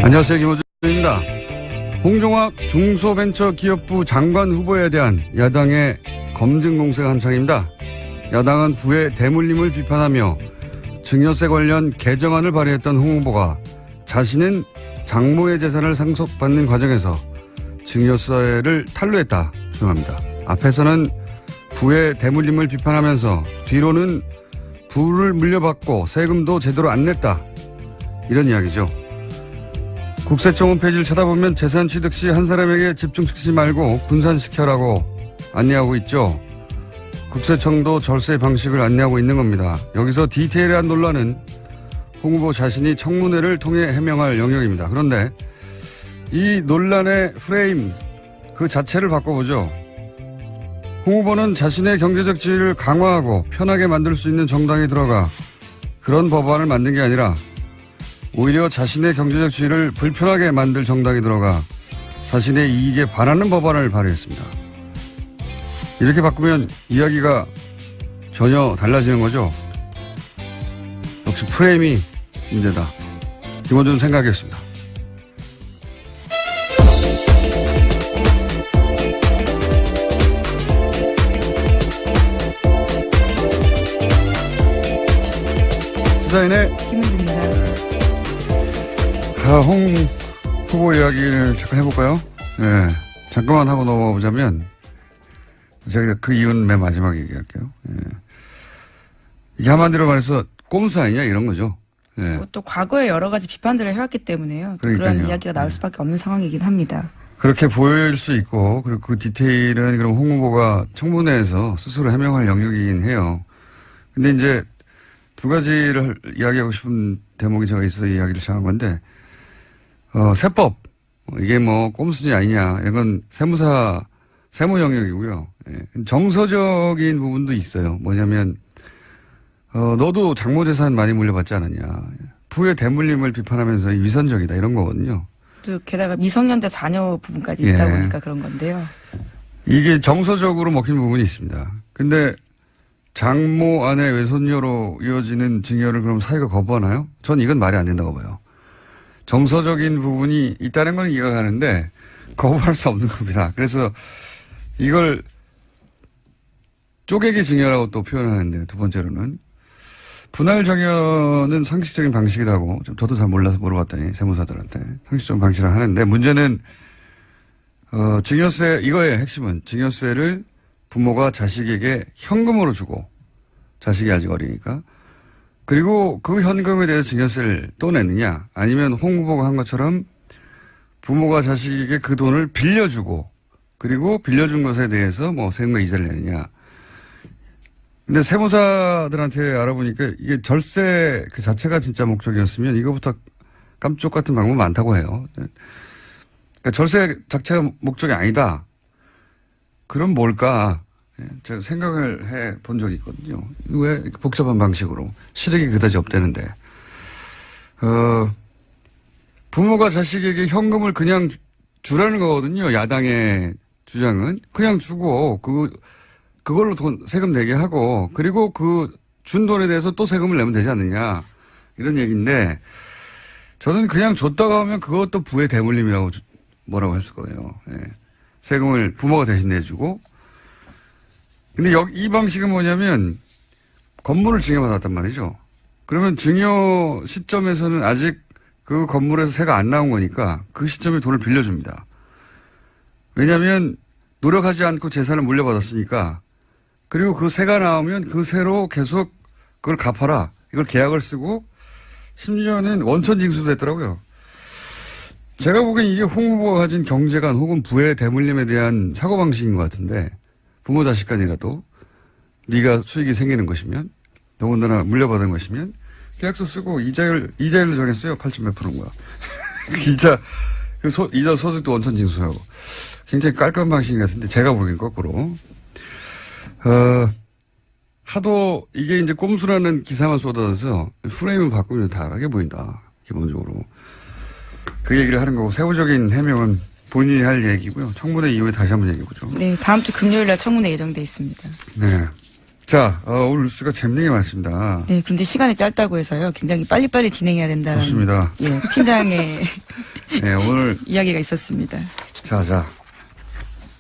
안녕하세요. 김호준입니다. 홍종학 중소벤처기업부 장관 후보에 대한 야당의 검증 공세가 한창입니다. 야당은 부의 대물림을 비판하며 증여세 관련 개정안을 발의했던 홍 후보가 자신은 장모의 재산을 상속받는 과정에서 증여세를 탄로했다 주장합니다. 앞에서는 부의 대물림을 비판하면서 뒤로는 부를 물려받고 세금도 제대로 안 냈다. 이런 이야기죠. 국세청 홈페이지를 찾아보면 재산 취득 시 한 사람에게 집중시키지 말고 분산시켜라고 안내하고 있죠. 국세청도 절세 방식을 안내하고 있는 겁니다. 여기서 디테일한 논란은 홍 후보 자신이 청문회를 통해 해명할 영역입니다. 그런데 이 논란의 프레임 그 자체를 바꿔보죠. 홍 후보는 자신의 경제적 지위를 강화하고 편하게 만들 수 있는 정당에 들어가 그런 법안을 만든 게 아니라 오히려 자신의 경제적 지위를 불편하게 만들 정당에 들어가 자신의 이익에 반하는 법안을 발의했습니다. 이렇게 바꾸면 이야기가 전혀 달라지는 거죠. 역시 프레임이 문제다. 김원준 생각했습니다. 시사인의 김은주입니다. 홍 후보 이야기를 잠깐 해볼까요? 네. 잠깐만 하고 넘어가 보자면, 제가 그 이유는 맨 마지막에 얘기할게요. 네. 이게 한마디로 말해서 꼼수 아니냐 이런 거죠. 네. 또 과거에 여러 가지 비판들을 해왔기 때문에요. 그러니까요. 그런 이야기가 나올 수밖에 없는 상황이긴 합니다. 그렇게 보일 수 있고, 그리고 그 디테일은 그럼 홍 후보가 청문회에서 스스로 해명할 영역이긴 해요. 근데 이제 두 가지를 이야기하고 싶은 대목이 제가 있어서 이야기를 시작한 건데, 세법. 이게 뭐 꼼수지 아니냐. 이건 세무 영역이고요. 예. 정서적인 부분도 있어요. 뭐냐면, 너도 장모 재산 많이 물려받지 않았냐. 부의 대물림을 비판하면서 위선적이다. 이런 거거든요. 또 게다가 미성년자 자녀 부분까지 있다 보니까 그런 건데요. 이게 정서적으로 먹힌 부분이 있습니다. 근데 장모 아내 외손녀로 이어지는 증여를 그럼 사회가 거부하나요? 전 이건 말이 안 된다고 봐요. 정서적인 부분이 있다는 건 이해가 가는데 거부할 수 없는 겁니다. 그래서 이걸 쪼개기 증여라고 또 표현하는데 두 번째로는 분할 증여는 상식적인 방식이라고 저도 잘 몰라서 물어봤더니 세무사들한테 상식적인 방식이라고 하는데 문제는 증여세 이거의 핵심은 증여세를 부모가 자식에게 현금으로 주고 자식이 아직 어리니까 그리고 그 현금에 대해서 증여세를 또 내느냐 아니면 홍 후보가 한 것처럼 부모가 자식에게 그 돈을 빌려주고 그리고 빌려준 것에 대해서 뭐 세금과 이자를 내느냐. 근데 세무사들한테 알아보니까 이게 절세 그 자체가 진짜 목적이었으면 이거부터 깜쪽 같은 방법은 많다고 해요. 그러니까 절세 자체가 목적이 아니다. 그럼 뭘까? 제가 생각을 해 본 적이 있거든요. 왜 복잡한 방식으로 실익이 그다지 없다는데 부모가 자식에게 현금을 그냥 주라는 거거든요. 야당의 주장은 그냥 주고 그걸로 세금 내게 하고 그리고 그 준 돈에 대해서 또 세금을 내면 되지 않느냐 이런 얘기인데 저는 그냥 줬다가 하면 그것도 부의 대물림이라고 뭐라고 했을 거예요. 예. 세금을 부모가 대신 내주고 근데 이 방식은 뭐냐면 건물을 증여받았단 말이죠. 그러면 증여 시점에서는 아직 그 건물에서 세가 안 나온 거니까 그 시점에 돈을 빌려줍니다. 왜냐하면 노력하지 않고 재산을 물려받았으니까 그리고 그 세가 나오면 그 세로 계속 그걸 갚아라. 이걸 계약을 쓰고 심지어는 원천 징수됐더라고요. 제가 보기엔 이게 홍 후보가 가진 경제관 혹은 부의 대물림에 대한 사고방식인 것 같은데 부모 자식 간이라도 네가 수익이 생기는 것이면 더군다나 물려받은 것이면 계약서 쓰고 이자율로 정했어요. 8점 몇 프로인 거야. 이자 소득도 원천 징수하고 굉장히 깔끔한 방식인 것 같은데 제가 보기엔 거꾸로 하도 이게 이제 꼼수라는 기사만 쏟아져서 프레임을 바꾸면 다르게 보인다. 기본적으로. 그 얘기를 하는 거고 세부적인 해명은 본인이 할 얘기고요. 청문회 이후에 다시 한번 얘기해보죠. 네, 다음 주 금요일 날 청문회 예정돼 있습니다. 네. 자, 오늘 뉴스가 재밌는 게 많습니다. 네, 그런데 시간이 짧다고 해서요. 굉장히 빨리빨리 진행해야 된다는. 좋습니다. 예, 팀장의 네, 오늘 이야기가 있었습니다. 자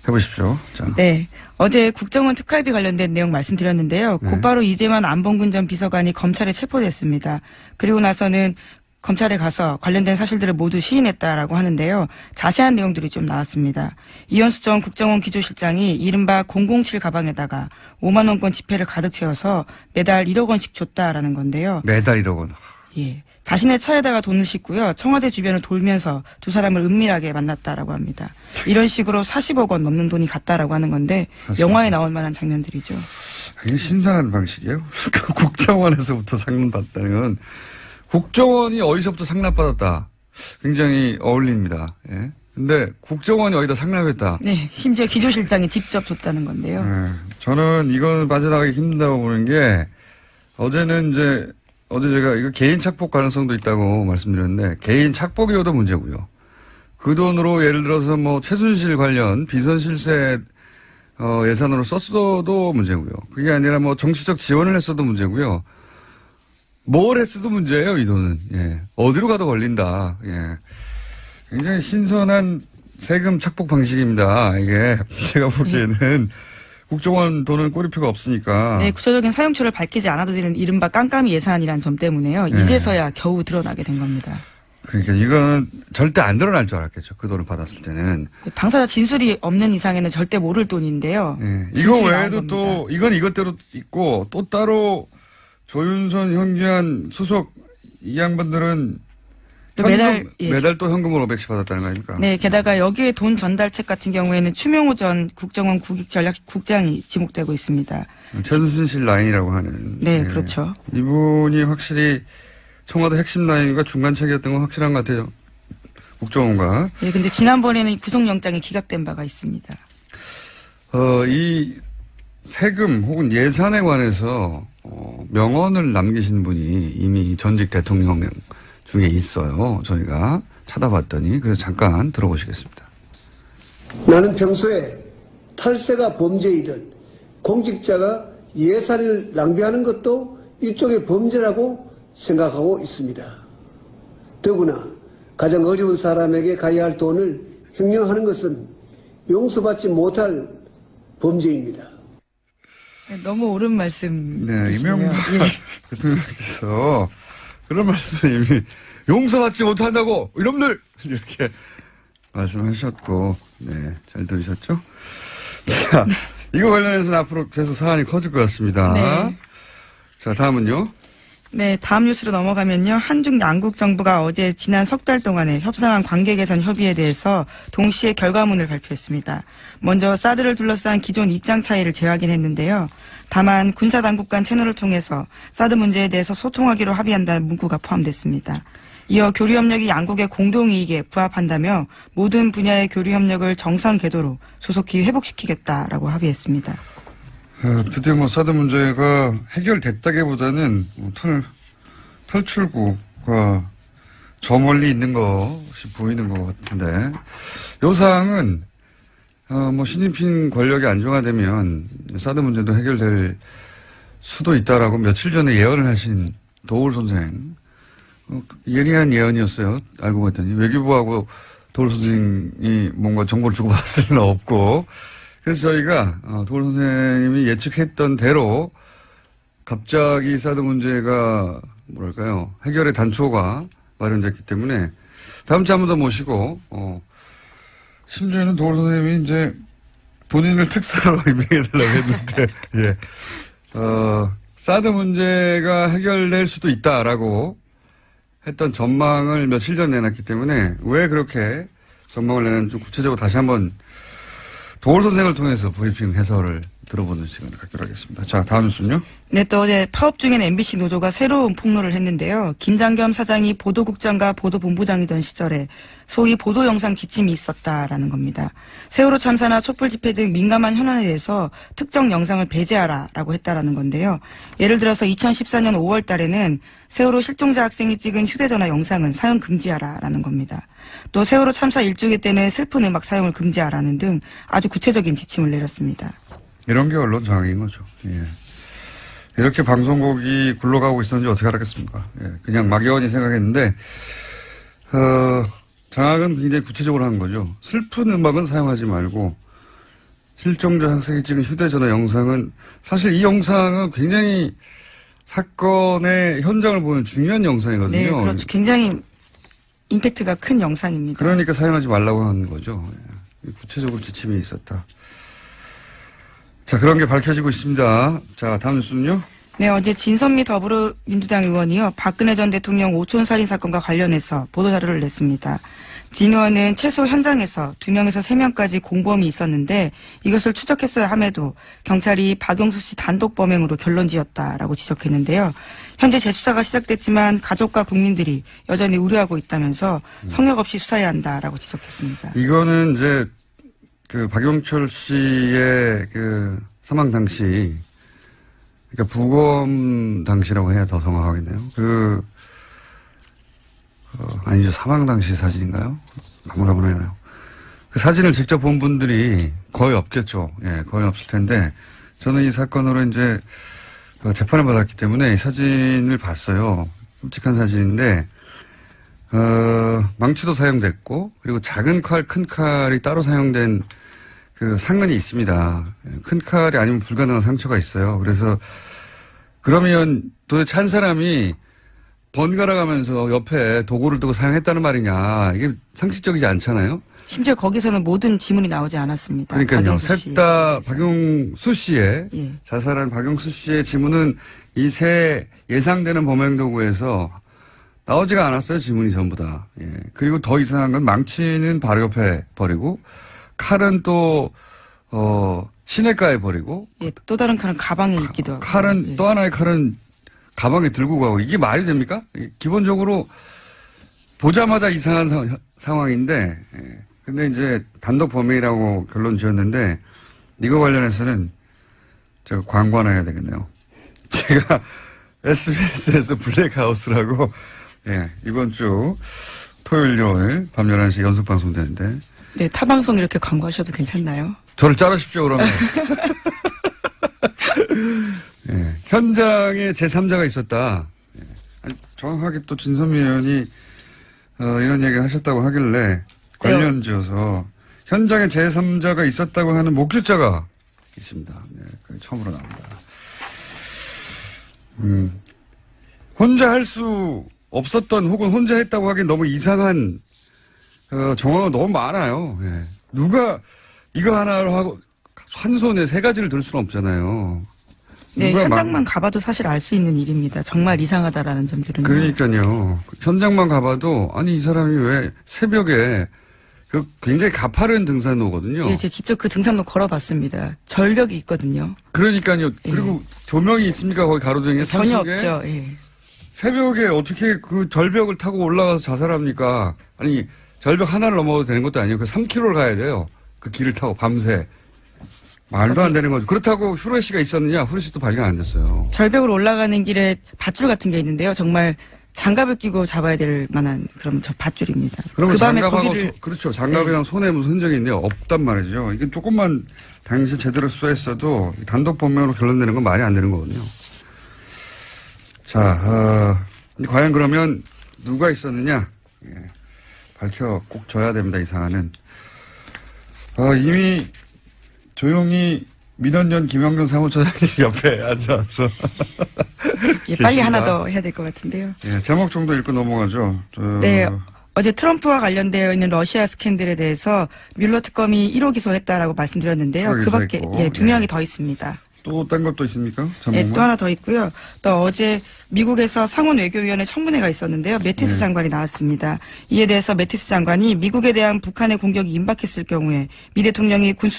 해보십시오. 자. 네. 어제 국정원 특활비 관련된 내용 말씀드렸는데요. 네. 곧바로 이재만 안봉근 전 비서관이 검찰에 체포됐습니다. 그리고 나서는 검찰에 가서 관련된 사실들을 모두 시인했다라고 하는데요. 자세한 내용들이 좀 나왔습니다. 이현수 전 국정원 기조실장이 이른바 007 가방에다가 5만 원권 지폐를 가득 채워서 매달 1억 원씩 줬다라는 건데요. 매달 1억 원. 예. 자신의 차에다가 돈을 싣고요. 청와대 주변을 돌면서 두 사람을 은밀하게 만났다라고 합니다. 이런 식으로 40억 원 넘는 돈이 갔다라고 하는 건데 영화에 나올 만한 장면들이죠. 이게 신선한 방식이에요. 국정원에서부터 상납받다는 건 국정원이 어디서부터 상납받았다. 굉장히 어울립니다. 예. 근데 국정원이 어디다 상납했다. 네. 심지어 기조실장이 직접 줬다는 건데요. 네. 저는 이건 빠져나가기 힘든다고 보는 게 어제 제가 이거 개인 착복 가능성도 있다고 말씀드렸는데 개인 착복이어도 문제고요. 그 돈으로 예를 들어서 뭐 최순실 관련 비선 실세 예산으로 썼어도 문제고요. 그게 아니라 뭐 정치적 지원을 했어도 문제고요. 뭘 했어도 문제예요, 이 돈은. 예. 어디로 가도 걸린다. 예. 굉장히 신선한 세금 착복 방식입니다. 이게 제가 보기에는 국정원 돈은 꼬리표가 없으니까. 네, 구체적인 사용처를 밝히지 않아도 되는 이른바 깜깜이 예산이라는 점 때문에요. 네. 이제서야 겨우 드러나게 된 겁니다. 그러니까 이거는 절대 안 드러날 줄 알았겠죠. 그 돈을 받았을 때는. 당사자 진술이 없는 이상에는 절대 모를 돈인데요. 네. 이거 외에도 또 이건 이것대로 있고 또 따로 조윤선, 현기환 수석 이 양반들은 매달 또 현금으로 500씩 받았다는 거 아닙니까? 네, 게다가 여기에 돈 전달책 같은 경우에는 추명호 전 국정원 국익전략국장이 지목되고 있습니다. 최순실 라인이라고 하는. 네, 그렇죠. 이분이 확실히 청와대 핵심 라인과 중간책이었던 건 확실한 것 같아요. 국정원과. 네, 근데 지난번에는 구속영장이 기각된 바가 있습니다. 이 세금 혹은 예산에 관해서 명언을 남기신 분이 이미 전직 대통령 중에 있어요. 저희가 찾아봤더니 그래서 잠깐 들어보시겠습니다. 나는 평소에 탈세가 범죄이듯 공직자가 예산을 낭비하는 것도 일종의 범죄라고 생각하고 있습니다. 더구나 가장 어려운 사람에게 가야 할 돈을 횡령하는 것은 용서받지 못할 범죄입니다. 너무 옳은 말씀. 네, 이명박 대통령께서 그런 말씀을 이미 용서받지 못한다고 이놈들 이렇게 말씀하셨고, 네, 잘 들으셨죠? 자, 이거 관련해서는 앞으로 계속 사안이 커질 것 같습니다. 네. 자, 다음은요. 네, 다음 뉴스로 넘어가면요. 한중 양국 정부가 어제 지난 석 달 동안에 협상한 관계 개선 협의에 대해서 동시에 결과문을 발표했습니다. 먼저 사드를 둘러싼 기존 입장 차이를 재확인했는데요. 다만 군사당국 간 채널을 통해서 사드 문제에 대해서 소통하기로 합의한다는 문구가 포함됐습니다. 이어 교류협력이 양국의 공동이익에 부합한다며 모든 분야의 교류협력을 정상 궤도로 조속히 회복시키겠다라고 합의했습니다. 드디어 뭐 사드 문제가 해결됐다기보다는 탈출구가 저 멀리 있는 것이 보이는 것 같은데, 요 사항은 뭐 시진핑 권력이 안정화되면 사드 문제도 해결될 수도 있다라고 며칠 전에 예언을 하신 도울 선생, 예리한 예언이었어요. 알고 봤더니 외교부하고 도울 선생이 뭔가 정보를 주고받았을 리는 없고. 그래서 저희가 도울 선생님이 예측했던 대로 갑자기 사드 문제가 뭐랄까요, 해결의 단초가 마련됐기 때문에 다음 주에 한 번 더 모시고 심지어는 도울 선생님이 이제 본인을 특사로 임명해달라고 했는데 예, 사드 문제가 해결될 수도 있다라고 했던 전망을 며칠 전에 내놨기 때문에 왜 그렇게 전망을 내놨는지 좀 구체적으로 다시 한번 도울 선생을 통해서 브리핑 해설을 들어보는 시간을 갖기로 하겠습니다. 자, 다음 뉴스는요? 네, 또 어제 파업 중인 MBC 노조가 새로운 폭로를 했는데요. 김장겸 사장이 보도국장과 보도본부장이던 시절에 소위 보도 영상 지침이 있었다라는 겁니다. 세월호 참사나 촛불 집회 등 민감한 현안에 대해서 특정 영상을 배제하라라고 했다라는 건데요. 예를 들어서 2014년 5월 달에는 세월호 실종자 학생이 찍은 휴대전화 영상은 사용 금지하라라는 겁니다. 또 세월호 참사 1주기 때는 슬픈 음악 사용을 금지하라는 등 아주 구체적인 지침을 내렸습니다. 이런 게 언론 장악인 거죠. 예. 이렇게 방송국이 굴러가고 있었는지 어떻게 알았겠습니까? 예. 그냥 막연히 생각했는데, 장악은 굉장히 구체적으로 한 거죠. 슬픈 음악은 사용하지 말고 실종자 학생이 찍은 휴대전화 영상은 사실 이 영상은 굉장히 사건의 현장을 보는 중요한 영상이거든요. 네, 그렇죠. 굉장히 임팩트가 큰 영상입니다. 그러니까 사용하지 말라고 하는 거죠. 구체적으로 지침이 있었다. 자, 그런 게 밝혀지고 있습니다. 자, 다음 뉴스는요. 네, 어제 진선미 더불어민주당 의원이요. 박근혜 전 대통령 오촌살인 사건과 관련해서 보도자료를 냈습니다. 진 의원은 최소 현장에서 2명에서 3명까지 공범이 있었는데 이것을 추적했어야 함에도 경찰이 박용수 씨 단독 범행으로 결론지었다라고 지적했는데요. 현재 재수사가 시작됐지만 가족과 국민들이 여전히 우려하고 있다면서 성역 없이 수사해야 한다라고 지적했습니다. 이거는 이제 그 박용철 씨의 그 사망 당시, 그러니까 부검 당시라고 해야 더 정확하겠네요. 아니죠. 사망 당시 사진인가요? 가물가물하네요. 그 사진을 직접 본 분들이 거의 없겠죠. 예, 거의 없을 텐데, 저는 이 사건으로 이제 재판을 받았기 때문에 이 사진을 봤어요. 끔찍한 사진인데, 망치도 사용됐고, 그리고 작은 칼, 큰 칼이 따로 사용된 그 상흔이 있습니다. 큰 칼이 아니면 불가능한 상처가 있어요. 그래서, 그러면 도대체 한 사람이 번갈아 가면서 옆에 도구를 두고 사용했다는 말이냐. 이게 상식적이지 않잖아요. 심지어 거기서는 모든 지문이 나오지 않았습니다. 그러니까요. 셋 다 박용수 씨의 예. 자살한 박용수 씨의 지문은 이 세 예상되는 범행 도구에서 나오지가 않았어요. 지문이 전부 다. 예. 그리고 더 이상한 건 망치는 바로 옆에 버리고 칼은 또 시내가에 버리고 예, 또 다른 칼은 가방에 있기도 하고. 칼은 예. 또 하나의 칼은 가방에 들고 가고 이게 말이 됩니까? 기본적으로 보자마자 이상한 상황인데 근데 이제 단독 범행이라고 결론 지었는데 이거 관련해서는 제가 광고 하나 해야 되겠네요. 제가 SBS에서 블랙하우스라고 이번 주 토요일 일요일 밤 11시 연속 방송되는데 네, 타방송 이렇게 광고하셔도 괜찮나요? 저를 자르십시오 그러면. 예, 현장에 제3자가 있었다. 예, 아니, 정확하게 또 진선미 의원이 이런 얘기 하셨다고 하길래 관련 지어서 현장에 제3자가 있었다고 하는 목격자가 있습니다. 네, 그게 처음으로 나옵니다. 혼자 할 수 없었던 혹은 혼자 했다고 하기엔 너무 이상한 정황가 너무 많아요. 예. 누가 이거 하나로 하고 한 손에 세 가지를 들 수는 없잖아요. 네, 현장만 가봐도 사실 알 수 있는 일입니다. 정말 이상하다라는 점들은. 그러니까요. 현장만 가봐도 아니 이 사람이 왜 새벽에 그 굉장히 가파른 등산로거든요. 예, 제가 직접 그 등산로 걸어봤습니다. 절벽이 있거든요. 그러니까요. 예. 그리고 조명이 있습니까? 거기 가로등에 전혀 산속에? 없죠. 예. 새벽에 어떻게 그 절벽을 타고 올라가서 자살합니까? 아니 절벽 하나를 넘어도 되는 것도 아니고 그 3km를 가야 돼요. 그 길을 타고 밤새. 말도 안 되는 거죠. 그렇다고 후레쉬가 있었느냐? 후레쉬도 발견 안 됐어요. 절벽으로 올라가는 길에 밧줄 같은 게 있는데요. 정말 장갑을 끼고 잡아야 될 만한 그런 저 밧줄입니다. 그러면 그 밤에 장갑하고 거기를 그렇죠. 장갑이랑 손에 무슨 흔적이 있는데 없단 말이죠. 이게 조금만 당시 제대로 수사했어도 단독 범행으로 결론내는 건 말이 안 되는 거거든요. 자, 과연 그러면 누가 있었느냐? 예, 꼭 져야 됩니다. 이 사안은. 이미 조용히 민원연 김영경 사무처장님 옆에 앉아서 예, 빨리 하나 더 해야 될 것 같은데요. 예, 제목 정도 읽고 넘어가죠. 네. 어제 트럼프와 관련되어 있는 러시아 스캔들에 대해서 뮬러 특검이 1호 기소했다라고 말씀드렸는데요. 그 밖에 예, 2명이 더 있습니다. 또 딴 것도 있습니까? 네, 또 하나 더 있고요. 또 어제 미국에서 상원 외교위원회 청문회가 있었는데요. 매티스 장관이 나왔습니다. 이에 대해서 매티스 장관이 미국에 대한 북한의 공격이 임박했을 경우에 미 대통령이 군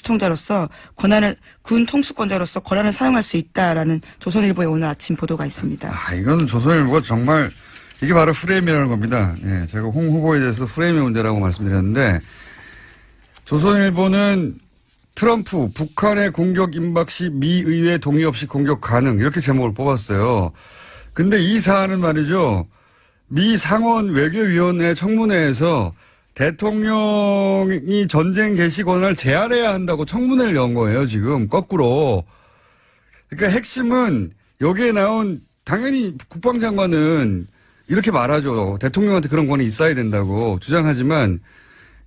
통수권자로서 권한을 사용할 수 있다라는 조선일보의 오늘 아침 보도가 있습니다. 이건 조선일보가 정말 이게 바로 프레임이라는 겁니다. 예, 제가 홍 후보에 대해서 프레임의 문제라고 말씀드렸는데 조선일보는 트럼프 북한의 공격 임박 시 미 의회 동의 없이 공격 가능 이렇게 제목을 뽑았어요. 근데 이 사안은 말이죠. 미 상원 외교위원회 청문회에서 대통령이 전쟁 개시 권한을 제한해야 한다고 청문회를 연 거예요. 지금 거꾸로. 그러니까 핵심은 여기에 나온 당연히 국방장관은 이렇게 말하죠. 대통령한테 그런 권한이 있어야 된다고 주장하지만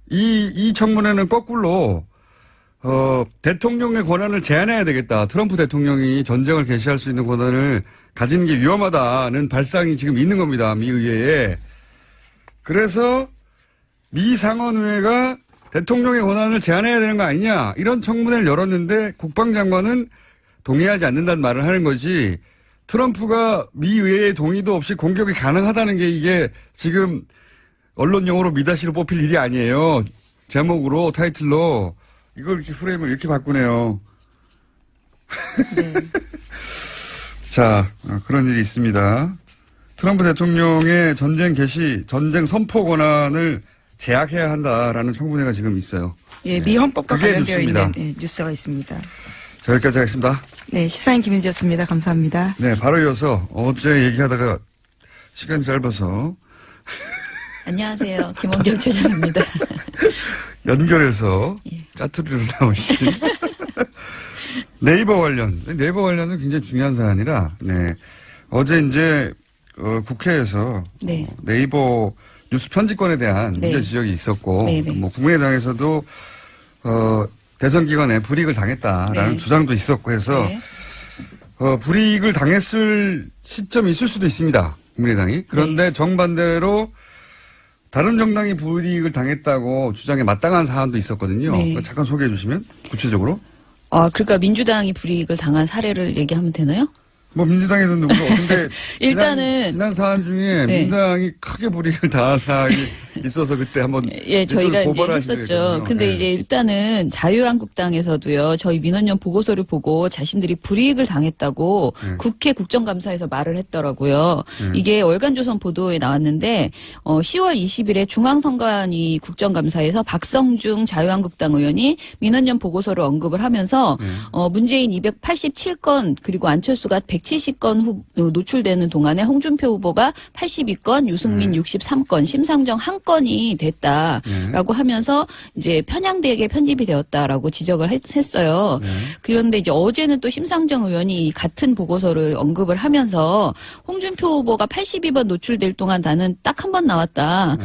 이 청문회는 거꾸로 대통령의 권한을 제한해야 되겠다. 트럼프 대통령이 전쟁을 개시할 수 있는 권한을 가지는 게 위험하다는 발상이 지금 있는 겁니다. 미 의회에. 그래서 미 상원의회가 대통령의 권한을 제한해야 되는 거 아니냐. 이런 청문회를 열었는데 국방장관은 동의하지 않는다는 말을 하는 거지. 트럼프가 미 의회의 동의도 없이 공격이 가능하다는 게 이게 지금 언론 용어로 미다시로 뽑힐 일이 아니에요. 제목으로 타이틀로. 이걸 이렇게 프레임을 이렇게 바꾸네요. 네. 자, 그런 일이 있습니다. 트럼프 대통령의 전쟁 개시, 전쟁 선포 권한을 제약해야 한다라는 청문회가 지금 있어요. 예, 미 헌법과 그게 관련되어 뉴스입니다. 있는 뉴스가 있습니다. 자, 여기까지 하겠습니다. 네, 시사인 김은지였습니다. 감사합니다. 네, 바로 이어서 어제 얘기하다가 시간이 짧아서 안녕하세요. 김원경 처장입니다. 연결해서 예. 짜투리로 나오신 네이버 관련은 굉장히 중요한 사안이라, 네. 어제 이제, 국회에서 네. 네이버 뉴스 편집권에 대한 네. 문제 지적이 있었고, 네네. 뭐 국민의당에서도, 대선 기간에 불이익을 당했다라는 네. 주장도 있었고 해서, 네. 불이익을 당했을 시점이 있을 수도 있습니다. 국민의당이. 그런데 네. 정반대로 다른 정당이 불이익을 당했다고 주장에 마땅한 사안도 있었거든요. 네. 잠깐 소개해 주시면 구체적으로. 그러니까 민주당이 불이익을 당한 사례를 얘기하면 되나요? 뭐 민주당에도 누구 근데 일단은 지난 사안 중에 네. 민주당이 크게 불이익을 당한 사안이 있어서 그때 한번 예, 저희가 이제 고발하신 적이 했었죠. 있거든요. 근데 네. 이제 일단은 자유한국당에서도요, 저희 민원연 보고서를 보고 자신들이 불이익을 당했다고 네. 국회 국정감사에서 말을 했더라고요. 네. 이게 월간조선 보도에 나왔는데, 10월 20일에 중앙선관위 국정감사에서 박성중 자유한국당 의원이 민원연 보고서를 언급을 하면서, 네. 문재인 287건, 그리고 안철수가 170건 노출되는 동안에 홍준표 후보가 82건, 유승민 네. 63건, 심상정 1건이 됐다라고 하면서 이제 편향되게 편집이 되었다라고 지적을 했어요. 네. 그런데 이제 어제는 또 심상정 의원이 같은 보고서를 언급을 하면서 홍준표 후보가 82번 노출될 동안 나는 딱 한 번 나왔다.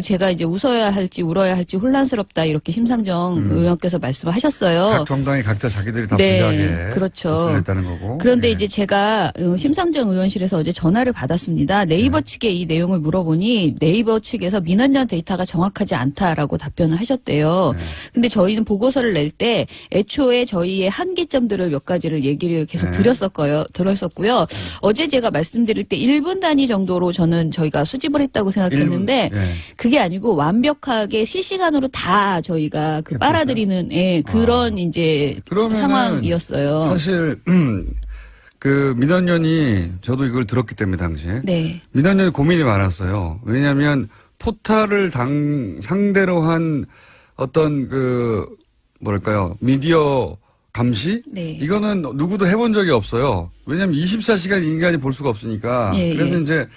제가 이제 웃어야 할지 울어야 할지 혼란스럽다 이렇게 심상정 의원께서 말씀을 하셨어요. 각 정당이 각자 자기들이 다 네, 불리하게 그렇죠. 했다는 거고. 그런데 네. 이제 제가 심상정 의원실에서 어제 전화를 받았습니다. 네이버 측에 이 내용을 물어보니 네이버 측에서 민원연 데이터가 정확하지 않다라고 답변을 하셨대요. 네. 근데 저희는 보고서를 낼 때 애초에 저희의 한계점들을 몇 가지를 얘기를 계속 네. 들었었고요. 어제 제가 말씀드릴 때 1분 단위 정도로 저희가 수집을 했다고 생각했는데 네. 그게 아니고 완벽하게 실시간으로 다 저희가 그 빨아들이는 그런 이제 그러면은 상황이었어요. 사실 그 민원연이 저도 이걸 들었기 때문에 당시에 네. 민원연이 고민이 많았어요. 왜냐하면 포탈을 상대로 한 어떤 뭐랄까요 미디어 감시? 네. 이거는 누구도 해본 적이 없어요. 왜냐하면 24시간 인간이 볼 수가 없으니까. 예, 그래서 예. 이제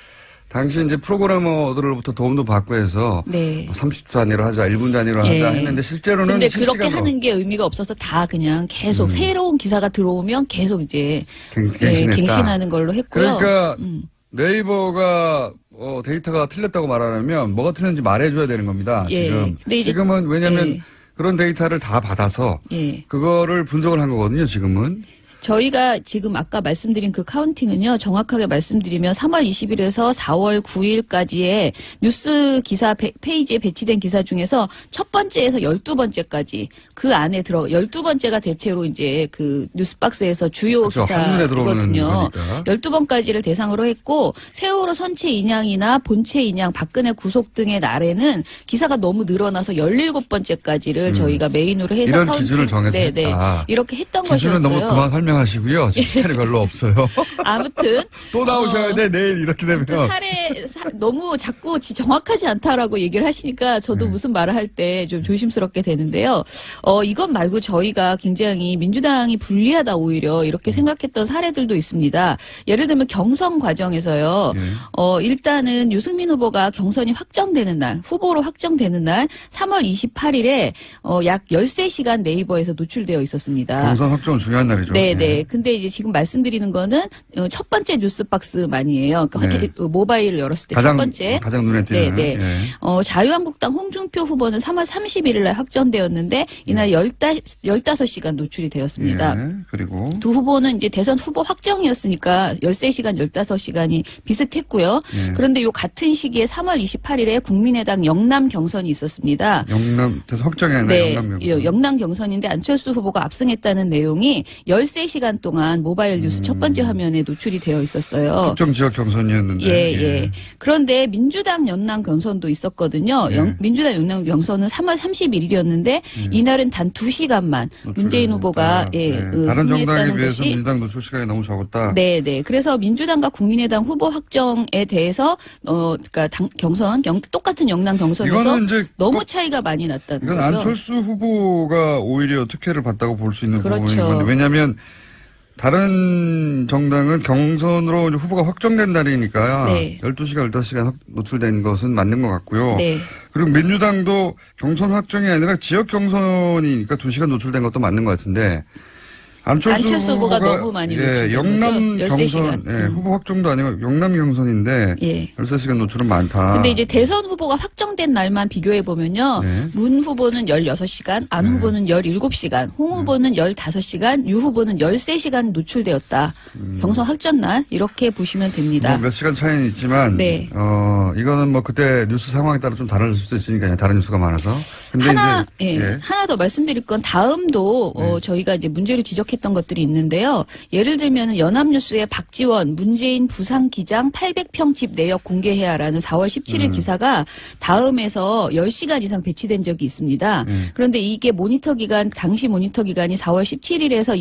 당시 이제 프로그래머들로부터 도움도 받고 해서 네. 30초 단위로 하자, 1분 단위로 예. 하자 했는데 실제로는 근데 실시간으로 그렇게 하는 게 의미가 없어서 다 그냥 계속 새로운 기사가 들어오면 계속 이제 갱신했다. 갱신하는 걸로 했고요. 그러니까 네이버가 데이터가 틀렸다고 말하려면 뭐가 틀렸는지 말해줘야 되는 겁니다. 예. 지금. 근데 이제- 지금은 왜냐하면 예. 그런 데이터를 다 받아서 예. 그거를 분석을 한 거거든요. 지금은. 저희가 지금 아까 말씀드린 그 카운팅은요, 정확하게 말씀드리면 3월 20일에서 4월 9일까지의 뉴스 기사 페이지에 배치된 기사 중에서 첫 번째에서 12번째까지 그 안에 12번째가 대체로 이제 그 뉴스박스에서 주요 그렇죠. 한눈에 들어오는 기사거든요. 거니까. 12번까지를 대상으로 했고, 세월호 선체 인양이나 본체 인양, 박근혜 구속 등의 날에는 기사가 너무 늘어나서 17번째까지를 저희가 메인으로 해서 이런 카운팅. 기준을 정해서 네네. 했다. 이렇게 했던 기준은 것이었어요. 너무 그만 설명하시고요. 지금 시간이 별로 없어요. 아무튼 또 나오셔야 돼. 내일 이렇게 되면. 너무 자꾸 정확하지 않다라고 얘기를 하시니까 저도 무슨 말을 할 때 좀 조심스럽게 되는데요. 이것 말고 저희가 굉장히 민주당이 불리하다 오히려 이렇게 생각했던 사례들도 있습니다. 예를 들면 경선 과정에서요. 일단은 유승민 후보가 경선이 확정되는 날, 후보로 확정되는 날 3월 28일에 약 13시간 네이버에서 노출되어 있었습니다. 경선 확정은 중요한 날이죠. 네네. 네. 근데 이제 지금 말씀드리는 거는 첫 번째 뉴스박스만이에요. 그러니까 모바일을 열었을 때 첫 번째. 가장 눈에 띄는. 네. 예. 자유한국당 홍준표 후보는 3월 31일 날 확정되었는데 이날 15시간 노출이 되었습니다. 예. 그리고 두 후보는 이제 대선 후보 확정이었으니까 13시간, 15시간이 비슷했고요. 예. 그런데 요 같은 시기에 3월 28일에 국민의당 영남 경선이 있었습니다. 영남 대선 확정이 아니라 네, 영남 경선. 영남 경선인데 안철수 후보가 압승했다는 내용이 13시간 동안 모바일 뉴스 첫 번째 화면에 노출이 되어 있었어요. 특정 지역 경선이었는데. 예. 그런데 민주당 영남 경선도 있었거든요. 예. 민주당 영남 경선은 3월 31일이었는데 이날은 단 2시간만 문재인 후보가 다른 정당에 승리했다는 비해서 것이 민주당 노출 시간이 너무 적었다. 네. 그래서 민주당과 국민의당 후보 확정에 대해서 그러니까 경선 똑같은 영남 경선에서 이거는 이제 너무 차이가 많이 났다는 이건 거죠. 안철수 후보가 오히려 특혜를 봤다고 볼 수 있는 그렇죠. 부분인 건데 왜냐하면 다른 정당은 경선으로 이제 후보가 확정된 날이니까 네. 12시간, 15시간 노출된 것은 맞는 것 같고요. 네. 그리고 민주당도 경선 확정이 아니라 지역 경선이니까 2시간 노출된 것도 맞는 것 같은데 안철수 후보가 너무 많이 노출된 영남 거죠. 경선 13시간. 후보 확정도 아니고 영남 경선인데 예. 13시간 노출은 많다. 근데 이제 대선 후보가 확정된 날만 비교해 보면요. 네. 문 후보는 16시간, 안 후보는 17시간, 홍 후보는 15시간, 유 후보는 13시간 노출되었다. 경선 확정 날 이렇게 보시면 됩니다. 몇 시간 차이는 있지만 네. 이거는 뭐 그때 뉴스 상황에 따라 좀 다를 수도 있으니까 다른 뉴스가 많아서. 근데 하나 이제 하나 더 말씀드릴 건 다음도 저희가 이제 문제로 지적했던 것들이 있는데요. 예를 들면 연합뉴스의 박지원 문재인 부산 기장 800평 집 내역 공개해야라는 4월 17일 기사가 다음에서 10시간 이상 배치된 적이 있습니다. 그런데 이게 모니터 기간 당시 모니터 기간이 4월 17일에서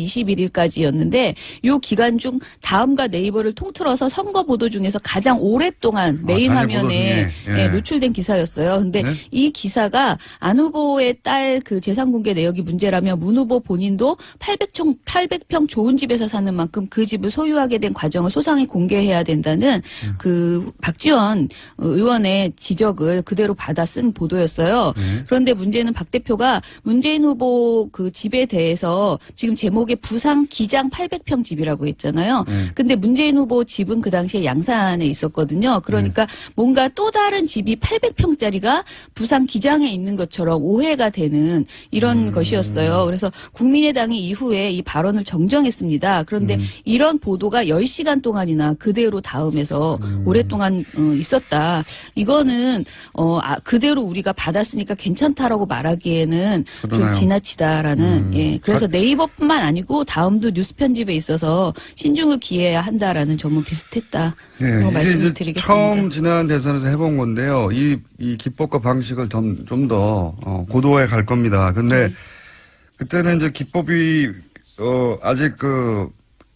21일까지였는데 이 기간 중 다음과 네이버를 통틀어서 선거 보도 중에서 가장 오랫동안 메인 단일 보도 화면에 중에. 노출된 기사였어요. 근데 네? 이 기사가 안 후보의 딸 그 재산 공개 내역이 문제라며 문 후보 본인도 800평 좋은 집에서 사는 만큼 그 집을 소유하게 된 과정을 소상히 공개해야 된다는 그 박지원 의원의 지적을 그대로 받아 쓴 보도였어요. 그런데 문제는 박 대표가 문재인 후보 그 집에 대해서 지금 제목에 부산 기장 800평 집이라고 했잖아요. 근데 문재인 후보 집은 그 당시에 양산에 있었거든요. 그러니까 뭔가 또 다른 집이 800평짜리가 부산 기장에 있는 것처럼 오해가 되는 이런 것이었어요. 그래서 국민의당이 이후에 이 발언을 정정했습니다. 그런데 이런 보도가 10시간 동안이나 그대로 다음에서 오랫동안 있었다. 이거는 그대로 우리가 받았으니까 괜찮다라고 말하기에는 그러나요? 좀 지나치다라는 그래서 네이버뿐만 아니고 다음도 뉴스 편집에 있어서 신중을 기해야 한다라는 점은 비슷했다. 이게 말씀을 이제 드리겠습니다. 처음 지난 대선에서 해본 건데요. 이 기법과 방식을 좀 더 고도화해 갈 겁니다. 근데 그때는 이제 기법이 아직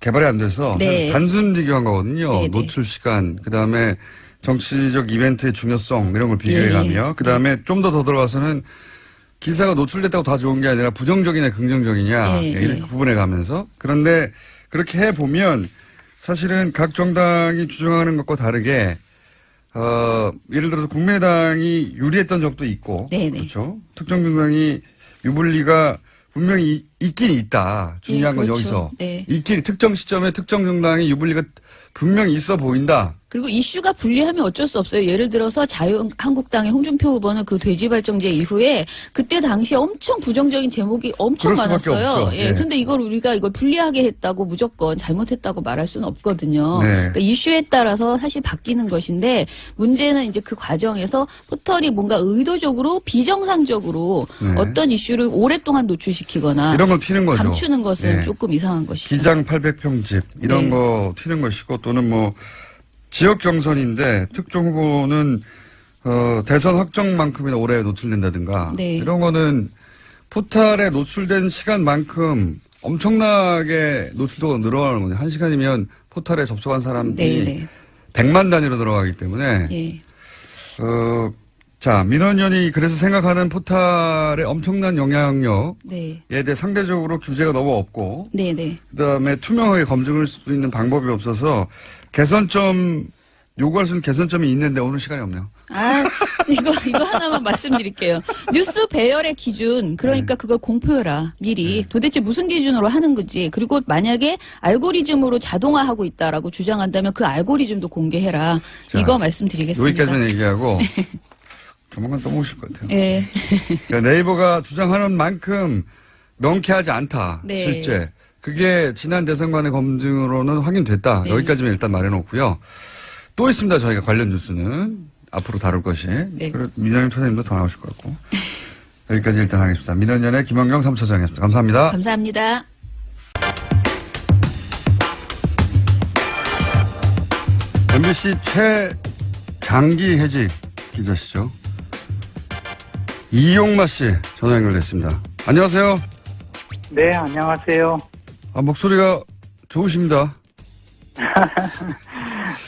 개발이 안 돼서 네. 단순 비교한 거거든요. 네, 네. 노출 시간, 그 다음에 정치적 이벤트의 중요성 이런 걸 비교해가며 그 다음에 좀 더 들어가서는 기사가 노출됐다고 다 좋은 게 아니라 부정적이냐 긍정적이냐 이렇게 구분해 가면서 그런데 그렇게 해 보면 사실은 각 정당이 주장하는 것과 다르게 예를 들어서 국민의당이 유리했던 적도 있고 그렇죠. 특정 정당이 유불리가 분명히 있긴 있다. 중요한 건 그렇죠. 여기서 네. 있긴 특정 시점에 특정 정당이 유불리가 분명히 있어 보인다. 그리고 이슈가 불리하면 어쩔 수 없어요. 예를 들어서 자유한국당의 홍준표 후보는 그 돼지발정제 이후에 그때 당시에 엄청 부정적인 제목이 엄청 그럴 수밖에 많았어요. 없죠. 예. 그런데 이걸 우리가 이걸 불리하게 했다고 무조건 잘못했다고 말할 수는 없거든요. 네. 그러니까 이슈에 따라서 사실 바뀌는 것인데 문제는 이제 그 과정에서 포털이 뭔가 의도적으로 비정상적으로 어떤 이슈를 오랫동안 노출시키거나 이런 건 튀는 거죠. 감추는 것은 조금 이상한 것이죠. 기장 800평집 이런 거 튀는 것이고 또는 뭐 지역 경선인데 특정 후보는 대선 확정만큼이나 오래 노출된다든가 이런 거는 포탈에 노출된 시간만큼 엄청나게 노출도가 늘어나는 거죠. 1시간이면 포탈에 접속한 사람이 100만 단위로 들어가기 때문에 자, 민원연이 그래서 생각하는 포탈의 엄청난 영향력에 대해 상대적으로 규제가 너무 없고 그다음에 투명하게 검증할 수 있는 방법이 없어서 개선점 요구할 수 있는 개선점이 있는데 오늘 시간이 없네요. 이거 하나만 말씀드릴게요. 뉴스 배열의 기준, 그러니까 그걸 공표해라, 미리. 도대체 무슨 기준으로 하는 건지, 그리고 만약에 알고리즘으로 자동화하고 있다라고 주장한다면 그 알고리즘도 공개해라. 자, 이거 말씀드리겠습니다. 여기까지는 얘기하고, 조만간 또 모실 것 같아요. 네. 그러니까 네이버가 주장하는 만큼 명쾌하지 않다, 네. 실제. 그게 지난 대선관의 검증으로는 확인됐다. 네. 여기까지만 일단 말해놓고요. 또 있습니다. 저희가 관련 뉴스는 앞으로 다룰 것이. 네. 그리고 민정임 차장님도 더 나오실 것 같고. 여기까지 일단 하겠습니다. 민원연의 김원경 3차장이었습니다. 감사합니다. 감사합니다. MBC 최장기 해직 기자시죠. 이용마 씨 전화 연결됐습니다. 안녕하세요. 네, 안녕하세요. 목소리가 좋으십니다.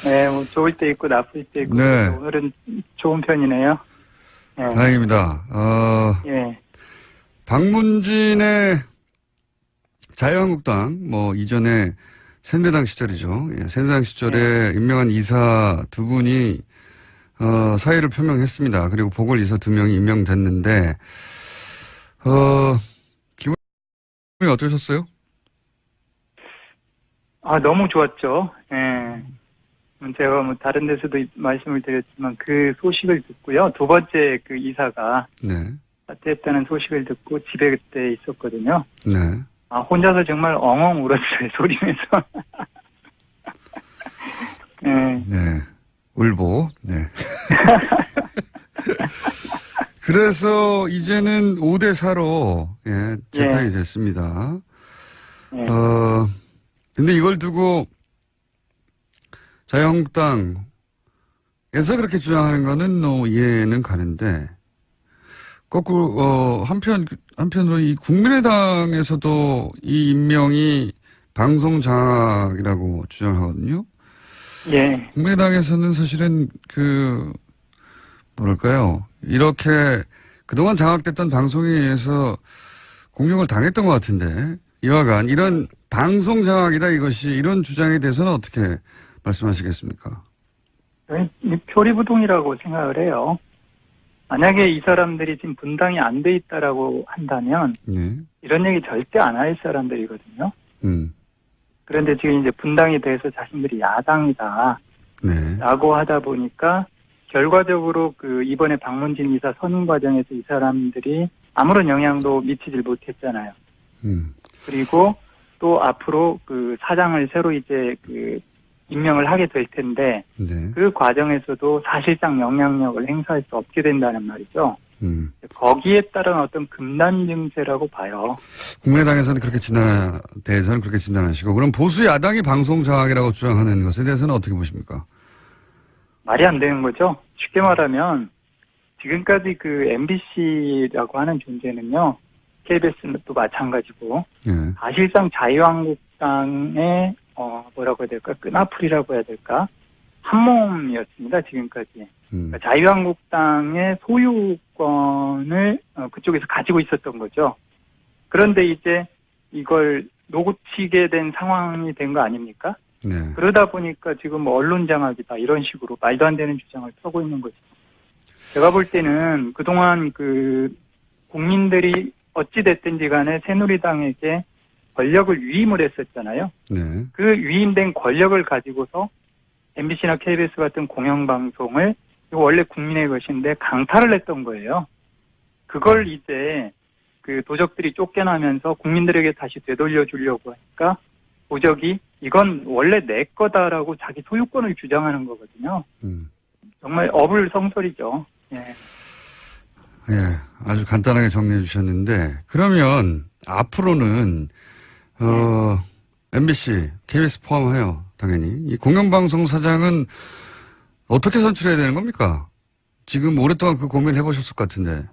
네, 뭐 좋을 때 있고 나쁠 때 있고 네. 오늘은 좋은 편이네요. 네. 다행입니다. 예. 박문진의 자유한국당, 이전에 새누리당 시절이죠. 예, 새누리당 시절에 임명한 이사 두 분이, 사의를 표명했습니다. 그리고 보궐이사 2명이 임명됐는데, 기분이 어떠셨어요? 너무 좋았죠. 예. 제가 다른 데서도 말씀을 드렸지만 그 소식을 듣고요. 두 번째 그 이사가 네. 사퇴했다는 소식을 듣고 집에 그때 있었거든요. 네. 혼자서 정말 엉엉 울었어요. 소리내서. 네. 네. 울보. 네. 그래서 이제는 5대4로, 재판이 됐습니다. 예. 근데 이걸 두고 자유한국당에서 그렇게 주장하는 거는 이해는 가는데, 거꾸로, 한편으로 이 국민의당에서도 이 임명이 방송 장악이라고 주장하거든요. 예. 국민의당에서는 사실은 뭐랄까요. 이렇게 그동안 장악됐던 방송에 의해서 공격을 당했던 것 같은데, 이와간 이런 방송 장악이다 이것이 이런 주장에 대해서는 어떻게 말씀하시겠습니까? 표리부동이라고 생각을 해요. 만약에 이 사람들이 지금 분당이 안 돼 있다라고 한다면 예. 이런 얘기 절대 안 할 사람들이거든요. 그런데 지금 이제 분당이 돼서 자신들이 야당이다. 네. 라고 하다 보니까 결과적으로 이번에 박문진 이사 선임 과정에서 이 사람들이 아무런 영향도 미치질 못했잖아요. 그리고 또 앞으로 사장을 새로 이제 임명을 하게 될 텐데 네. 그 과정에서도 사실상 영향력을 행사할 수 없게 된다는 말이죠. 거기에 따른 어떤 금단 증세라고 봐요. 국민의당에서는 그렇게 대해서는 그렇게 진단하시고, 그럼 보수 야당이 방송 장악이라고 주장하는 것에 대해서는 어떻게 보십니까? 말이 안 되는 거죠. 쉽게 말하면 지금까지 MBC라고 하는 존재는요. KBS도 마찬가지고 예. 사실상 자유한국당의 뭐라고 해야 될까? 끈앞풀이라고 해야 될까? 한 몸이었습니다. 지금까지. 그러니까 자유한국당의 소유권을 그쪽에서 가지고 있었던 거죠. 그런데 이제 이걸 놓치게 된 상황이 된 거 아닙니까? 네. 그러다 보니까 지금 언론 장악이다 이런 식으로 말도 안 되는 주장을 펴고 있는 거죠. 제가 볼 때는 그동안 국민들이 어찌 됐든지 간에 새누리당에게 권력을 위임을 했었잖아요. 네. 그 위임된 권력을 가지고서 MBC나 KBS 같은 공영방송을 이거 원래 국민의 것인데 강탈을 했던 거예요. 그걸 이제 도적들이 쫓겨나면서 국민들에게 다시 되돌려 주려고 하니까 도적이 이건 원래 내 거다라고 자기 소유권을 주장하는 거거든요. 정말 어불성설이죠. 예. 예, 아주 간단하게 정리해 주셨는데, 그러면 앞으로는 MBC, KBS 포함하여 당연히 이 공영방송 사장은 어떻게 선출해야 되는 겁니까? 지금 오랫동안 그 고민을 해보셨을 것 같은데.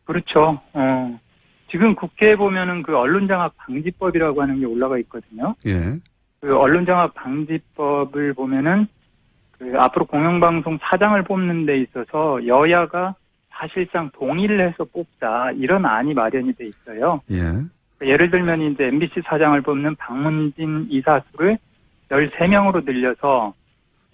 그렇죠. 지금 국회에 보면은 언론장악 방지법이라고 하는 게 올라가 있거든요. 예. 언론장악 방지법을 보면은 앞으로 공영방송 사장을 뽑는 데 있어서 여야가 사실상 동의를 해서 뽑자 이런 안이 마련이 돼 있어요. 예. 예를 들면 이제 MBC 사장을 뽑는 박문진 이사 수를 13명으로 늘려서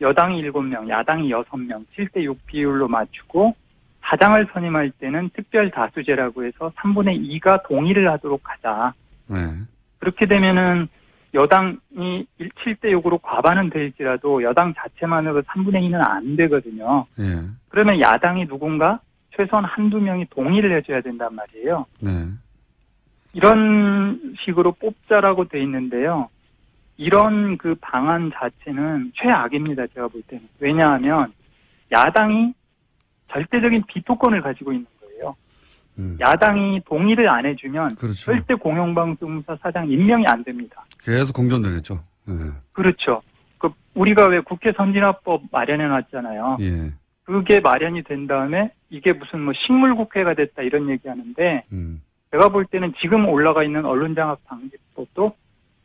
여당이 7명, 야당이 6명, 7대6 비율로 맞추고 사장을 선임할 때는 특별 다수제라고 해서 3분의 2가 동의를 하도록 하자. 네. 그렇게 되면은 여당이 7대6으로 과반은 될지라도 여당 자체만으로 3분의 2는 안 되거든요. 예. 그러면 야당이 누군가 최소한 한두 명이 동의를 해줘야 된단 말이에요. 네. 이런 식으로 뽑자라고 돼 있는데요. 이런 그 방안 자체는 최악입니다. 제가 볼 때는. 왜냐하면 야당이 절대적인 비토권을 가지고 있는 거예요. 야당이 동의를 안 해주면 그렇죠. 절대 공영방송사 사장 임명이 안 됩니다. 계속 공전되겠죠. 예. 그렇죠. 우리가 왜 국회 선진화법 마련해 놨잖아요. 예. 그게 마련이 된 다음에 이게 무슨 뭐 식물국회가 됐다 이런 얘기하는데 제가 볼 때는 지금 올라가 있는 언론장악방지법도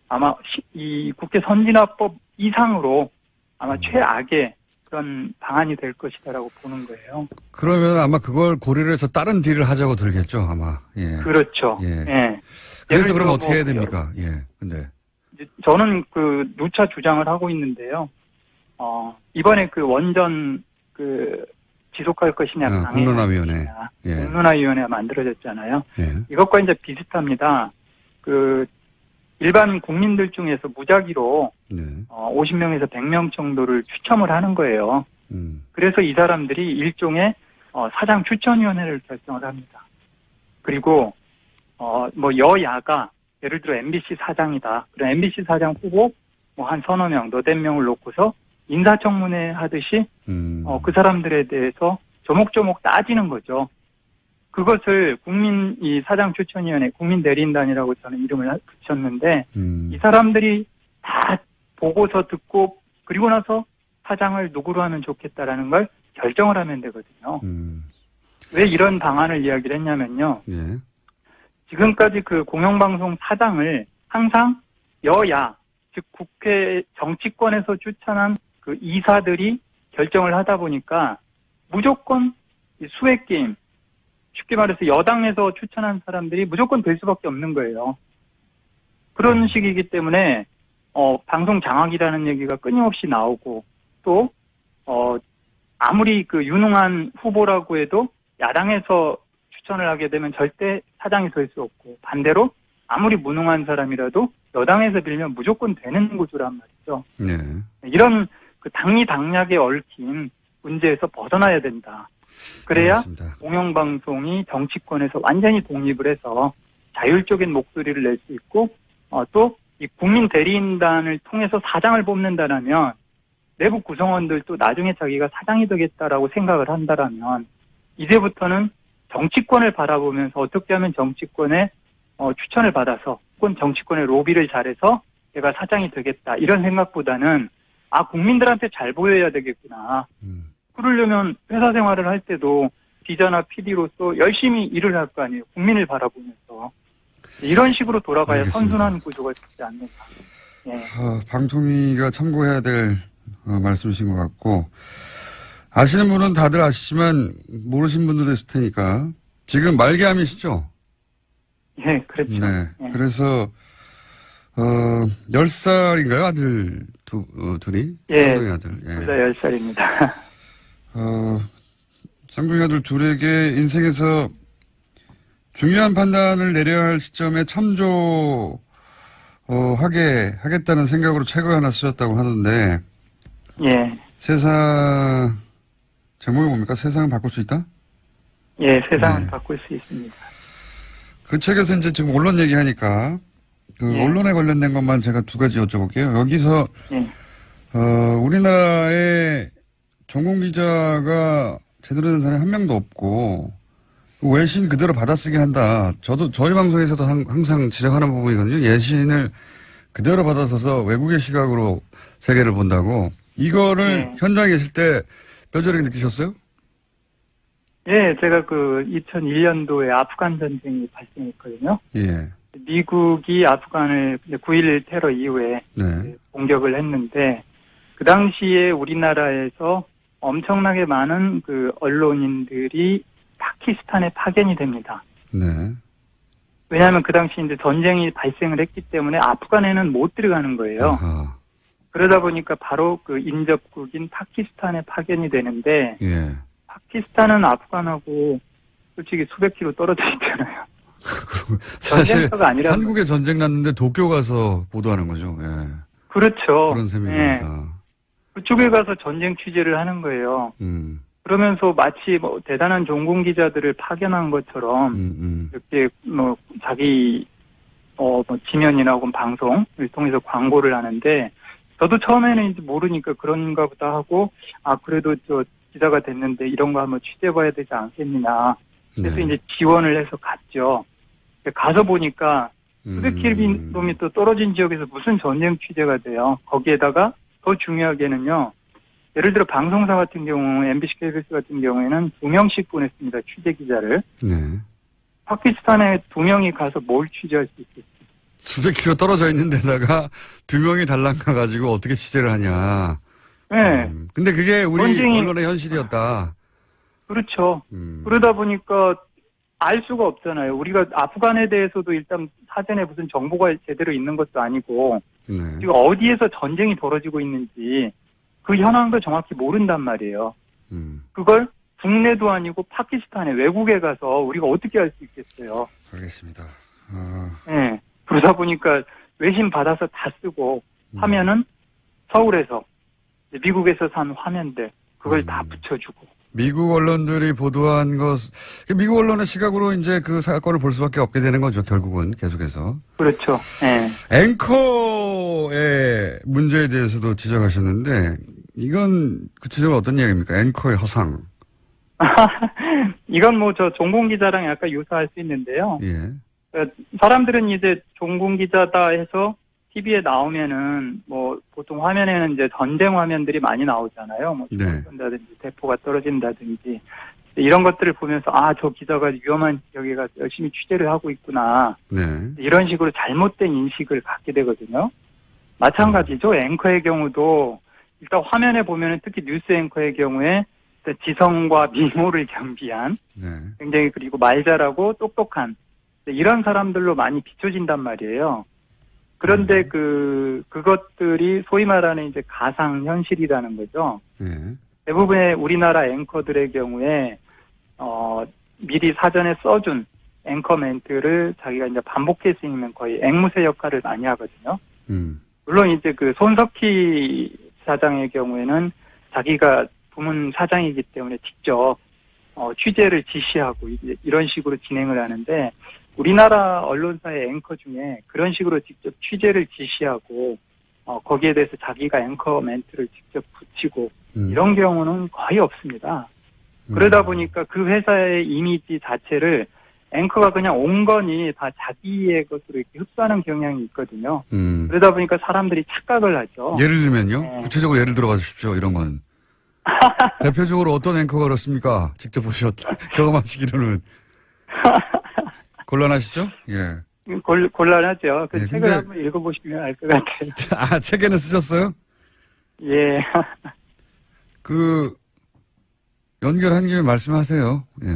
아마 이 국회 선진화법 이상으로 아마 최악의 그런 방안이 될 것이다라고 보는 거예요. 그러면 아마 그걸 고려를 해서 다른 딜을 하자고 들겠죠, 아마. 예. 그렇죠. 예. 예. 그래서 그럼 뭐 어떻게 해야 됩니까? 예. 근데. 저는 누차 주장을 하고 있는데요. 이번에 원전 지속할 것이냐, 공론화위원회. 예. 공론화위원회가 만들어졌잖아요. 예. 이것과 이제 비슷합니다. 일반 국민들 중에서 무작위로 네. 50명에서 100명 정도를 추첨을 하는 거예요. 그래서 이 사람들이 일종의 사장 추천위원회를 결성을 합니다. 그리고 여야가 예를 들어 MBC 사장이다. 그럼 MBC 사장 후보 한 서너 명, 너댓 명을 놓고서 인사청문회 하듯이 그 사람들에 대해서 조목조목 따지는 거죠. 그것을 이 사장추천위원회, 국민대리인단이라고 저는 이름을 붙였는데, 이 사람들이 다 보고서 듣고, 그리고 나서 사장을 누구로 하면 좋겠다라는 걸 결정을 하면 되거든요. 왜 이런 방안을 이야기를 했냐면요. 예. 지금까지 공영방송 사장을 항상 여야, 즉 국회 정치권에서 추천한 이사들이 결정을 하다 보니까 무조건 수액 게임, 쉽게 말해서 여당에서 추천한 사람들이 무조건 될 수밖에 없는 거예요. 그런 식이기 때문에 방송 장악이라는 얘기가 끊임없이 나오고 또 아무리 유능한 후보라고 해도 야당에서 추천을 하게 되면 절대 사장이 설 수 없고 반대로 아무리 무능한 사람이라도 여당에서 빌면 무조건 되는 구조란 말이죠. 네. 이런 당리당략에 얽힌 문제에서 벗어나야 된다. 그래야 알겠습니다. 공영방송이 정치권에서 완전히 독립을 해서 자율적인 목소리를 낼 수 있고 또 이 국민 대리인단을 통해서 사장을 뽑는다라면 내부 구성원들도 나중에 자기가 사장이 되겠다라고 생각을 한다라면 이제부터는 정치권을 바라보면서 어떻게 하면 정치권의 추천을 받아서 혹은 정치권의 로비를 잘해서 내가 사장이 되겠다 이런 생각보다는 국민들한테 잘 보여야 되겠구나. 그러려면 회사 생활을 할 때도 기자나 PD로서 열심히 일을 할 거 아니에요. 국민을 바라보면서. 이런 식으로 돌아가야 알겠습니다. 선순환 구조가 되지 않는가. 예. 방통위가 참고해야 될 말씀이신 것 같고 아시는 분은 다들 아시지만 모르신 분들도 있을 테니까 지금 말기암이시죠? 예, 그렇죠. 네. 예. 그래서 10살인가요? 아들 둘이? 예. 쌍둥이 아들. 예. 둘 다 10살입니다. 쌍둥이 아들 둘에게 인생에서 중요한 판단을 내려야 할 시점에 하겠다는 생각으로 책을 하나 쓰셨다고 하는데 예. 제목이 뭡니까? 세상을 바꿀 수 있다? 예, 세상을 네. 바꿀 수 있습니다. 그 책에서 이제 지금 언론 얘기하니까 예. 언론에 관련된 것만 제가 두 가지 여쭤볼게요. 여기서 예. 우리나라에 전공 기자가 제대로 된 사람이 한 명도 없고 외신 그대로 받아쓰게 한다. 저희 방송에서도 항상 지적하는 부분이거든요. 외신을 그대로 받아서서 외국의 시각으로 세계를 본다고. 이거를 네. 현장에 계실 때 뼈저리게 느끼셨어요? 예, 제가 2001년도에 아프간 전쟁이 발생했거든요. 예. 미국이 아프간을 9.11 테러 이후에 네. 공격을 했는데 그 당시에 우리나라에서 엄청나게 많은 언론인들이 파키스탄에 파견이 됩니다. 네. 왜냐하면 그 당시 이제 전쟁이 발생을 했기 때문에 아프간에는 못 들어가는 거예요. 아하. 그러다 보니까 바로 그 인접국인 파키스탄에 파견이 되는데 예. 파키스탄은 아프간하고 솔직히 수백 킬로 떨어져 있잖아요. 사실 전쟁터가 아니라 한국에 전쟁 났는데 도쿄 가서 보도하는 거죠. 예. 그렇죠. 그런 셈입니다. 그쪽에 가서 전쟁 취재를 하는 거예요. 그러면서 마치 뭐 대단한 종군 기자들을 파견한 것처럼 이렇게 뭐 자기 뭐 지면이나 혹은 방송을 통해서 광고를 하는데 저도 처음에는 이제 모르니까 그런가 보다 하고 그래도 저 기자가 됐는데 이런 거 한번 취재해봐야 되지 않겠느냐. 그래서 네. 이제 지원을 해서 갔죠. 가서 보니까 수백 킬로미터 떨어진 지역에서 무슨 전쟁 취재가 돼요. 거기에다가 더 중요하게는요. 예를 들어 방송사 같은 경우 MBC, KBS 같은 경우에는 2명씩 보냈습니다. 취재 기자를. 네. 파키스탄에 2명이 가서 뭘 취재할 수 있겠어요. 수백 킬로 떨어져 있는 데다가 2명이 달랑 가가지고 어떻게 취재를 하냐. 네. 근데 그게 우리 전쟁이- 언론의 현실이었다. 그렇죠. 그러다 보니까 알 수가 없잖아요. 우리가 아프간에 대해서도 일단 사전에 무슨 정보가 제대로 있는 것도 아니고 네. 지금 어디에서 전쟁이 벌어지고 있는지 그 현황도 정확히 모른단 말이에요. 그걸 국내도 아니고 파키스탄에 외국에 가서 우리가 어떻게 알 수 있겠어요. 알겠습니다. 네. 그러다 보니까 외신 받아서 다 쓰고 화면은 서울에서 미국에서 산 화면들 그걸 다 붙여주고. 미국 언론들이 보도한 것, 미국 언론의 시각으로 이제 그 사건을 볼 수밖에 없게 되는 거죠, 결국은 계속해서. 그렇죠. 네. 앵커의 문제에 대해서도 지적하셨는데, 이건 구체적으로 어떤 이야기입니까? 앵커의 허상. 이건 뭐 저 종공 기자랑 약간 유사할 수 있는데요. 예. 사람들은 이제 종공 기자다 해서 TV에 나오면은 뭐 보통 화면에는 이제 전쟁 화면들이 많이 나오잖아요. 뭐 네. 쏜다든지 대포가 떨어진다든지 이런 것들을 보면서 저 기자가 위험한 지역에 가서 열심히 취재를 하고 있구나. 네. 이런 식으로 잘못된 인식을 갖게 되거든요. 마찬가지죠. 앵커의 경우도 일단 화면에 보면은 특히 뉴스 앵커의 경우에 지성과 미모를 겸비한 네. 굉장히 그리고 말 잘하고 똑똑한 이런 사람들로 많이 비춰진단 말이에요. 그런데 그것들이 소위 말하는 이제 가상 현실이라는 거죠. 네. 대부분의 우리나라 앵커들의 경우에 미리 사전에 써준 앵커 멘트를 자기가 이제 반복해서 읽는 거의 앵무새 역할을 많이 하거든요. 물론 이제 그 손석희 사장의 경우에는 자기가 부문 사장이기 때문에 직접 취재를 지시하고 이제 이런 식으로 진행을 하는데 우리나라 언론사의 앵커 중에 그런 식으로 직접 취재를 지시하고 거기에 대해서 자기가 앵커 멘트를 직접 붙이고 이런 경우는 거의 없습니다. 그러다 보니까 그 회사의 이미지 자체를 앵커가 그냥 온건이 다 자기의 것으로 이렇게 흡수하는 경향이 있거든요. 그러다 보니까 사람들이 착각을 하죠. 예를 들면요? 네. 구체적으로 예를 들어봐 주십시오, 이런 건. 대표적으로 어떤 앵커가 그렇습니까? 직접 보셨다. 경험하시기로는. 곤란하시죠? 예. 곤란하죠. 그 네, 책을 근데- 한번 읽어보시면 알 것 같아요. 책에는 쓰셨어요? 예. 연결한 김에 말씀하세요. 예.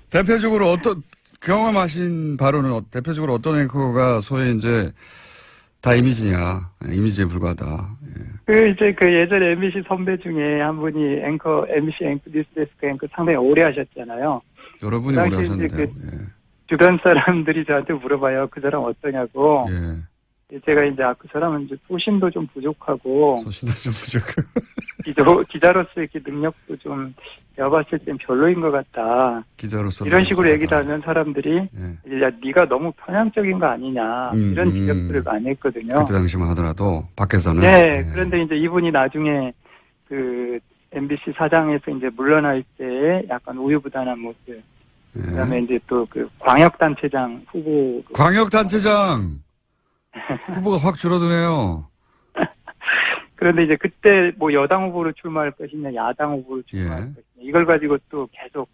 대표적으로 경험하신 바로는 대표적으로 어떤 앵커가 소위 이제 다 이미지냐, 이미지에 불과하다. 예. 이제 예전에 MBC 선배 중에 한 분이 MBC 앵커, 뉴스데스크 앵커 상당히 오래 하셨잖아요. 여러분이 그 오래 당시에 이제 하셨는데요. 주변 사람들이 저한테 물어봐요. 그 사람 어떠냐고. 예. 제가 이제 그 사람은 이제 소신도 좀 부족하고 소신도 좀 부족하고. 기자로서 이렇게 능력도 좀 내가 봤을 땐 별로인 것 같다. 기자로서. 이런 식으로 얘기를 하면 사람들이 예. 야 네가 너무 편향적인 거 아니냐 이런 지적들을 많이 했거든요. 그때 당시만 하더라도 밖에서는. 네. 예. 그런데 이제 이분이 나중에 그 MBC 사장에서 이제 물러날 때 약간 우유부단한 모습. 예. 그다음에 이제 또 그 광역단체장 후보. 광역단체장 후보가 확 줄어드네요. 그런데 이제 그때 뭐 여당 후보로 출마할 것이냐 야당 후보로 출마할 예. 것이냐 이걸 가지고 또 계속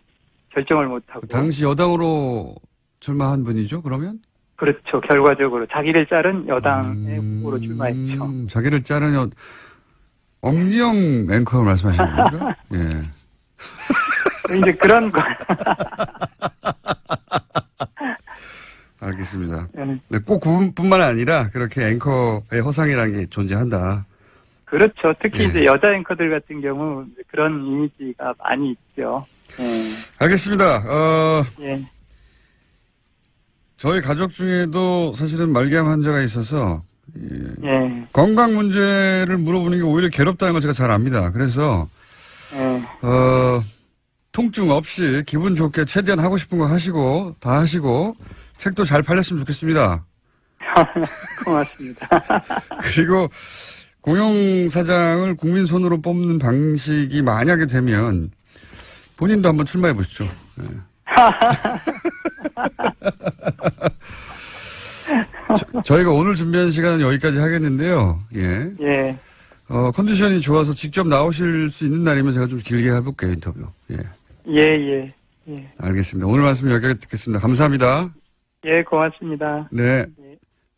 결정을 못하고. 그 당시 여당으로 출마한 분이죠, 그러면? 그렇죠. 결과적으로 자기를 자른 여당의 후보로 출마했죠. 자기를 자르는 엄기영 앵커 말씀하시는 겁니까? 예. 이제 그런 거. 알겠습니다. 알겠습니다. 예. 네, 꼭 그분뿐만 아니라 그렇게 앵커의 허상이라는 게 존재한다. 그렇죠. 특히 예. 이제 여자 앵커들 같은 경우 그런 이미지가 많이 있죠. 예. 알겠습니다. 예. 저희 가족 중에도 사실은 말기암 환자가 있어서 예. 건강 문제를 물어보는 게 오히려 괴롭다는 걸 제가 잘 압니다. 그래서 예. 통증 없이 기분 좋게 최대한 하고 싶은 거 하시고 다 하시고 책도 잘 팔렸으면 좋겠습니다. 고맙습니다. 그리고 공영사장을 국민 손으로 뽑는 방식이 만약에 되면 본인도 한번 출마해 보시죠. 네. 저희가 오늘 준비한 시간은 여기까지 하겠는데요. 예. 예. 컨디션이 좋아서 직접 나오실 수 있는 날이면 제가 좀 길게 해볼게요, 인터뷰. 예. 예. 알겠습니다. 오늘 말씀 여기까지 듣겠습니다. 감사합니다. 예, 고맙습니다. 네. 예.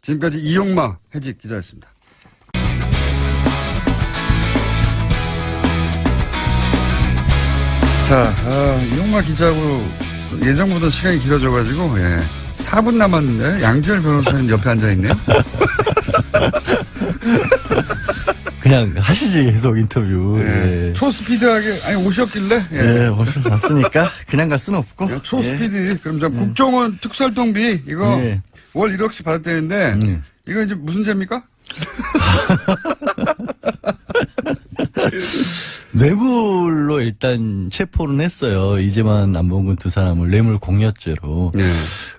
지금까지 이용마 해직 기자였습니다. 자, 이용마 기자하고 예정보다 시간이 길어져가지고, 4분 남았는데, 양지열 변호사는 옆에 앉아있네요. 그냥 하시지, 계속 인터뷰. 예. 예. 초스피드하게, 아니, 오셨길래, 예, 오늘 왔으니까 그냥 갈 수는 없고. 초스피드. 그럼 저 국정원 특수활동비, 이거 예. 월 1억씩 받았다는데, 이거 이제 무슨 죄입니까? 뇌물로 일단 체포는 했어요. 이재만 남봉근 두 사람을 뇌물 공여죄로. 네.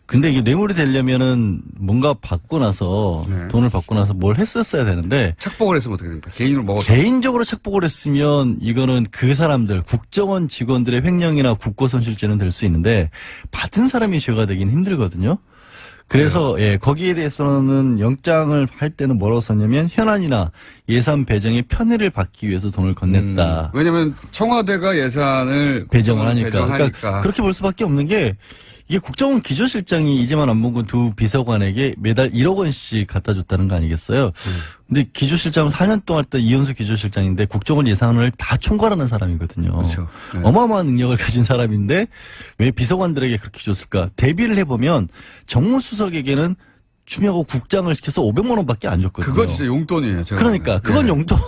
근데 이게 뇌물이 되려면은 뭔가 받고 나서 네. 돈을 받고 나서 뭘 했었어야 되는데 착복을 했으면 어떻게 됩니까? 개인으로 먹어서. 개인적으로 착복을 했으면 이거는 그 사람들 국정원 직원들의 횡령이나 국고손실죄는 될 수 있는데 받은 사람이 죄가 되긴 힘들거든요. 그래서 예, 거기에 대해서는 영장을 할 때는 뭐라고 썼냐면 현안이나 예산 배정의 편의를 받기 위해서 돈을 건넸다. 왜냐면 청와대가 예산을 배정을 하니까. 배정하니까. 그러니까 그렇게 볼 수밖에 없는 게 이게 국정원 기조실장이 이재만 안봉근 두 비서관에게 매달 1억 원씩 갖다 줬다는 거 아니겠어요? 근데 기조실장은 4년 동안 했던 이현수 기조실장인데 국정원 예산을 다 총괄하는 사람이거든요. 그렇죠. 네. 어마어마한 능력을 가진 사람인데 왜 비서관들에게 그렇게 줬을까? 대비를 해보면 정무수석에게는 중요하고 국장을 시켜서 500만 원밖에 안 줬거든요. 그거 진짜 용돈이에요. 제가 그러니까 보면. 그건 네. 용돈.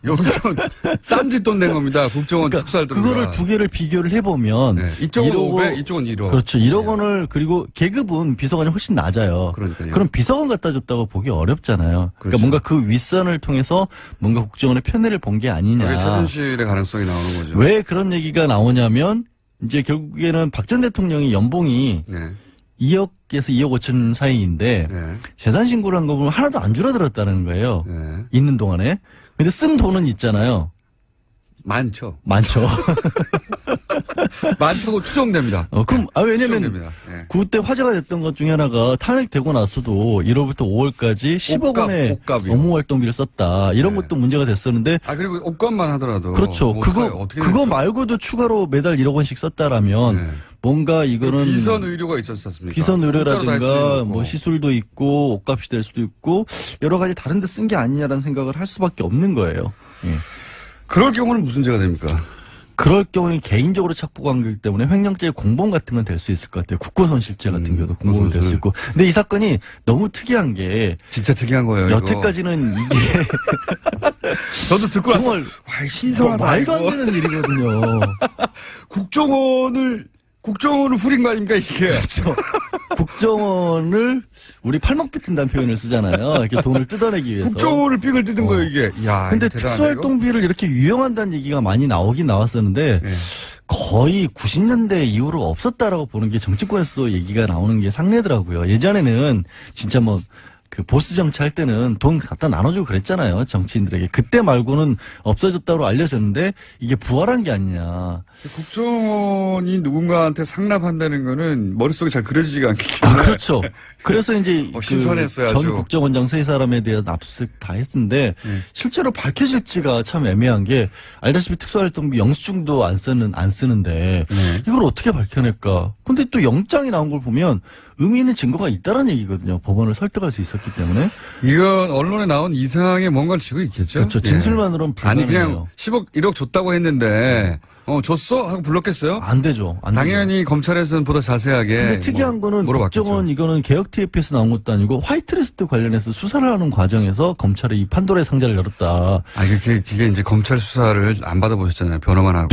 용돈 쌈짓돈 낸 겁니다. 국정원 그러니까 특수활동. 그거를 두 개를 비교를 해보면 네. 이쪽은 1억 500, 이쪽은 1억. 그렇죠. 1억 원을 그리고 계급은 비서관이 훨씬 낮아요. 그러니까요. 그럼 비서관 갖다 줬다고 보기 어렵잖아요. 그렇죠. 그러니까 뭔가 그 윗선을 통해서 뭔가 국정원의 편의를 본 게 그게 아니냐. 최순실의 가능성이 나오는 거죠. 왜 그런 얘기가 나오냐면 이제 결국에는 박 전 대통령이 연봉이 네. 2억에서 2억 5천 사이인데 네. 재산 신고를 한 거 보면 하나도 안 줄어들었다는 거예요. 네. 있는 동안에. 근데 쓴 돈은 있잖아요. 많죠. 많죠. 많다고 추정됩니다. 그럼 왜냐면 추정됩니다. 네. 그때 화제가 됐던 것 중에 하나가 탄핵되고 나서도 1월부터 5월까지 10억 원의 옷값이요. 업무활동비를 썼다. 이런 네. 것도 문제가 됐었는데 그리고 옷값만 하더라도. 그렇죠. 뭐 그거 어떻게 그거 됩니까? 말고도 추가로 매달 1억 원씩 썼다라면 네. 뭔가 이거는 비선 의료가 있었지 않습니까? 비선 공짜로 다할 수도 의료라든가 있고. 뭐 시술도 있고 옷값이 될 수도 있고 여러 가지 다른 데 쓴 게 아니냐라는 생각을 할 수밖에 없는 거예요. 예. 그럴 경우는 무슨 죄가 됩니까? 그럴 경우에 개인적으로 착복한 거기 때문에 횡령죄의 공범 같은 건 될 수 있을 것 같아요. 국고손실죄 같은 경우도 공범이 될 수 있고. 근데 이 사건이 너무 특이한 게 진짜 특이한 거예요. 여태까지는 이게 저도 듣고 나서 정말 와, 신선하다. 말도 안 이거. 되는 일이거든요. 국정원을 후린 거 아닙니까 이게? 그렇죠. 국정원을 우리 팔목 빗은다는 표현을 쓰잖아요. 이렇게 돈을 뜯어내기 위해서. 국정원을 삑을 뜯은 거예요 이게. 야, 근데 이거 대단하네, 특수활동비를 이렇게 유용한다는 얘기가 많이 나오긴 나왔었는데 이거. 네. 거의 90년대 이후로 없었다라고 보는 게 정치권에서도 얘기가 나오는 게 상례더라고요. 예전에는 진짜 뭐 그 보스 정치 할 때는 돈 갖다 나눠주고 그랬잖아요. 정치인들에게. 그때 말고는 없어졌다고 알려졌는데 이게 부활한 게 아니냐. 국정원이 누군가한테 상납한다는 거는 머릿속에 잘 그려지지가 않기 때문에. 그렇죠. 그래서 이제 신선했어요, 전 아주. 국정원장 세 사람에 대한 압수수색 다 했는데 실제로 밝혀질지가 참 애매한 게 알다시피 특수활동비 영수증도 안 쓰는데 네. 이걸 어떻게 밝혀낼까? 근데 또 영장이 나온 걸 보면 의미 있는 증거가 있다는 얘기거든요. 법원을 설득할 수 있었기 때문에. 이건 언론에 나온 이상의 뭔가를 쥐고 있겠죠. 그렇죠. 예. 진술만으로는 아니 불가능해요. 그냥 10억 1억 줬다고 했는데 줬어? 하고 불렀겠어요? 안 되죠. 안 되죠. 당연히 검찰에서는 보다 자세하게. 근데 특이한 거는 물어봤겠죠. 국정원 이거는 개혁 TF에서 나온 것도 아니고 화이트리스트 관련해서 수사를 하는 과정에서 검찰이 이 판도라의 상자를 열었다. 그게 이제 검찰 수사를 안 받아보셨잖아요. 변호만 하고.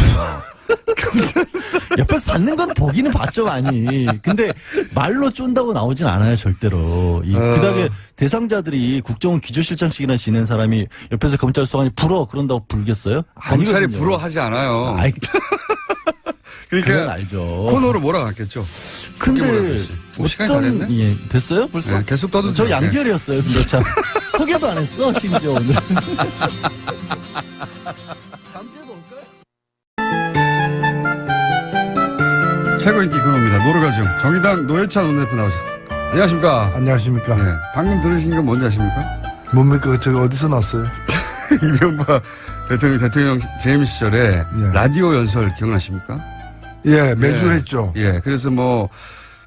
옆에서 받는 건 보기는 봤죠, 많이. 근데 말로 쫀다고 나오진 않아요, 절대로. 그다음에 대상자들이 국정원 기조실장씩이나 지낸 사람이 옆에서 검찰 수사관이 불어 그런다고 불겠어요? 검찰이 아니거든요. 불어하지 않아요. 아이, 그건 그러니까 알죠. 코너로 몰아갔겠죠. 근데 뭐 시간이 다 됐네? 예, 됐어요? 벌써? 네, 계속 떠드세요. 저 양별이었어요. 근데 참 소개도 안 했어, 심지어 오늘. 다음 주에도 올까요? 최고 인기 코너입니다. 노르가즘 정의당 노회찬 원내대표 나오셨습니다. 안녕하십니까? 안녕하십니까. 네, 방금 들으신 건 뭔지 아십니까? 뭡니까? 저거 어디서 났어요? 이명박 대통령 재임 시절에 예. 라디오 연설 기억나십니까? 예, 매주 예. 했죠. 예, 그래서 뭐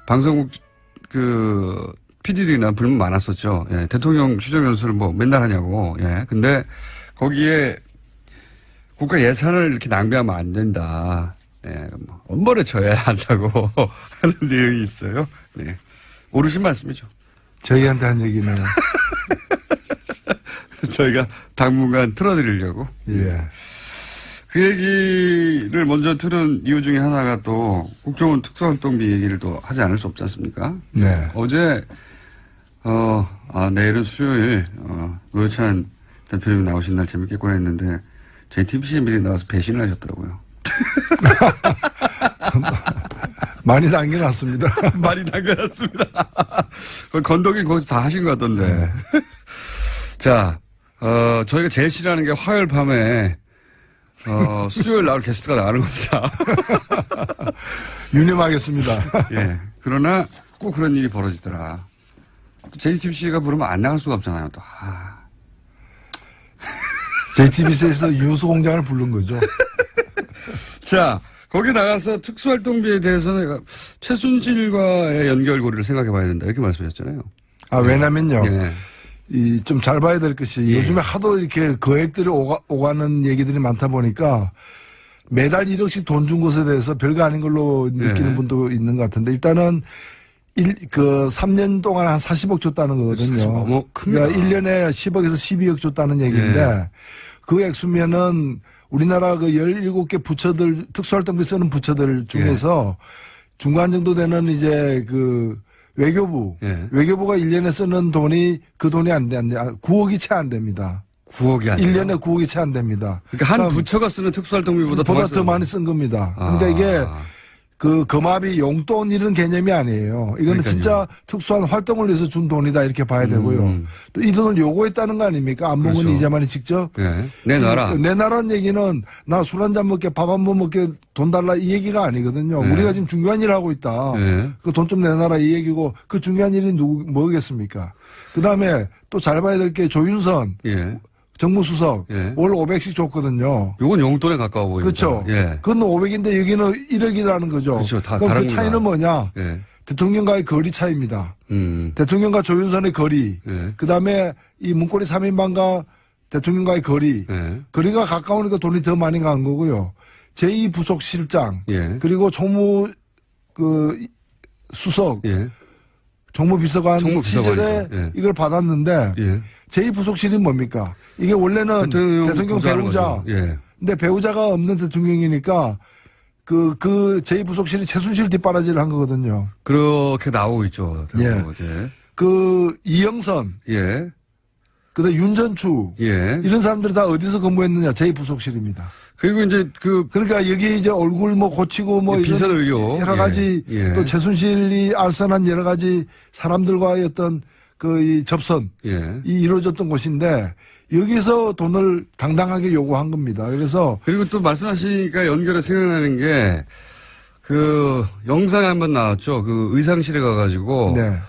방송국 PD들이나 불만 많았었죠. 예, 대통령 추정 연설을 뭐 맨날 하냐고. 예, 근데 거기에 국가 예산을 이렇게 낭비하면 안 된다. 예, 뭐 엄벌에 쳐야 한다고 하는 내용이 있어요. 네, 모르신 말씀이죠. 저희한테 한 얘기네요. 저희가 당분간 틀어드리려고. 예. 그 얘기를 먼저 틀은 이유 중에 하나가 또 국정원 특수활동비 얘기를 또 하지 않을 수 없지 않습니까? 네. 어제, 내일은 수요일, 노회찬 대표님 나오신 날 재밌겠구나 했는데, JTBC에 미리 나와서 배신을 하셨더라고요. 많이 남겨놨습니다. 많이 남겨놨습니다. 건더기 거기서 다 하신 것 같던데. 자, 저희가 제일 싫어하는 게 화요일 밤에, 수요일 나올 게스트가 나가는 겁니다. 유념하겠습니다. 예. 그러나 꼭 그런 일이 벌어지더라. JTBC가 부르면 안 나갈 수가 없잖아요, 또. JTBC에서 윤수 공장을 부른 거죠. 자, 거기 나가서 특수활동비에 대해서는 최순실과의 연결고리를 생각해 봐야 된다. 이렇게 말씀하셨잖아요. 왜냐면요. 예. 좀 잘 봐야 될 것이 예. 요즘에 하도 이렇게 거액들이 오가는 얘기들이 많다 보니까 매달 1억씩 돈 준 것에 대해서 별거 아닌 걸로 느끼는 예. 분도 있는 것 같은데 일단은 3년 동안 한 40억 줬다는 거거든요. 너무 큽니다. 그러니까 1년에 10억에서 12억 줬다는 얘기인데 예. 그 액수면은 우리나라 그 17개 부처들, 특수활동비 쓰는 부처들 중에서 중간 정도 되는 이제 그 외교부, 예. 외교부가 1년에 쓰는 돈이 그 돈이 안 돼, 9억이 채 안 됩니다. 9억이 아니에요. 1년에 9억이 채 안 됩니다. 그러니까 한 부처가 쓰는 특수활동비보다 더 많이 쓴 겁니다. 아. 그러니까 이게 그 금압이 용돈 이런 개념이 아니에요. 이거는 그러니까요. 진짜 특수한 활동을 위해서 준 돈이다 이렇게 봐야 되고요. 또 이 돈을 요구했다는 거 아닙니까? 안 먹은 그렇죠. 이자만이 직접. 예. 내놔라. 내놔라는 얘기는 나 술 한 잔 먹게 밥 한 번 먹게 돈 달라 이 얘기가 아니거든요. 네. 우리가 지금 중요한 일을 하고 있다. 네. 그 돈 좀 내놔라 이 얘기고 그 중요한 일이 뭐겠습니까? 그 다음에 또 잘 봐야 될 게 조윤선 예. 정무수석 예. 월 500씩 줬거든요. 요건 용돈에 가까워 보입니다. 그렇죠. 예. 그건 500인데 여기는 1억이라는 거죠. 그렇죠. 다 그럼 그 다른 차이는 뭐냐? 예. 대통령과의 거리 차이입니다. 대통령과 조윤선의 거리. 예. 그다음에 이 문고리 3인방과 대통령과의 거리. 예. 거리가 가까우니까 돈이 더 많이 간 거고요. 제2부속실장. 예. 그리고 총무 수석. 예. 정무비서관 정무비서관이죠. 시절에 예. 이걸 받았는데 예. 제2부속실이 뭡니까? 이게 원래는 대통령 부자하는 배우자. 거죠. 예. 근데 배우자가 없는 대통령이니까 그 제2부속실이 최순실 뒷바라지를 한 거거든요. 그렇게 나오고 있죠. 예. 예. 그 이영선, 예. 그다음 윤전추 예. 이런 사람들이 다 어디서 근무했느냐? 제2부속실입니다. 그리고 이제 그러니까 여기 이제 얼굴 뭐 고치고 뭐 비선 이런 의료. 여러 가지 예. 예. 또 최순실이 알선한 여러 가지 사람들과의 어떤 이 접선이 예. 이루어졌던 곳인데 여기서 돈을 당당하게 요구한 겁니다. 그래서 그리고 또 말씀하시니까 연결해 생각나는 게 영상에 한번 나왔죠. 그 의상실에 가가지고 네.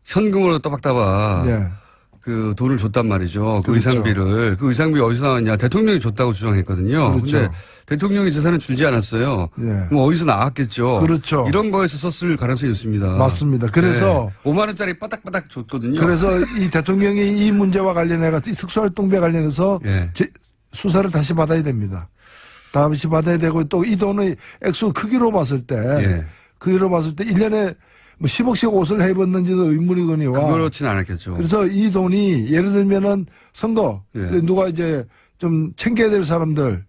현금으로 따박따박 네. 그 돈을 줬단 말이죠. 그 그렇죠. 의상비를. 그 의상비 어디서 나왔냐. 대통령이 줬다고 주장했거든요. 그렇죠. 근데 대통령이 재산은 줄지 않았어요. 네. 뭐 어디서 나왔겠죠. 그렇죠. 이런 거에서 썼을 가능성이 있습니다. 맞습니다. 그래서 네. 5만 원짜리 바닥바닥 줬거든요. 그래서 이 대통령이 이 문제와 관련해서 이 특수활동비와 관련해서 예. 수사를 다시 받아야 됩니다. 다시 받아야 되고 또 이 돈의 액수 크기로 봤을 때 예. 1년에 뭐 10억씩 옷을 해봤는지도 의문이거니와. 그렇진 않았겠죠. 그래서 이 돈이 예를 들면은 선거 예. 누가 이제 좀 챙겨야 될 사람들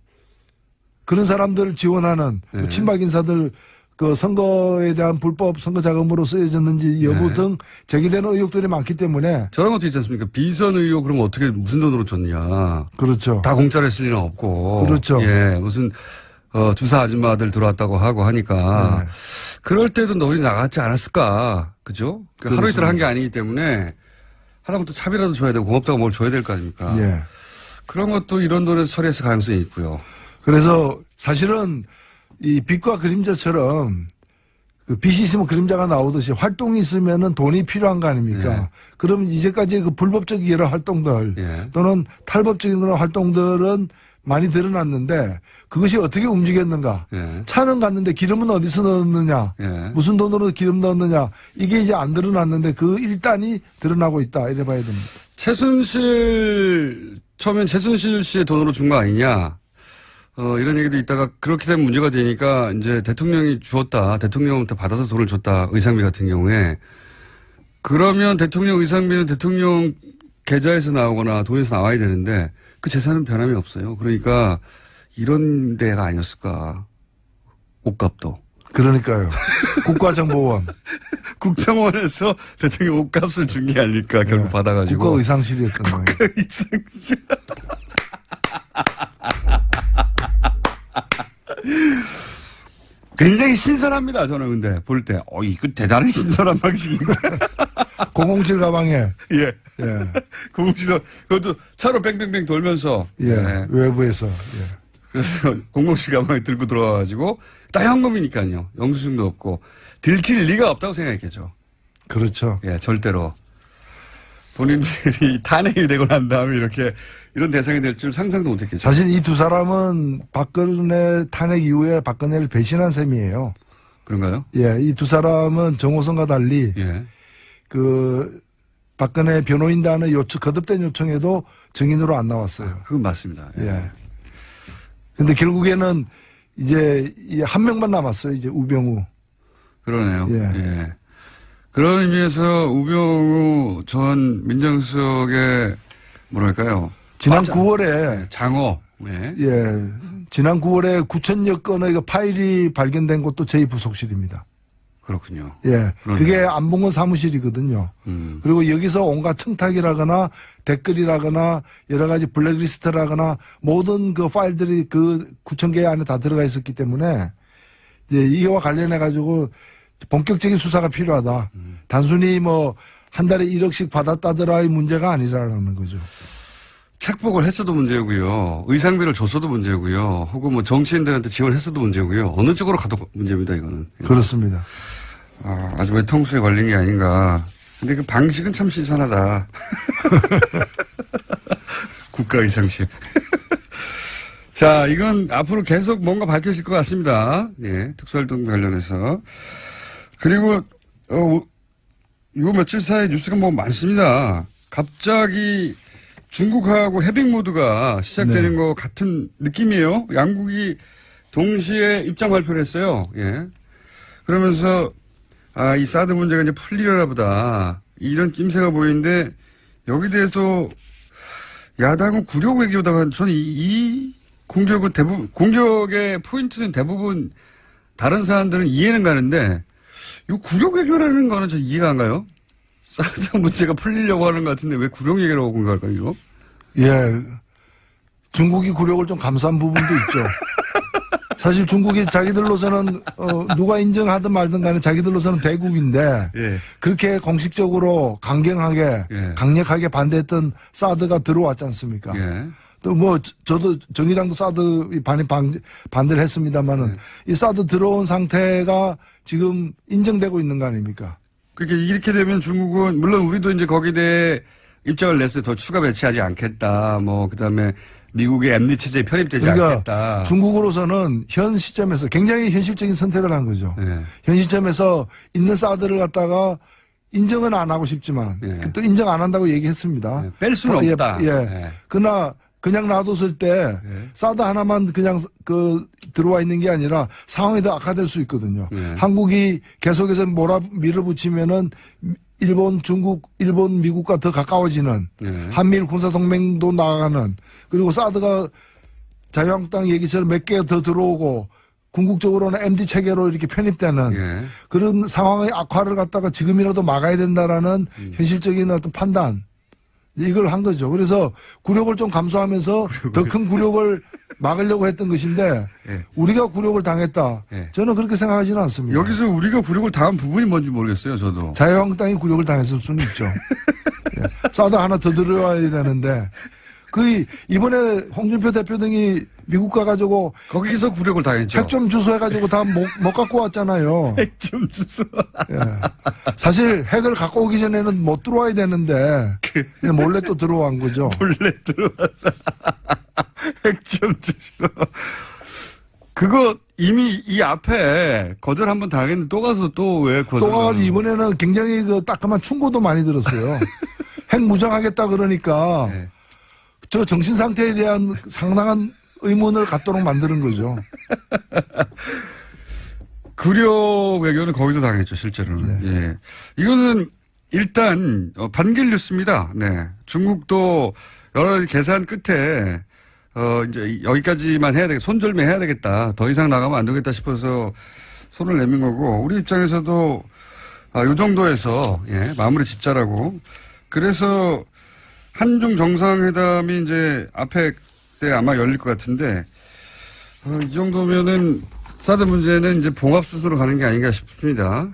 그런 사람들을 지원하는 뭐 예. 친박 인사들 그 선거에 대한 불법 선거 자금으로 쓰여졌는지 여부 예. 등 제기되는 의혹들이 많기 때문에 저런 것도 있지 않습니까? 비선 의혹 그러면 어떻게 무슨 돈으로 줬냐. 그렇죠. 다 공짜로 했을 리는 없고. 그렇죠. 예, 무슨 주사 아줌마들 들어왔다고 하고 하니까 네. 그럴 때도 너희 나갔지 않았을까, 그죠? 그 하루 이틀 그렇습니다. 한 게 아니기 때문에 하나부터 차비라도 줘야 되고 고맙다고 뭘 줘야 될 거 아닙니까? 예. 그런 것도 이런 돈에서 처리했을 가능성이 있고요. 그래서 사실은 이 빛과 그림자처럼 그 빛이 있으면 그림자가 나오듯이 활동이 있으면은 돈이 필요한 거 아닙니까? 예. 그럼 이제까지 그 불법적인 여러 활동들 예. 또는 탈법적인 그런 활동들은 많이 드러났는데 그것이 어떻게 움직였는가? 예. 차는 갔는데 기름은 어디서 넣었느냐? 예. 무슨 돈으로 기름 넣었느냐? 이게 이제 안 드러났는데 그 일단이 드러나고 있다. 이래 봐야 됩니다. 처음엔 최순실 씨의 돈으로 준 거 아니냐. 이런 얘기도 있다가 그렇게 되면 문제가 되니까 이제 대통령이 주었다. 대통령한테 받아서 돈을 줬다. 의상비 같은 경우에. 그러면 대통령 의상비는 대통령 계좌에서 나오거나 돈에서 나와야 되는데 그 재산은 변함이 없어요. 그러니까 이런 데가 아니었을까. 옷값도. 그러니까요. 국가정보원, 국정원에서 대통령 옷값을 준 게 아닐까 결국 네. 받아가지고. 국가의상실이었던 거예요. 의상실. 굉장히 신선합니다. 저는 근데 볼 때, 이거 대단히 신선한 방식인데. 007 가방에 예. 예. 공무실로 그것도 차로 뺑뺑뺑 돌면서. 예, 예. 외부에서. 예. 그래서 공무실 가방에 들고 들어와가지고 딱 현금이니까요. 영수증도 없고 들킬 리가 없다고 생각했겠죠. 그렇죠. 예, 절대로. 본인들이 탄핵이 되고 난 다음에 이렇게 이런 대상이 될 줄 상상도 못했겠죠. 사실 이 두 사람은 박근혜 탄핵 이후에 박근혜를 배신한 셈이에요. 그런가요? 예, 이 두 사람은 정호성과 달리 예. 그 박근혜 변호인단의 거듭된 요청에도 증인으로 안 나왔어요. 그건 맞습니다. 예. 예. 근데 결국에는 이제 이 한 명만 남았어요. 이제 우병우. 그러네요. 예. 예. 그런 의미에서 우병우 전 민정수석의 뭐랄까요? 지난 맞아. 9월에 장어. 예. 예, 지난 9월에 9,000여 건의 그 파일이 발견된 곳도 저희 부속실입니다. 그렇군요. 예, 그러네요. 그게 안봉건 사무실이거든요. 그리고 여기서 온갖 청탁이라거나 댓글이라거나 여러 가지 블랙리스트라거나 모든 그 파일들이 그 9,000개 안에 다 들어가 있었기 때문에 이제 이와 관련해 가지고 본격적인 수사가 필요하다. 단순히 뭐 한 달에 1억씩 받았다더라의 문제가 아니라는 거죠. 착복을 했어도 문제고요. 의상비를 줬어도 문제고요. 혹은 뭐 정치인들한테 지원했어도 문제고요. 어느 쪽으로 가도 문제입니다, 이거는. 그렇습니다. 아주 외통수에 걸린 게 아닌가. 근데 그 방식은 참 신선하다. 국가 의상실. 자, 이건 앞으로 계속 뭔가 밝혀질 것 같습니다. 예, 특수활동 관련해서. 그리고, 요 며칠 사이 뉴스가 뭐 많습니다. 갑자기 중국하고 해빙 모드가 시작되는 것 같은 느낌이에요. 양국이 동시에 입장 발표를 했어요. 예. 그러면서, 이 사드 문제가 이제 풀리려나 보다. 이런 낌새가 보이는데, 여기 대해서 야당은 굴욕 외교다가 저는 이 공격은 공격의 포인트는 대부분 다른 사람들은 이해는 가는데, 이 굴욕 외교라는 거는 저 이해가 안 가요. 사드 문제가 풀리려고 하는 것 같은데 왜 굴욕 얘기라고 공격할까요, 이거? 예. 중국이 굴욕을 좀 감수한 부분도 있죠. 사실 중국이 자기들로서는, 누가 인정하든 말든 간에 자기들로서는 대국인데, 예. 그렇게 공식적으로 강경하게, 예. 강력하게 반대했던 사드가 들어왔지 않습니까? 예. 또 뭐, 저도 정의당도 사드 반대를 했습니다만은, 이 사드 들어온 상태가 지금 인정되고 있는 거 아닙니까? 그렇게 이렇게 되면 중국은 물론 우리도 이제 거기에 대해 입장을 냈어요. 더 추가 배치하지 않겠다. 뭐 그다음에 미국의 엠리 체제에 편입되지 그러니까 않겠다. 중국으로서는 현 시점에서 굉장히 현실적인 선택을 한 거죠. 예. 현 시점에서 있는 사드를 갖다가 인정은 안 하고 싶지만 예. 또 인정 안 한다고 얘기했습니다. 뺄 수는 예, 없다. 예. 예. 그러나 그냥 놔뒀을 때 예. 사드 하나만 그냥 들어와 있는 게 아니라 상황이 더 악화될 수 있거든요. 예. 한국이 계속해서 밀어붙이면은 일본, 중국, 일본, 미국과 더 가까워지는 예. 한미일 군사동맹도 나가는 그리고 사드가 자유한국당 얘기처럼 몇 개 더 들어오고 궁극적으로는 MD 체계로 이렇게 편입되는 예. 그런 상황의 악화를 갖다가 지금이라도 막아야 된다라는 현실적인 어떤 판단 이걸 한 거죠. 그래서 굴욕을 좀 감수하면서 더 큰 굴욕을 막으려고 했던 것인데 예. 우리가 굴욕을 당했다. 예. 저는 그렇게 생각하지는 않습니다. 여기서 우리가 굴욕을 당한 부분이 뭔지 모르겠어요, 저도. 자유한국당이 굴욕을 당했을 수는 있죠. 예. 사드 하나 더 들어와야 되는데 이번에 홍준표 대표 등이 미국 가가지고 거기서 굴욕을 당했죠. 핵 좀 주소해가지고 다 못 갖고 왔잖아요. 핵 좀 주소. 예. 사실 핵을 갖고 오기 전에는 못 들어와야 되는데 그냥 몰래 또 들어온 거죠. 몰래 들어와서 핵 좀 주소. 그거 이미 이 앞에 거절 한번 당했는데 또 가서 또 왜 거절? 또 가가지고 이번에는 굉장히 그 따끔한 충고도 많이 들었어요. 핵 무장하겠다 그러니까 네. 저 정신 상태에 대한 상당한 의문을 갖도록 만드는 거죠. 굴욕 외교는 거기서 당했죠, 실제로는. 네. 예. 이거는 일단 반길 뉴스입니다. 네. 중국도 여러 가지 계산 끝에 이제 여기까지만 해야 되겠다. 손절매 해야 되겠다. 더 이상 나가면 안 되겠다 싶어서 손을 내민 거고 우리 입장에서도 이 정도에서 예, 마무리 짓자라고. 그래서 한중 정상회담이 이제 앞에 때 아마 열릴 것 같은데 이 정도면은 사드 문제는 이제 봉합 순서로 가는 게 아닌가 싶습니다.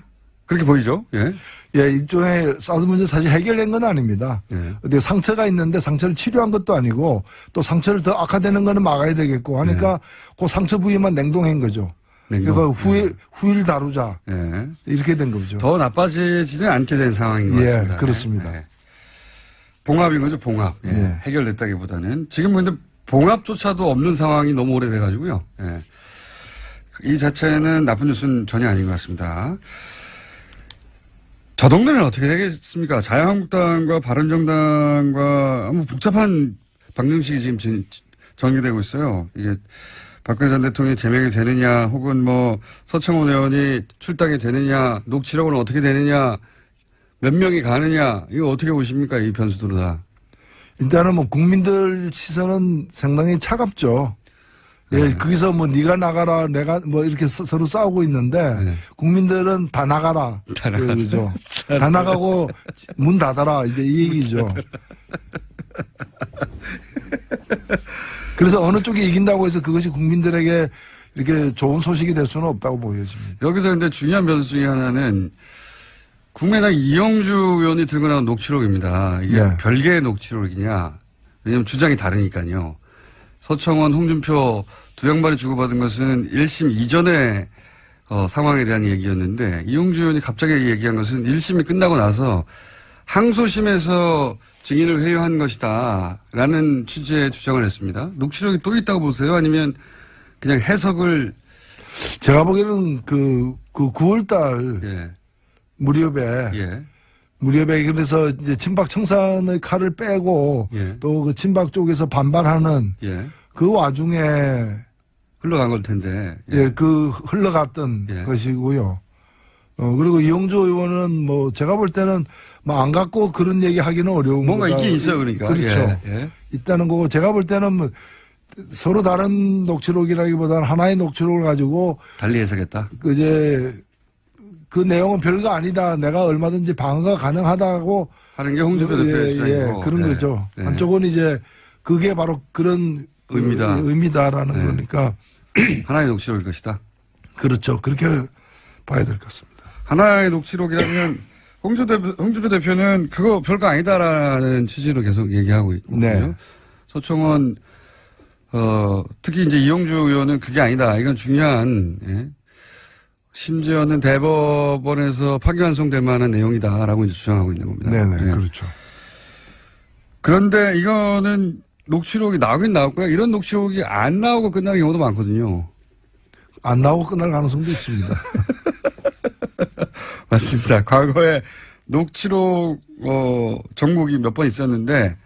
그렇게 보이죠? 예. 예, 일종의 사드 문제 사실 해결된 건 아닙니다. 예. 어디 상처가 있는데 상처를 치료한 것도 아니고 또 상처를 더 악화되는 거는 막아야 되겠고 하니까 그 상처 부위만 냉동한 거죠. 냉동. 그러니까 후일 다루자 예. 이렇게 된 거죠. 더 나빠지지는 않게 된 상황인 것 예, 같습니다. 그렇습니다. 예. 봉합인 거죠, 봉합. 예. 예. 해결됐다기보다는 지금 근데 봉합조차도 없는 상황이 너무 오래돼가지고요. 예. 이 자체는 나쁜 뉴스는 전혀 아닌 것 같습니다. 저 동네는 어떻게 되겠습니까? 자유한국당과 바른정당과 아무 복잡한 방정식이 지금 전개되고 있어요. 이게 박근혜 전 대통령이 제명이 되느냐, 혹은 뭐 서청원 의원이 출당이 되느냐, 녹취록은 어떻게 되느냐, 몇 명이 가느냐, 이거 어떻게 보십니까? 이 변수들은 다. 일단은 뭐 국민들 시선은 상당히 차갑죠. 예, 거기서 뭐 네가 나가라, 내가 뭐 이렇게 서로 싸우고 있는데 네. 국민들은 다 나가라. 다 나가라. 그죠. 다 나가고 문 닫아라. 이제 이 얘기죠. 그래서 어느 쪽이 이긴다고 해서 그것이 국민들에게 이렇게 좋은 소식이 될 수는 없다고 보여집니다. 여기서 근데 중요한 변수 중에 하나는 국민의당 이영주 의원이 들고 나온 녹취록입니다. 이게 네. 별개의 녹취록이냐. 왜냐하면 주장이 다르니까요. 서청원, 홍준표 두 양반이 주고받은 것은 1심 이전의 상황에 대한 얘기였는데 이영주 의원이 갑자기 얘기한 것은 1심이 끝나고 나서 항소심에서 증인을 회유한 것이다 라는 취지의 주장을 했습니다. 녹취록이 또 있다고 보세요? 아니면 그냥 해석을. 제가 보기에는 그 9월달 예. 무렵에 예. 그래서 이제 친박 청산의 칼을 빼고 예. 또 그 친박 쪽에서 반발하는 예. 그 와중에 흘러간 걸 텐데. 예, 그 흘러갔던 예. 것이고요. 그리고 이용주 의원은 뭐 제가 볼 때는 뭐 안 갖고 그런 얘기 하기는 어려운 뭔가 거다. 있긴 있어요, 그러니까. 그렇죠. 예. 예. 있다는 거고 제가 볼 때는 뭐 서로 다른 녹취록이라기보다는 하나의 녹취록을 가지고 달리 해석했다. 그 내용은 별거 아니다. 내가 얼마든지 방어가 가능하다고 하는 게 홍준표 대표의 주장이고. 그런 예. 거죠. 예. 한쪽은 이제 그게 바로 그런 의미다라는 네. 거니까 하나의 녹취록일 것이다. 그렇죠. 그렇게 봐야 될 것 같습니다. 하나의 녹취록이라면 홍준표 대표는 그거 별거 아니다라는 취지로 계속 얘기하고 있거든요. 네. 서청원 특히 이제 이용주 의원은 그게 아니다. 이건 중요한 예. 심지어는 대법원에서 파기환송될 만한 내용이다라고 이제 주장하고 있는 겁니다. 네네, 예. 그렇죠. 그런데 이거는 녹취록이 나오긴 나올 거야. 이런 녹취록이 안 나오고 끝나는 경우도 많거든요. 안 나오고 끝날 가능성도 있습니다. 맞습니다. 과거에 녹취록 정국이 몇 번 있었는데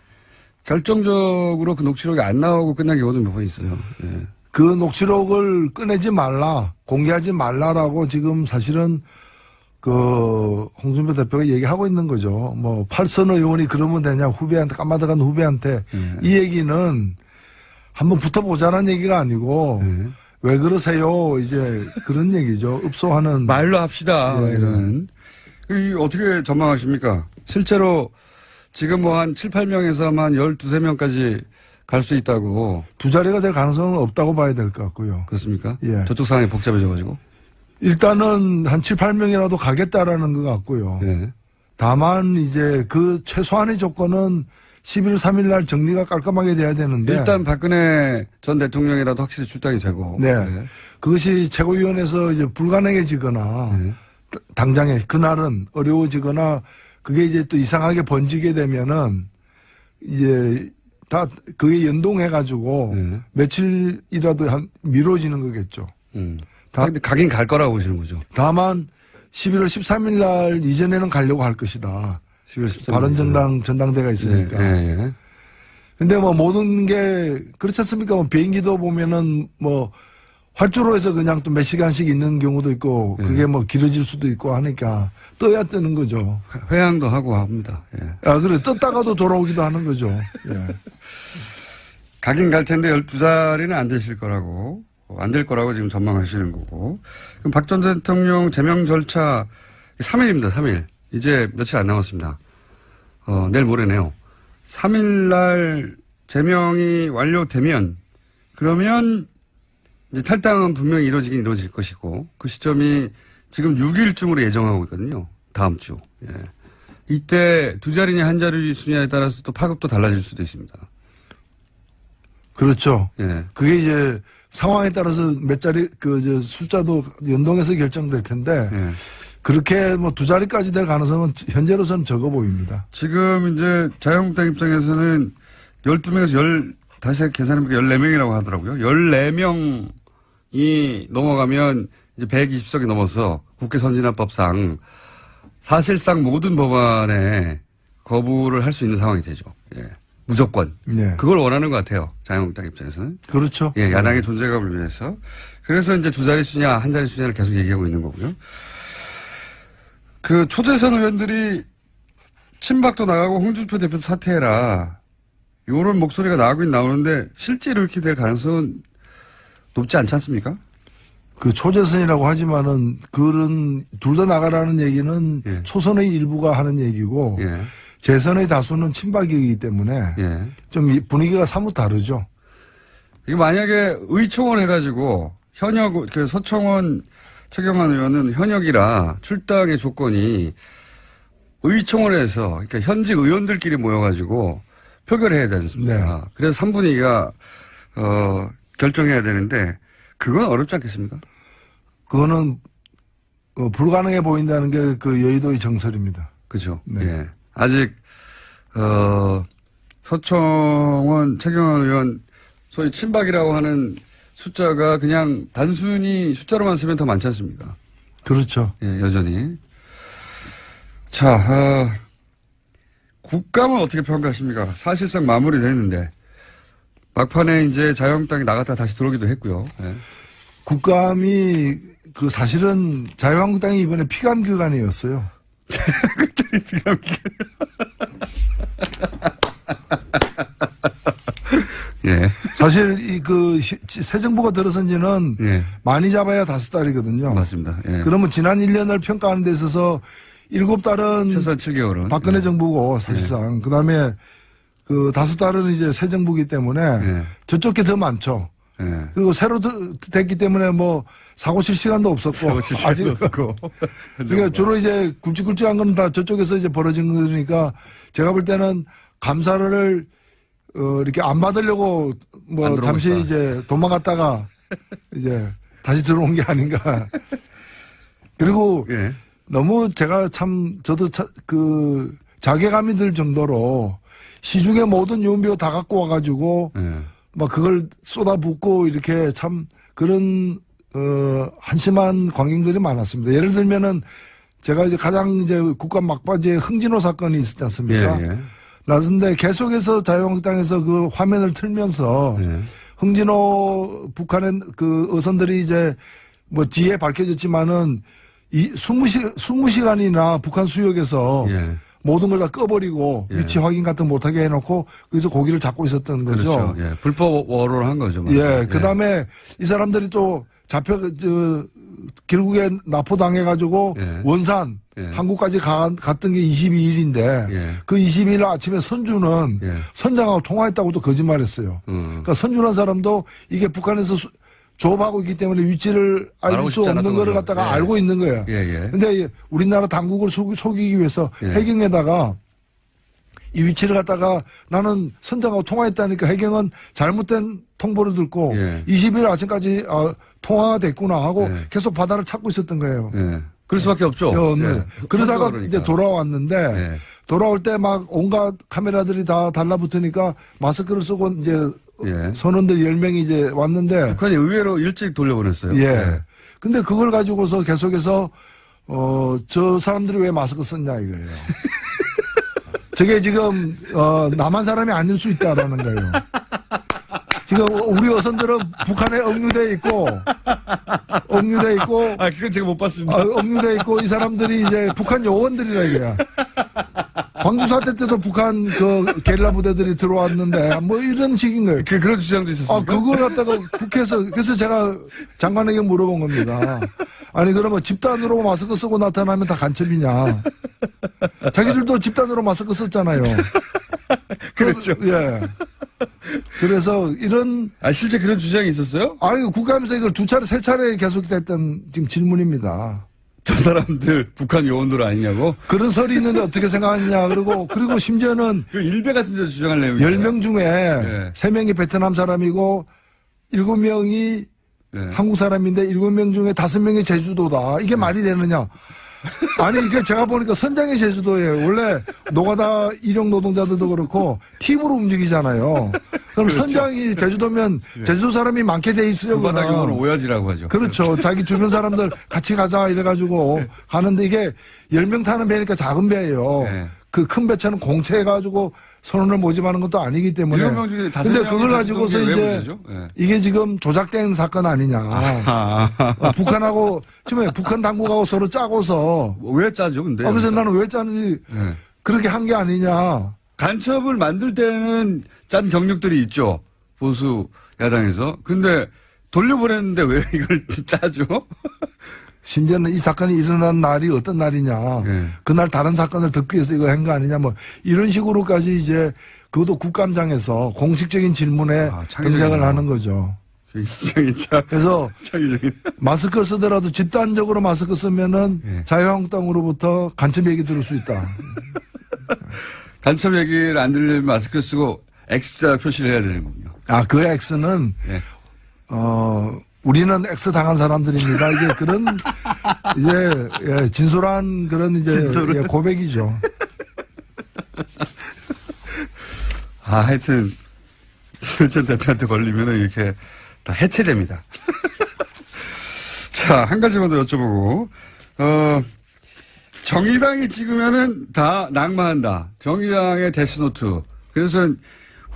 결정적으로 그 녹취록이 안 나오고 끝난 경우도 몇 번 있어요. 예. 그 녹취록을 꺼내지 말라, 공개하지 말라라고 지금 사실은 그 홍준표 대표가 얘기하고 있는 거죠. 뭐 팔선 의원이 그러면 되냐, 후배한테 까마득한 후배한테 이 얘기는 한번 붙어보자는 얘기가 아니고 왜 그러세요? 이제 그런 얘기죠. 읍소하는 말로 합시다. 예. 이런. 이 어떻게 전망하십니까? 실제로 지금 뭐 한 7, 8명에서만 12, 13명까지 갈 수 있다고. 두 자리가 될 가능성은 없다고 봐야 될 것 같고요. 그렇습니까? 예. 저쪽 상황이 복잡해져가지고. 일단은 한 7, 8명이라도 가겠다라는 것 같고요. 예. 다만 이제 그 최소한의 조건은 11월 3일 날 정리가 깔끔하게 돼야 되는데 일단 박근혜 전 대통령이라도 확실히 출당이 되고. 네. 예. 그것이 최고위원회에서 이제 불가능해지거나 당장에 그날은 어려워지거나 그게 이제 또 이상하게 번지게 되면은 이제 다 그게 연동해 가지고 며칠이라도 한 미뤄지는 거겠죠. 근데 가긴 갈 거라고 보시는 거죠. 다만 11월 13일 날 이전에는 가려고 할 것이다. 11월 13일. 바른정당 전당대가 있으니까. 예. 근데 뭐 모든 게 그렇지 않습니까? 뭐 비행기도 보면은 뭐 활주로 해서 그냥 또 몇 시간씩 있는 경우도 있고 그게 뭐 길어질 수도 있고 하니까 떠야 뜨는 거죠. 회항도 하고 합니다. 예. 아, 그래. 떴다가도 돌아오기도 하는 거죠. 예. 가긴 갈 텐데 12자리는 안 되실 거라고. 안 될 거라고 지금 전망하시는 거고. 그럼 박 전 대통령 제명 절차 3일입니다. 3일. 이제 며칠 안 남았습니다. 내일 모레네요. 3일 날 제명이 완료되면 그러면 이제 탈당은 분명히 이루어지긴 이루어질 것이고 그 시점이 지금 6일쯤으로 예정하고 있거든요. 다음 주. 예. 이때 두 자리냐 한 자리수냐에 따라서 또 파급도 달라질 수도 있습니다. 그렇죠. 예. 그게 이제 상황에 따라서 몇 자리 그 숫자도 연동해서 결정될 텐데 예. 그렇게 뭐 두 자리까지 될 가능성은 현재로서는 적어 보입니다. 지금 이제 자유한국당 입장에서는 12명에서 다시 계산해보니까 14명이라고 하더라고요. 14명이 넘어가면 이제 120석이 넘어서 국회 선진화법상 사실상 모든 법안에 거부를 할 수 있는 상황이 되죠. 예. 무조건. 예. 그걸 원하는 것 같아요. 자유한국당 입장에서는. 그렇죠. 예, 야당의 존재감을 위해서. 그래서 이제 두 자릿수냐, 한 자릿수냐를 계속 얘기하고 있는 거고요. 그 초재선 의원들이 친박도 나가고 홍준표 대표도 사퇴해라. 요런 목소리가 나오긴 나오는데 실제로 이렇게 될 가능성은 높지 않지 않습니까? 그 초재선이라고 하지만은 그런 둘 다 나가라는 얘기는 예. 초선의 일부가 하는 얘기고 예. 재선의 다수는 친박이기 때문에 예. 좀 이 분위기가 사뭇 다르죠. 이거 만약에 의총을 해가지고 현역, 그 서청원 최경환 의원은 현역이라 출당의 조건이 의총을 해서 그러니까 현직 의원들끼리 모여가지고 표결해야 되지 않습니까? 네. 그래서 3분의 2가 결정해야 되는데 그건 어렵지 않겠습니까? 그거는 불가능해 보인다는 게 그 여의도의 정설입니다. 그죠. 네. 예. 아직 서청원 최경환 의원 소위 친박이라고 하는 숫자가 그냥 단순히 숫자로만 쓰면 더 많지 않습니까? 그렇죠. 예, 여전히. 자, 국감은 어떻게 평가하십니까? 사실상 마무리됐는데 막판에 이제 자유한국당이 나갔다 다시 들어오기도 했고요. 예. 국감이 그 사실은 자유한국당이 이번에 피감 기간이었어요. 그때 비감 예. 사실 새 정부가 들어선 지는 예. 많이 잡아야 5달이거든요. 맞습니다. 예. 그러면 지난 1년을 평가하는 데 있어서 7달은 최소한 7개월은. 박근혜 정부고 사실상 그다음에 그 5달은 이제 새 정부기 때문에 예. 저쪽 게 더 많죠. 예. 그리고 새로 됐기 때문에 뭐 사고 칠 시간도 없었고 아직 없었고. 그러니까 주로 이제 굵직굵직한 건 다 저쪽에서 이제 벌어진 거니까 제가 볼 때는 감사를 이렇게 안 받으려고 뭐 잠시 있다. 이제 도망갔다가 이제 다시 들어온 게 아닌가. 그리고 예. 너무 제가 참 저도 그 자괴감이 들 정도로 시중에 모든 유언비어 다 갖고 와가지고 예. 막 그걸 쏟아붓고 이렇게 참 그런 한심한 광경들이 많았습니다. 예를 들면은 제가 이제 가장 이제 국감 막바지에 흥진호 사건이 있었지 않습니까? 예, 예. 나선데 계속해서 자유한국당에서 그 화면을 틀면서 예. 흥진호 북한의 그 어선들이 이제 뭐 뒤에 밝혀졌지만은 20시간이나 북한 수역에서 예. 모든 걸 다 꺼버리고 예. 위치 확인 같은 거 못하게 해놓고 거기서 고기를 잡고 있었던 거죠. 그렇죠. 예. 불법 워로를 한 거죠. 예. 그 다음에 이 사람들이 또 결국에 납포당해가지고 예. 원산 예. 한국까지 갔던 게 22일인데 예. 그 22일 아침에 선주는 예. 선장하고 통화했다고도 거짓말했어요. 그러니까 선주란 사람도 이게 북한에서 조업하고 있기 때문에 위치를 알고 알 수 싶지 없는 않았던 거를 거죠. 갖다가 예. 알고 있는 거예요. 예, 예. 근데 우리나라 당국을 속이기 위해서 예. 해경에다가 이 위치를 갖다가 나는 선장하고 통화했다니까 해경은 잘못된 통보를 듣고 예. 20일 아침까지 통화가 됐구나 하고 예. 계속 바다를 찾고 있었던 거예요. 예. 그럴 수밖에 없죠. 네. 예. 그러다가 그러니까. 이제 돌아왔는데 예. 돌아올 때 막 온갖 카메라들이 다 달라붙으니까 마스크를 쓰고 이제 예. 선원들 10명이 이제 왔는데 북한이 의외로 일찍 돌려보냈어요. 예. 근데 그걸 가지고서 계속해서 저 사람들이 왜 마스크 썼냐 이거예요. 저게 지금 남한 사람이 아닐 수 있다라는 거예요. 지금 우리 어선들은 북한에 억류돼 있고 아, 그건 제가 못 봤습니다. 억류돼 있고 이 사람들이 이제 북한 요원들이라 이거야. 광주 사태 때도 북한 그 게릴라 부대들이 들어왔는데 뭐 이런 식인 거예요. 그런 주장도 있었습니까? 그걸 갖다가 국회에서 그래서 제가 장관에게 물어본 겁니다. 아니 그러면 집단으로 마스크 쓰고 나타나면 다 간첩이냐? 자기들도 집단으로 마스크 썼잖아요. 그렇죠. 예. 그래서 이런 실제 그런 주장이 있었어요? 아니 국감에서 이걸 세 차례 계속됐던 지금 질문입니다. 저 사람들 북한 요원들 아니냐고? 그런 설이 있는데 어떻게 생각하느냐. 그리고 심지어는 그 일베 같은 데 주장할 내용이 10명 중에 예. 3명이 베트남 사람이고 7명이 예. 한국 사람인데 7명 중에 5명이 제주도다. 이게 말이 되느냐. 아니, 이게 제가 보니까 선장이 제주도예요. 원래 노가다 일용 노동자들도 그렇고 팀으로 움직이잖아요. 그럼 그렇죠. 선장이 제주도면 제주도 사람이 많게 돼 있으려고. 그 바다 용어로 오야지라고 하죠. 그렇죠. 자기 주변 사람들 같이 가자 이래가지고 가는데 이게 10명 타는 배니까 작은 배예요. 네. 그 큰 배차는 공채해가지고 선원을 모집하는 것도 아니기 때문에. 7명 중에 5명이 근데 그걸 가지고서 왜 이제 문제죠? 네. 이게 지금 조작된 사건 아니냐. 북한하고 지금 북한 당국하고 서로 짜고서. 왜 짜죠, 근데? 그래서 나는 왜 짜는지 네. 그렇게 한 게 아니냐. 간첩을 만들 때는 짠 경력들이 있죠. 보수 야당에서. 근데 돌려보냈는데 왜 이걸 짜죠? 심지어는 이 사건이 일어난 날이 어떤 날이냐. 네. 그날 다른 사건을 덮기 위해서 이거 한 거 아니냐. 뭐 이런 식으로까지 이제 그것도 국감장에서 공식적인 질문에 창의적이네요. 등장을 하는 거죠. 굉장히 그래서 창의적인. 마스크를 쓰더라도 집단적으로 마스크 쓰면은 네. 자유한국당으로부터 간첩 얘기 들을 수 있다. 간첩 얘기를 안 들리면 마스크를 쓰고 X자 표시를 해야 되는군요. 그 X는 네. 우리는 X 당한 사람들입니다. 이제 그런 이제 예, 진솔한 그런 이제 예, 고백이죠. 하여튼 전 대표한테 걸리면은 이렇게 다 해체됩니다. 자, 한 가지만 더 여쭤보고 정의당이 찍으면은 다 낙마한다. 정의당의 데스노트. 그래서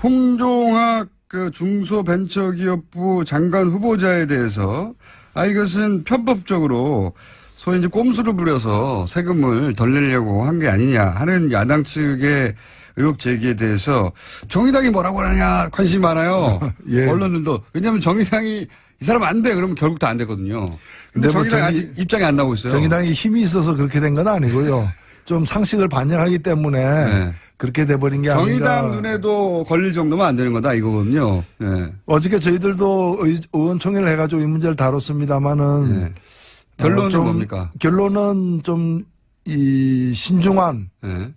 홍종학 그 중소벤처기업부 장관 후보자에 대해서 이것은 편법적으로 소위 이제 꼼수를 부려서 세금을 덜 내려고 한 게 아니냐 하는 야당 측의 의혹 제기에 대해서 정의당이 뭐라고 하느냐 관심이 많아요. 예. 언론들도. 왜냐하면 정의당이 이 사람 안 돼. 그러면 결국 다 안 되거든요. 근데 근데 뭐 정의당이 아직 입장이 안 나오고 있어요. 정의당이 힘이 있어서 그렇게 된 건 아니고요. 좀 상식을 반영하기 때문에 네. 그렇게 돼버린 게 정의당 아닌가. 눈에도 걸릴 정도면 안 되는 거다 이거거든요. 네. 어저께 저희들도 의원총회를 해가지고 이 문제를 다뤘습니다마는 네. 결론은 좀 뭡니까? 결론은 좀 이 신중한 네.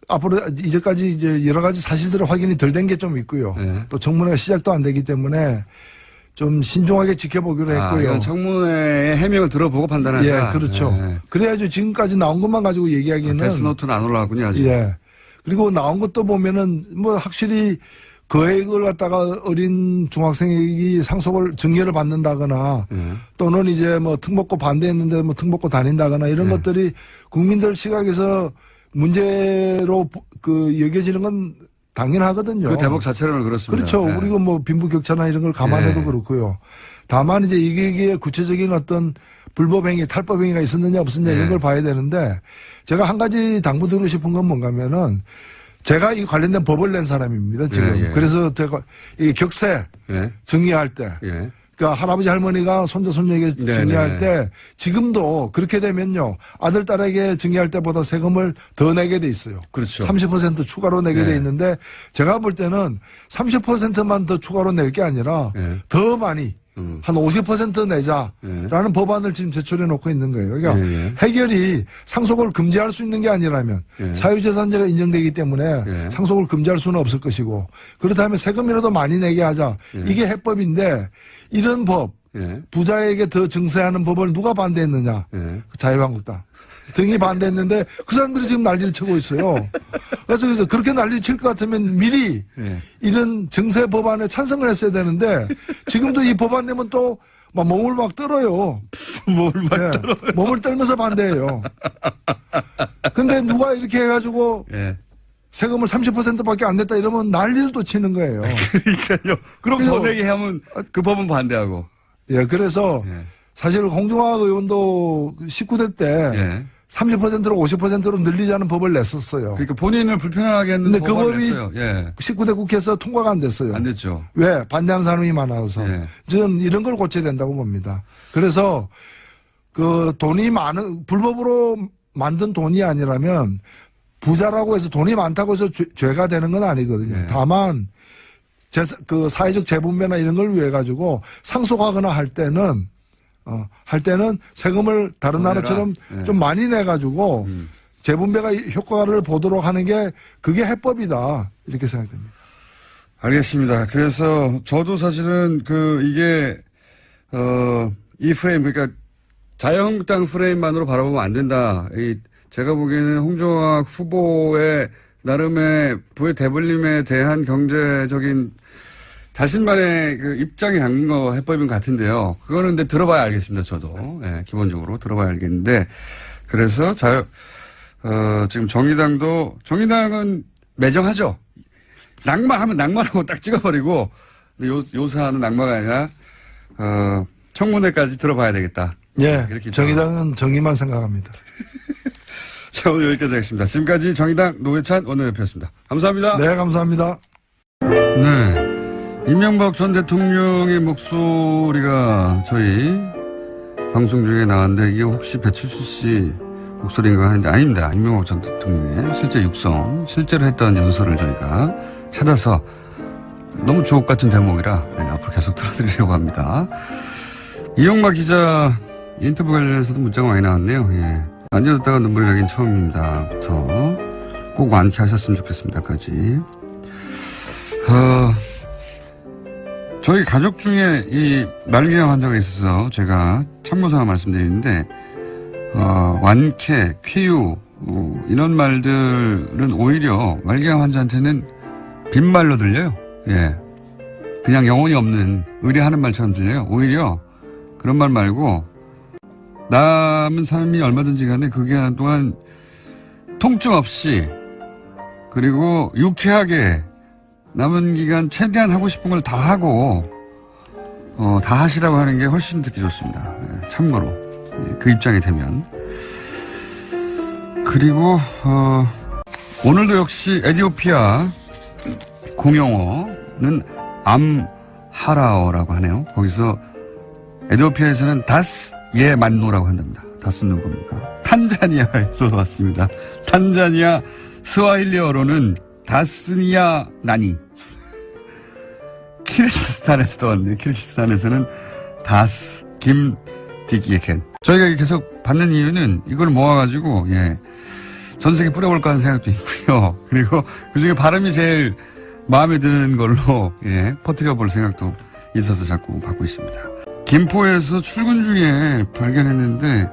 앞으로 이제까지 이제 여러 가지 사실들을 확인이 덜 된 게 좀 있고요. 네. 또 청문회가 시작도 안 되기 때문에 좀 신중하게 지켜보기로 했고요. 이건 청문회의 해명을 들어보고 판단하자. 예, 그렇죠. 네. 그래야죠. 지금까지 나온 것만 가지고 얘기하기는. 데스노트는 안 올라왔군요, 아직. 예. 그리고 나온 것도 보면은 뭐 확실히 거액을 갖다가 어린 중학생이 상속을 증여를 받는다거나 또는 이제 뭐 특목고 반대했는데 뭐 특목고 다닌다거나 이런 것들이 국민들 시각에서 문제로 그 여겨지는 건 당연하거든요. 그 대목 자체로는 그렇습니다. 그렇죠. 예. 그리고 뭐 빈부격차나 이런 걸 감안해도 예. 그렇고요. 다만 이제 이게 구체적인 어떤 불법행위, 탈법행위가 있었느냐 없었느냐 예. 이런 걸 봐야 되는데 제가 한 가지 당부드리고 싶은 건 뭔가면은 제가 이 관련된 법을 낸 사람입니다. 지금. 예, 예. 그래서 제가 이 격세 예. 정리할 때 예. 그러니까 할아버지 할머니가 손자 손녀에게 네, 증여할 네. 때 지금도 그렇게 되면요 아들 딸에게 증여할 때보다 세금을 더 내게 돼 있어요. 그렇죠. 30% 추가로 내게 네. 돼 있는데 제가 볼 때는 30%만 더 추가로 낼 게 아니라 네. 더 많이 한 50% 내자라는 네. 법안을 지금 제출해 놓고 있는 거예요. 그러니까 네. 해결이 상속을 금지할 수 있는 게 아니라면 네. 사유재산제가 인정되기 때문에 네. 상속을 금지할 수는 없을 것이고 그렇다면 세금이라도 많이 내게 하자. 네. 이게 해법인데 이런 법 예. 부자에게 더 증세하는 법을 누가 반대했느냐? 예. 자유한국당 등이 반대했는데 그 사람들이 지금 난리를 치고 있어요. 그래서 그렇게 난리 칠 것 같으면 미리 예. 이런 증세 법안에 찬성을 했어야 되는데 지금도 이 법안 내면 또 막 몸을 막 떨어요. 몸을 막 떨어요. 몸을 떨면서 반대해요. 근데 누가 이렇게 해가지고 예. 세금을 30%밖에 안 냈다 이러면 난리를 또 치는 거예요. 그러니까요. 그럼 그래서- 더 내게 하면 그 법은 반대하고. 예, 그래서 예. 사실 홍종학 의원도 19대 때 예. 30%로 50%로 늘리자는 법을 냈었어요. 그러니까 본인을 불편하게 했는 근데 그 법을 법이 냈어요. 예. 19대 국회에서 통과가 안 됐어요. 안 됐죠. 왜? 반대하는 사람이 많아서. 예. 저는 이런 걸 고쳐야 된다고 봅니다. 그래서 그 돈이 많은, 불법으로 만든 돈이 아니라면 부자라고 해서 돈이 많다고 해서 죄가 되는 건 아니거든요. 예. 다만 그 사회적 재분배나 이런 걸 위해 가지고 상속하거나 할 때는 세금을 다른 더 내라. 나라처럼 예. 좀 많이 내 가지고 재분배가 효과를 보도록 하는 게 그게 해법이다. 이렇게 생각됩니다. 알겠습니다. 그래서 저도 사실은 이게 이 프레임 그러니까 자유한국당 프레임만으로 바라보면 안 된다. 제가 보기에는 홍종학 후보의 나름의 부의 대불림에 대한 경제적인 자신만의 그 입장이 담긴 거 해법인 것 같은데요. 그거는 근데 들어봐야 알겠습니다. 저도 예, 기본적으로 들어봐야 알겠는데 그래서 지금 정의당은 매정하죠. 낙마하면 낙마라고 딱 찍어버리고 요사하는 낙마가 아니라 청문회까지 들어봐야 되겠다. 예. 이렇게 정의당은 정의만 생각합니다. 자, 오늘 여기까지 하겠습니다. 지금까지 정의당 노회찬 원내대표였습니다. 감사합니다. 네, 감사합니다. 네. 이명박 전 대통령의 목소리가 저희 방송 중에 나왔는데 이게 혹시 배철수 씨 목소리인가 하는데 아닙니다. 이명박 전 대통령의 실제 육성, 실제로 했던 연설을 저희가 찾아서 너무 주옥 같은 대목이라 앞으로 계속 틀어드리려고 합니다. 이용마 기자 인터뷰 관련해서도 문자가 많이 나왔네요. 예. 앉아뒀다가 눈물이 나긴 처음입니다.부터 꼭 완쾌하셨으면 좋겠습니다까지. 저희 가족 중에 이 말기암 환자가 있어서 제가 참고사항 말씀드리는데 완쾌, 쾌유 이런 말들은 오히려 말기암 환자한테는 빈말로 들려요. 예, 그냥 영혼이 없는 의뢰하는 말처럼 들려요. 오히려 그런 말 말고 남은 삶이 얼마든지 간에 그 기간 동안 통증 없이 그리고 유쾌하게 남은 기간 최대한 하고 싶은 걸 다 하고 다 하시라고 하는 게 훨씬 듣기 좋습니다. 네, 참고로 그 입장이 되면 그리고 오늘도 역시 에티오피아 공용어는 암하라어라고 하네요. 거기서 에티오피아에서는 다스 예 만노라고 한답니다. 다스 누굽니까? 탄자니아에서 왔습니다. 탄자니아 스와힐리어로는 다스니아 나니. 키르기스탄에서도 왔네요. 키르기스탄에서는 다스 김디기에켄. 저희가 계속 받는 이유는 이걸 모아가지고 전 세계 뿌려볼까 하는 생각도 있고요. 그리고 그중에 발음이 제일 마음에 드는 걸로 퍼뜨려볼 생각도 있어서 자꾸 받고 있습니다. 김포에서 출근 중에 발견했는데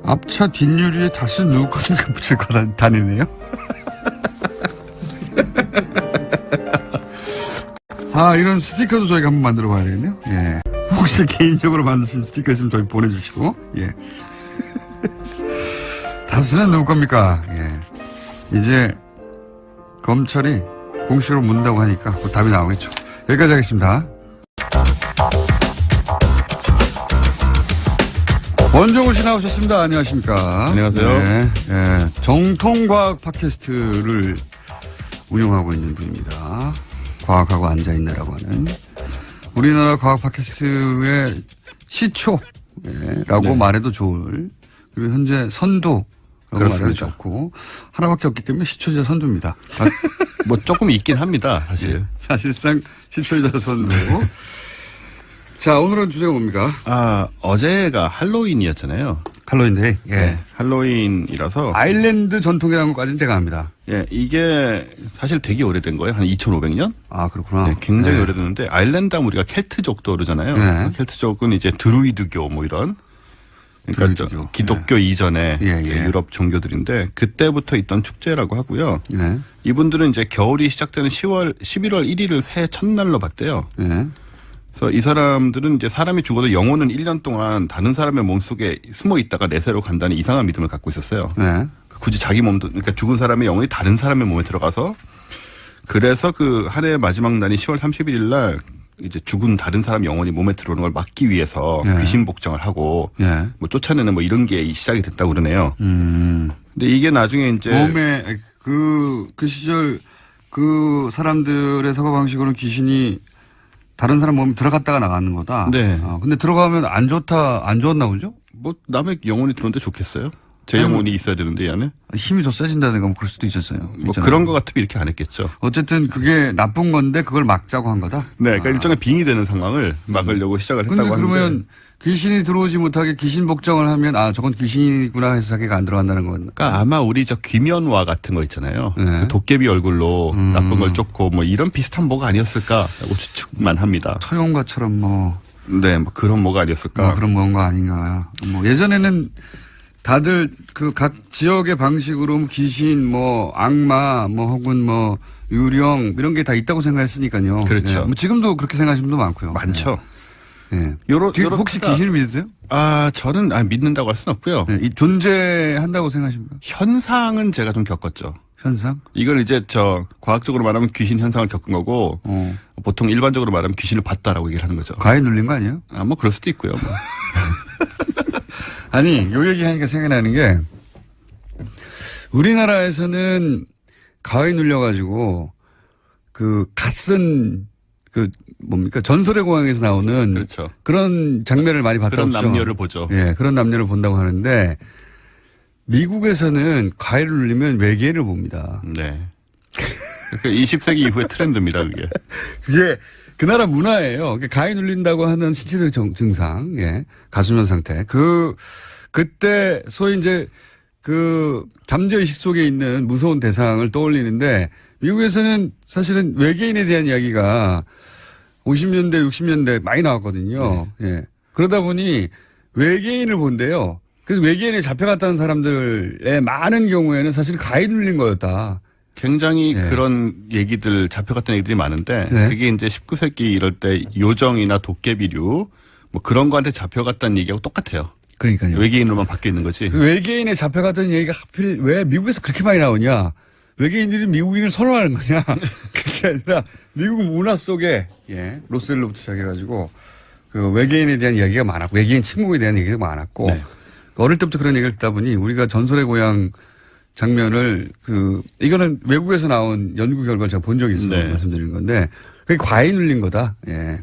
앞차 뒷유리에 다시 누구 건가 붙이고 다니네요. 이런 스티커도 저희가 한번 만들어 봐야 되겠네요. 예. 혹시 개인적으로 만드신 스티커 있으면 저희 보내주시고, 예. 다수는 누구 겁니까? 예. 이제 검찰이 공식으로 묻는다고 하니까 그 답이 나오겠죠. 여기까지 하겠습니다. 원종우 씨 나오셨습니다. 안녕하십니까. 안녕하세요. 네, 네, 정통과학 팟캐스트를 운영하고 있는 분입니다. 과학하고 앉아있네라고 하는. 우리나라 과학 팟캐스트의 시초라고 네. 말해도 좋을, 그리고 현재 선두라고 말해도 그렇습니다. 좋고, 하나밖에 없기 때문에 시초자 선두입니다. 뭐 조금 있긴 합니다, 사실. 사실상 시초자 선두. 자, 오늘은 주제가 뭡니까? 어제가 할로윈이었잖아요. 할로윈데이. 예. 네, 할로윈이라서. 아일랜드 전통이라는 것까지는 제가 압니다. 예, 이게 사실 되게 오래된 거예요. 한 2500년? 아, 그렇구나. 네, 굉장히 네. 오래됐는데, 아일랜드 하면 우리가 켈트족도 그러잖아요. 네. 켈트족은 이제 드루이드교 뭐 이런. 그러니까 드루이드교. 기독교 이전에 예, 이제 예. 유럽 종교들인데, 그때부터 있던 축제라고 하고요. 네. 이분들은 이제 겨울이 시작되는 11월 1일을 새해 첫날로 봤대요. 네. 그래서 이 사람들은 이제 사람이 죽어도 영혼은 1년 동안 다른 사람의 몸속에 숨어 있다가 내세로 간다는 이상한 믿음을 갖고 있었어요. 네. 굳이 자기 몸도, 그러니까 죽은 사람의 영혼이 다른 사람의 몸에 들어가서, 그래서 그 한 해의 마지막 날인 10월 31일 날 이제 죽은 다른 사람 영혼이 몸에 들어오는 걸 막기 위해서 네. 귀신 복장을 하고 예. 뭐 쫓아내는 뭐 이런 게 시작이 됐다고 그러네요. 근데 이게 나중에 이제 몸에, 그 시절 그 사람들의 사고 방식으로는 귀신이 다른 사람 몸에 들어갔다가 나가는 거다. 네. 근데 들어가면 안 좋았나 보죠? 뭐 남의 영혼이 들어오는데 좋겠어요? 제 아니, 영혼이 있어야 되는데 이 안에? 힘이 더 세진다든가 뭐 그럴 수도 있었어요. 뭐 있잖아요. 그런 거 같으면 이렇게 안 했겠죠. 어쨌든 그게 나쁜 건데 그걸 막자고 한 거다? 네, 그러니까 일종의 빙의 되는 상황을 막으려고 시작을 근데 했다고 그러면 하는데. 귀신이 들어오지 못하게 귀신 복장을 하면 저건 귀신이구나 해서 자기가 안 들어간다는 건. 그러니까 아마 우리 저 귀면화 같은 거 있잖아요. 네. 그 도깨비 얼굴로 나쁜 걸 쫓고 뭐 이런 비슷한 뭐가 아니었을까라고 추측만 합니다. 처용가처럼 네, 뭐 그런 뭐가 아니었을까. 그런 뭔가 아닌가. 예전에는 다들 그 각 지역의 방식으로 귀신, 악마, 혹은 유령 이런 게 다 있다고 생각했으니까요. 그렇죠. 예. 뭐 지금도 그렇게 생각하시는 분도 많고요. 많죠. 예. 요런 혹시 크다. 귀신을 믿으세요? 저는 믿는다고 할 수는 없고요. 이 존재한다고 생각하십니까? 현상은 제가 좀 겪었죠. 현상? 이걸 이제 과학적으로 말하면 귀신 현상을 겪은 거고 보통 일반적으로 말하면 귀신을 봤다라고 얘기를 하는 거죠. 과에 눌린 거 아니에요? 뭐 그럴 수도 있고요. 뭐. 아니, 요 얘기하니까 생각나는 게 우리나라에서는 가에 눌려가지고 갓쓴 전설의 고향에서 나오는 그렇죠. 그런 장면을 많이 봤다고 그런 남녀를 보죠. 예, 그런 남녀를 본다고 하는데 미국에서는 가해를 눌리면 외계인을 봅니다. 네. 그러니까 20세기 이후의 트렌드입니다, 그게. 그게 그 나라 문화예요. 가해 눌린다고 하는 신체적 증상, 예, 가수면 상태. 그때 소위 이제 잠재의식 속에 있는 무서운 대상을 떠올리는데 미국에서는 사실은 외계인에 대한 이야기가 50년대, 60년대 많이 나왔거든요. 네. 예. 그러다 보니 외계인을 본대요. 그래서 외계인에 잡혀갔다는 사람들의 많은 경우에는 사실 가해 눌린 거였다. 굉장히 네. 그런 얘기들, 잡혀갔던 얘기들이 많은데, 네. 그게 이제 19세기 이럴 때 요정이나 도깨비류, 뭐 그런 거한테 잡혀갔다는 얘기하고 똑같아요. 그러니까요. 외계인으로만 바뀌어 있는 거지. 외계인에 잡혀갔던 얘기가 하필 왜 미국에서 그렇게 많이 나오냐. 외계인들이 미국인을 선호하는 거냐. 그게 아니라 미국 문화 속에, 예, 로스웰로부터 시작해가지고 외계인에 대한 이야기가 많았고, 외계인 침묵에 대한 얘기가 많았고, 네. 어릴 때부터 그런 얘기를 듣다 보니 우리가 전설의 고향 장면을 이거는 외국에서 나온 연구 결과를 제가 본 적이 있어요. 네. 말씀드리는 건데, 그게 과잉 눌린 거다. 예.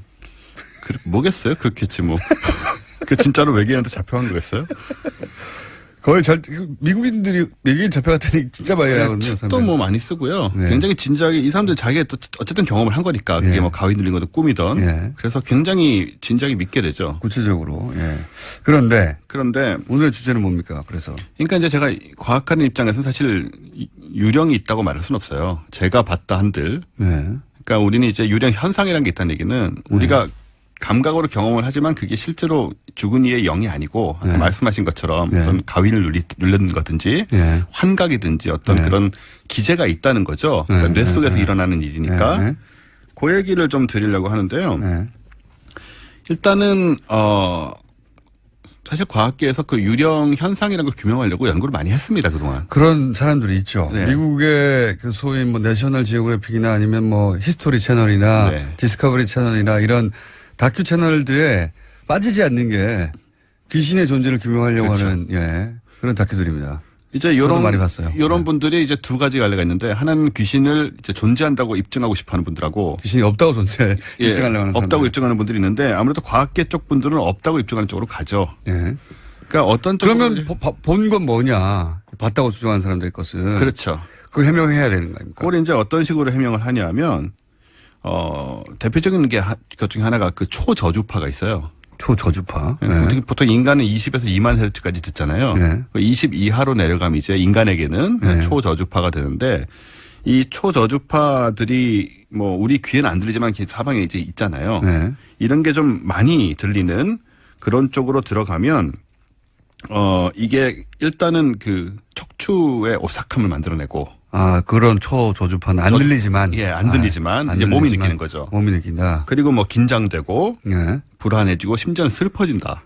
뭐겠어요? 그렇겠지 뭐. 그 진짜로 외계인한테 잡혀간 거겠어요? 거의 미국인들이 외계인 잡혀갔더니 진짜 많이 나거든요. 책도 뭐 많이 쓰고요. 네. 굉장히 진지하게 이 사람들 자기가 또 어쨌든 경험을 한 거니까 그게 예. 뭐 가위 눌린 것도 꿈이던. 예. 그래서 굉장히 진지하게 믿게 되죠. 구체적으로. 예. 그런데 그런데 오늘의 주제는 뭡니까? 그래서 그러니까 이제 제가 과학하는 입장에서는 사실 유령이 있다고 말할 수는 없어요. 제가 봤다 한들. 네. 그러니까 우리는 이제 유령 현상이라는 게 있다는 얘기는 우리가 감각으로 경험을 하지만 그게 실제로 죽은 이의 영이 아니고 아까 네. 말씀하신 것처럼 네. 어떤 가위를 눌린 거든지 네. 환각이든지 어떤 네. 그런 기제가 있다는 거죠. 네. 그러니까 뇌 속에서 네. 일어나는 일이니까 네. 그 얘기를 좀 드리려고 하는데요. 네. 일단은 사실 과학계에서 그 유령 현상이라는 걸 규명하려고 연구를 많이 했습니다, 그동안. 그런 사람들이 있죠. 네. 미국의 그 소위 뭐 내셔널 지오그래픽이나 아니면 뭐 히스토리 채널이나 네. 디스커버리 채널이나 이런 다큐 채널들에 빠지지 않는 게 귀신의 존재를 규명하려고 그렇죠. 하는 예, 그런 다큐들입니다. 이제 저도 요런 많이 봤어요. 요런 네. 분들이 이제 두 가지 갈래가 있는데 하나는 귀신을 이제 존재한다고 입증하고 싶어 하는 분들하고 귀신이 없다고 존재 입증하려고 하는 없다고 사람들. 입증하는 분들이 있는데 아무래도 과학계 쪽 분들은 없다고 입증하는 쪽으로 가죠. 예. 그러니까 어떤 쪽으로 그러면 본 건 뭐냐? 봤다고 주장하는 사람들 것은 그렇죠. 그걸 해명해야 되는 거 아닙니까? 그걸 이제 어떤 식으로 해명을 하냐면 대표적인 것 중에 하나가 그 초저주파가 있어요. 초저주파. 네. 보통 인간은 20에서 2만 헤르츠까지 듣잖아요. 네. 20 이하로 내려가면 이제 인간에게는 네. 초저주파가 되는데 이 초저주파들이 뭐 우리 귀에는 안 들리지만 사방에 이제 있잖아요. 네. 이런 게 좀 많이 들리는 그런 쪽으로 들어가면 이게 일단은 그 척추의 오싹함을 만들어내고 아, 그런 초저주파는 안 들리지만. 예, 안 들리지만 이제 몸이 느끼는 거죠. 몸이 느낀다. 그리고 뭐 긴장되고 예. 불안해지고 심지어는 슬퍼진다.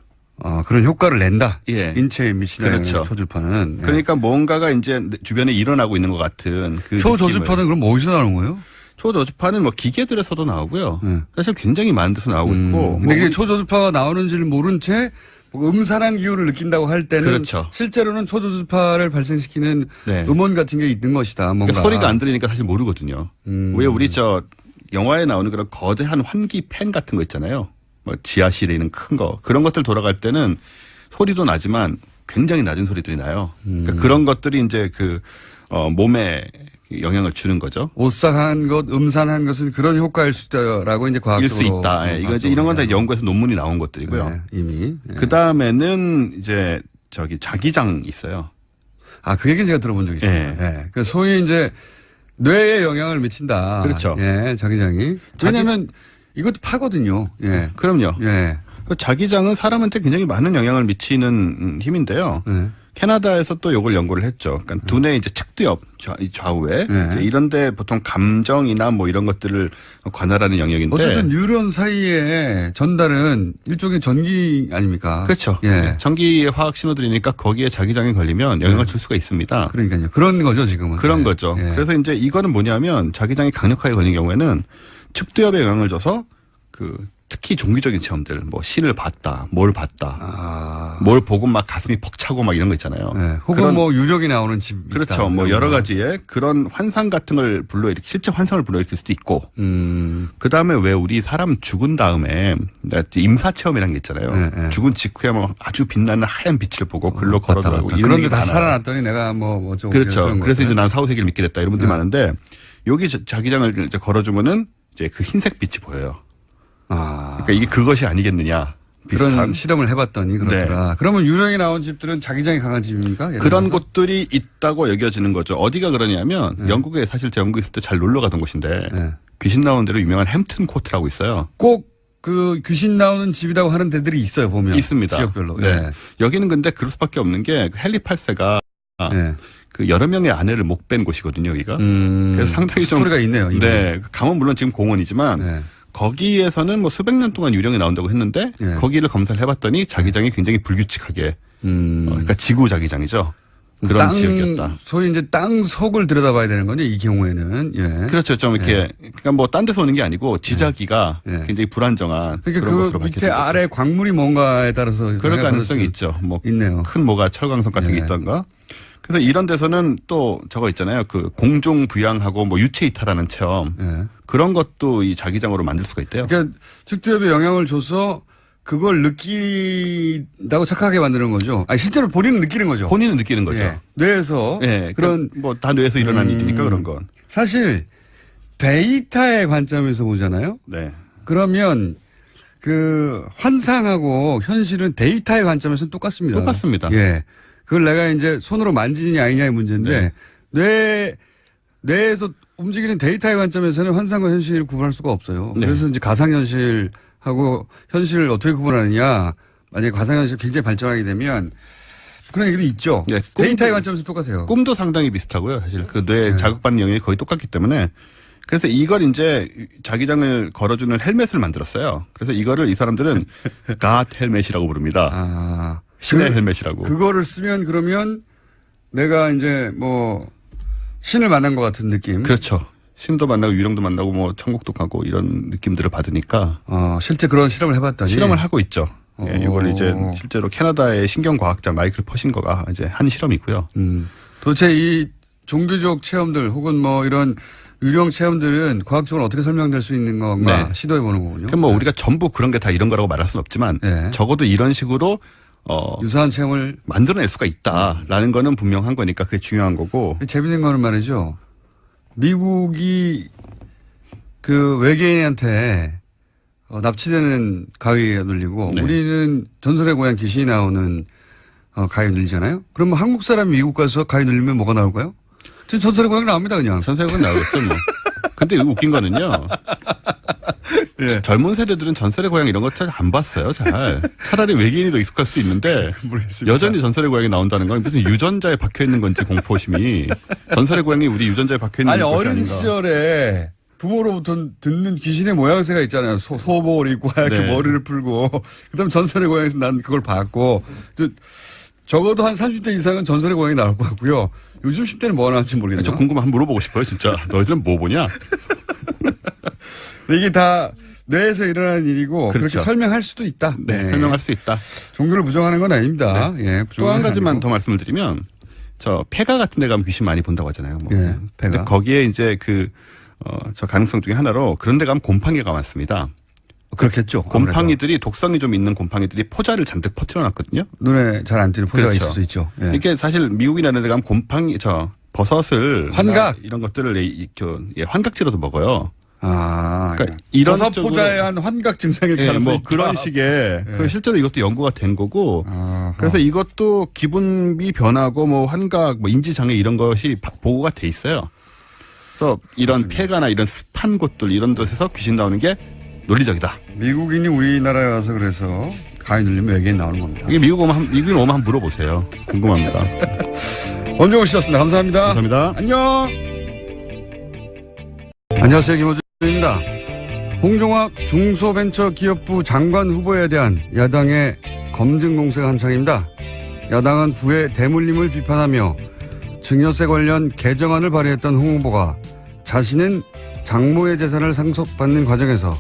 그런 효과를 낸다. 예. 인체에 미치는 그렇죠. 초저주파는. 예. 그러니까 뭔가가 이제 주변에 일어나고 있는 것 같은 그 초저주파는 그럼 어디서 나오는 거예요? 초저주파는 뭐 기계들에서도 나오고요. 네. 사실 굉장히 많은 데서 나오고 있고. 근데 이게 초저주파가 나오는지를 모른 채 음산한 기후를 느낀다고 할 때는 그렇죠. 실제로는 초저주파를 발생시키는 네. 음원 같은 게 있는 것이다. 뭔가. 그러니까 소리가 안 들리니까 사실 모르거든요. 왜 우리 영화에 나오는 그런 거대한 환기 팬 같은 거 있잖아요. 뭐 지하실에 있는 큰 거. 그런 것들 돌아갈 때는 소리도 나지만 굉장히 낮은 소리들이 나요. 그러니까 그런 것들이 이제 몸에 영향을 주는 거죠. 오싹한 것, 음산한 것은 그런 효과일 수 있다라고 이제 과학적으로. 일 수 있다. 예, 이거 이제 이런 건 다 연구에서 논문이 나온 것들이고요. 네, 이미. 예. 그 다음에는 이제 자기장 있어요. 그 얘기는 제가 들어본 적이 있어요. 예. 예. 그 소위 이제 뇌에 영향을 미친다. 그렇죠. 예, 자기장이. 왜냐면 이것도 파거든요. 예. 그럼요. 예. 자기장은 사람한테 굉장히 많은 영향을 미치는 힘인데요. 예. 캐나다에서 또 이걸 연구를 했죠. 그러니까 두뇌 이제 측두엽 좌우에 네. 이제 이런데 보통 감정이나 뭐 이런 것들을 관할하는 영역인데. 어쨌든 뉴런 사이에 전달은 일종의 전기 아닙니까? 그렇죠. 예. 전기의 화학 신호들이니까 거기에 자기장이 걸리면 영향을 줄 수가 있습니다. 그러니까요. 그런 거죠, 지금은. 그런 예. 거죠. 예. 그래서 이제 이거는 뭐냐면 자기장이 강력하게 걸린 경우에는 측두엽에 영향을 줘서 특히 종교적인 체험들, 뭐 신을 봤다, 뭘 봤다, 뭘 보고 막 가슴이 벅차고 막 이런 거 있잖아요. 네. 혹은 뭐 유령이 나오는 집. 그렇죠. 있다, 뭐 여러 가지의 그런 환상 같은 걸 실제 환상을 불러일으킬 수도 있고. 그 다음에 왜 우리 사람 죽은 다음에 임사 체험이라는 게 있잖아요. 네, 네. 죽은 직후에 뭐 아주 빛나는 하얀 빛을 보고 글로 걸어들어가고 이런 그런데 얘기 다시 많아요. 살아났더니 내가 뭐 어쩌고. 그렇죠. 그런 그래서 거죠. 이제 난 사후세계를 믿게 됐다 이런 분들이 많은데 여기 자기장을 이제 걸어주면은 이제 그 흰색 빛이 보여요. 그러니까 이게 그것이 아니겠느냐. 그런 비슷한. 실험을 해봤더니 그렇더라. 네. 그러면 유령이 나온 집들은 자기장이 강한 집입니까? 예를 그런 들어서? 곳들이 있다고 여겨지는 거죠. 어디가 그러냐면 영국에 사실 제가 영국에 있을 때 잘 놀러 가던 곳인데 네. 귀신 나오는 데로 유명한 햄튼 코트라고 있어요. 꼭 그 귀신 나오는 집이라고 하는 데들이 있어요, 보면. 있습니다. 지역별로. 네. 예. 여기는 근데 그럴 수밖에 없는 게 헨리 8세가 예. 그 여러 명의 아내를 못 뺀 곳이거든요, 여기가. 그래서 상당히 좀 스토리가 있네요. 이미. 네. 감은 물론 지금 공원이지만 네. 거기에서는 뭐 수백 년 동안 유령이 나온다고 했는데 네. 거기를 검사를 해봤더니 자기장이 굉장히 불규칙하게 그러니까 지구 자기장이죠. 그런 지역이었다. 소위 이제 땅 속을 들여다봐야 되는 거죠, 이 경우에는. 예. 그렇죠. 좀 이렇게 그러니까 뭐 딴 데서 오는 게 아니고 지자기가 네. 굉장히 불안정한 그러니까 그런 그 것으로 밑에 밝혀진 거죠. 아래 광물이 뭔가에 따라서 그럴 영향을 가능성이 받을 있죠. 뭐 있네요. 큰 뭐가 철광석 같은 게 네. 있던가. 그래서 이런 데서는 또 저거 있잖아요. 그 공중 부양하고 뭐 유체 이탈하는 체험 예. 그런 것도 이 자기장으로 만들 수가 있대요. 그러니까 측두엽에 영향을 줘서 그걸 느낀다고 착각하게 만드는 거죠. 아니, 실제로 본인은 느끼는 거죠. 본인은 느끼는 거죠. 예. 뇌에서 예, 그런 뭐 다 뇌에서 일어난 일이니까 그런 건. 사실 데이터의 관점에서 보잖아요. 네. 그러면 그 환상하고 현실은 데이터의 관점에서는 똑같습니다. 똑같습니다. 예. 그걸 내가 이제 손으로 만지느냐 아니냐의 문제인데 뇌에서 움직이는 데이터의 관점에서는 환상과 현실을 구분할 수가 없어요. 네. 그래서 이제 가상현실하고 현실을 어떻게 구분하느냐. 만약에 가상현실 굉장히 발전하게 되면 그런 얘기도 있죠. 네, 데이터의 관점에서 똑같아요. 꿈도 상당히 비슷하고요. 사실 그 뇌 자극받는 영역이 거의 똑같기 때문에 그래서 이걸 이제 자기장을 걸어주는 헬멧을 만들었어요. 그래서 이거를 이 사람들은 God 헬멧이라고 부릅니다. 신의 헬멧이라고. 그거를 쓰면 그러면 내가 이제 뭐 신을 만난 것 같은 느낌. 그렇죠. 신도 만나고 유령도 만나고 뭐 천국도 가고 이런 느낌들을 받으니까. 실제 그런 실험을 해봤다니. 실험을 하고 있죠. 예, 이걸 이제 실제로 캐나다의 신경과학자 마이클 퍼신거가 이제 한 실험이고요. 도대체 이 종교적 체험들 혹은 뭐 이런 유령 체험들은 과학적으로 어떻게 설명될 수 있는 건가 네. 시도해보는 거군요. 그럼 뭐 우리가 전부 그런 게 다 이런 거라고 말할 수는 없지만 네. 적어도 이런 식으로 유사한 체험을 만들어낼 수가 있다라는 거는 분명한 거니까 그게 중요한 거고. 재밌는 거는 말이죠. 미국이 그 외계인한테 납치되는 가위에 눌리고 네. 우리는 전설의 고향 귀신이 나오는 가위 눌리잖아요. 그러면 한국 사람이 미국 가서 가위 눌리면 뭐가 나올까요? 지금 전설의 고향 나옵니다 그냥. 전설의 고향 나오겠죠 뭐. 근데 웃긴 거는요. 예. 젊은 세대들은 전설의 고향 이런 거 잘 안 봤어요. 잘. 차라리 외계인이 더 익숙할 수도 있는데 여전히 전설의 고향이 나온다는 건 무슨 유전자에 박혀 있는 건지 공포심이. 전설의 고향이 우리 유전자에 박혀 있는 아니 것이 어린 아닌가. 시절에 부모로부터 듣는 귀신의 모양새가 있잖아요. 소복을 입고 하얗게 네. 머리를 풀고 그다음 전설의 고향에서 난 그걸 봤고 적어도 한 30대 이상은 전설의 고향이 나올 것 같고요. 요즘 10대는 뭐가 나올지 모르겠네요. 저 궁금한 한번 물어보고 싶어요 진짜. 너희들은 뭐 보냐? 이게 다 뇌에서 일어나는 일이고 그렇죠. 그렇게 설명할 수도 있다. 네, 설명할 수 있다. 종교를 부정하는 건 아닙니다. 예, 또 한 가지만 더 말씀을 드리면 저 폐가 같은 데 가면 귀신 많이 본다고 하잖아요. 뭐. 예, 폐가. 근데 거기에 이제 저 가능성 중에 하나로 그런 데 가면 곰팡이가 많습니다. 그렇겠죠. 곰팡이들이 독성이 좀 있는 곰팡이들이 포자를 잔뜩 퍼뜨려 놨거든요. 눈에 잘 안 띄는 포자가 그렇죠. 있을 수 있죠. 예. 이게 사실 미국이나 이런 데 가면 곰팡이 버섯을 환각 이런 것들을 환각지로도 먹어요. 그러니까 이런 버섯 쪽으로 포자에 한 환각 증상일 가능성이 뭐 있다. 그런 식의 그 실제로 이것도 연구가 된 거고 아하. 그래서 이것도 기분이 변하고 뭐 환각 뭐 인지 장애 이런 것이 보고가 돼 있어요. 그래서 이런 폐가나 이런 습한 곳들 이런 곳에서 귀신 나오는 게 논리적이다. 미국인이 우리나라에 와서 그래서 가위 눌리면 외계인 나오는 겁니다. 이게 미국인 오면 한번 물어보세요. 궁금합니다. 원종호 씨였습니다. 감사합니다. 감사합니다. 안녕. 안녕하세요. 김호준입니다. 홍종학 중소벤처기업부 장관 후보에 대한 야당의 검증 공세가 한창입니다. 야당은 부의 대물림을 비판하며 증여세 관련 개정안을 발의했던 홍 후보가 자신은 장모의 재산을 상속받는 과정에서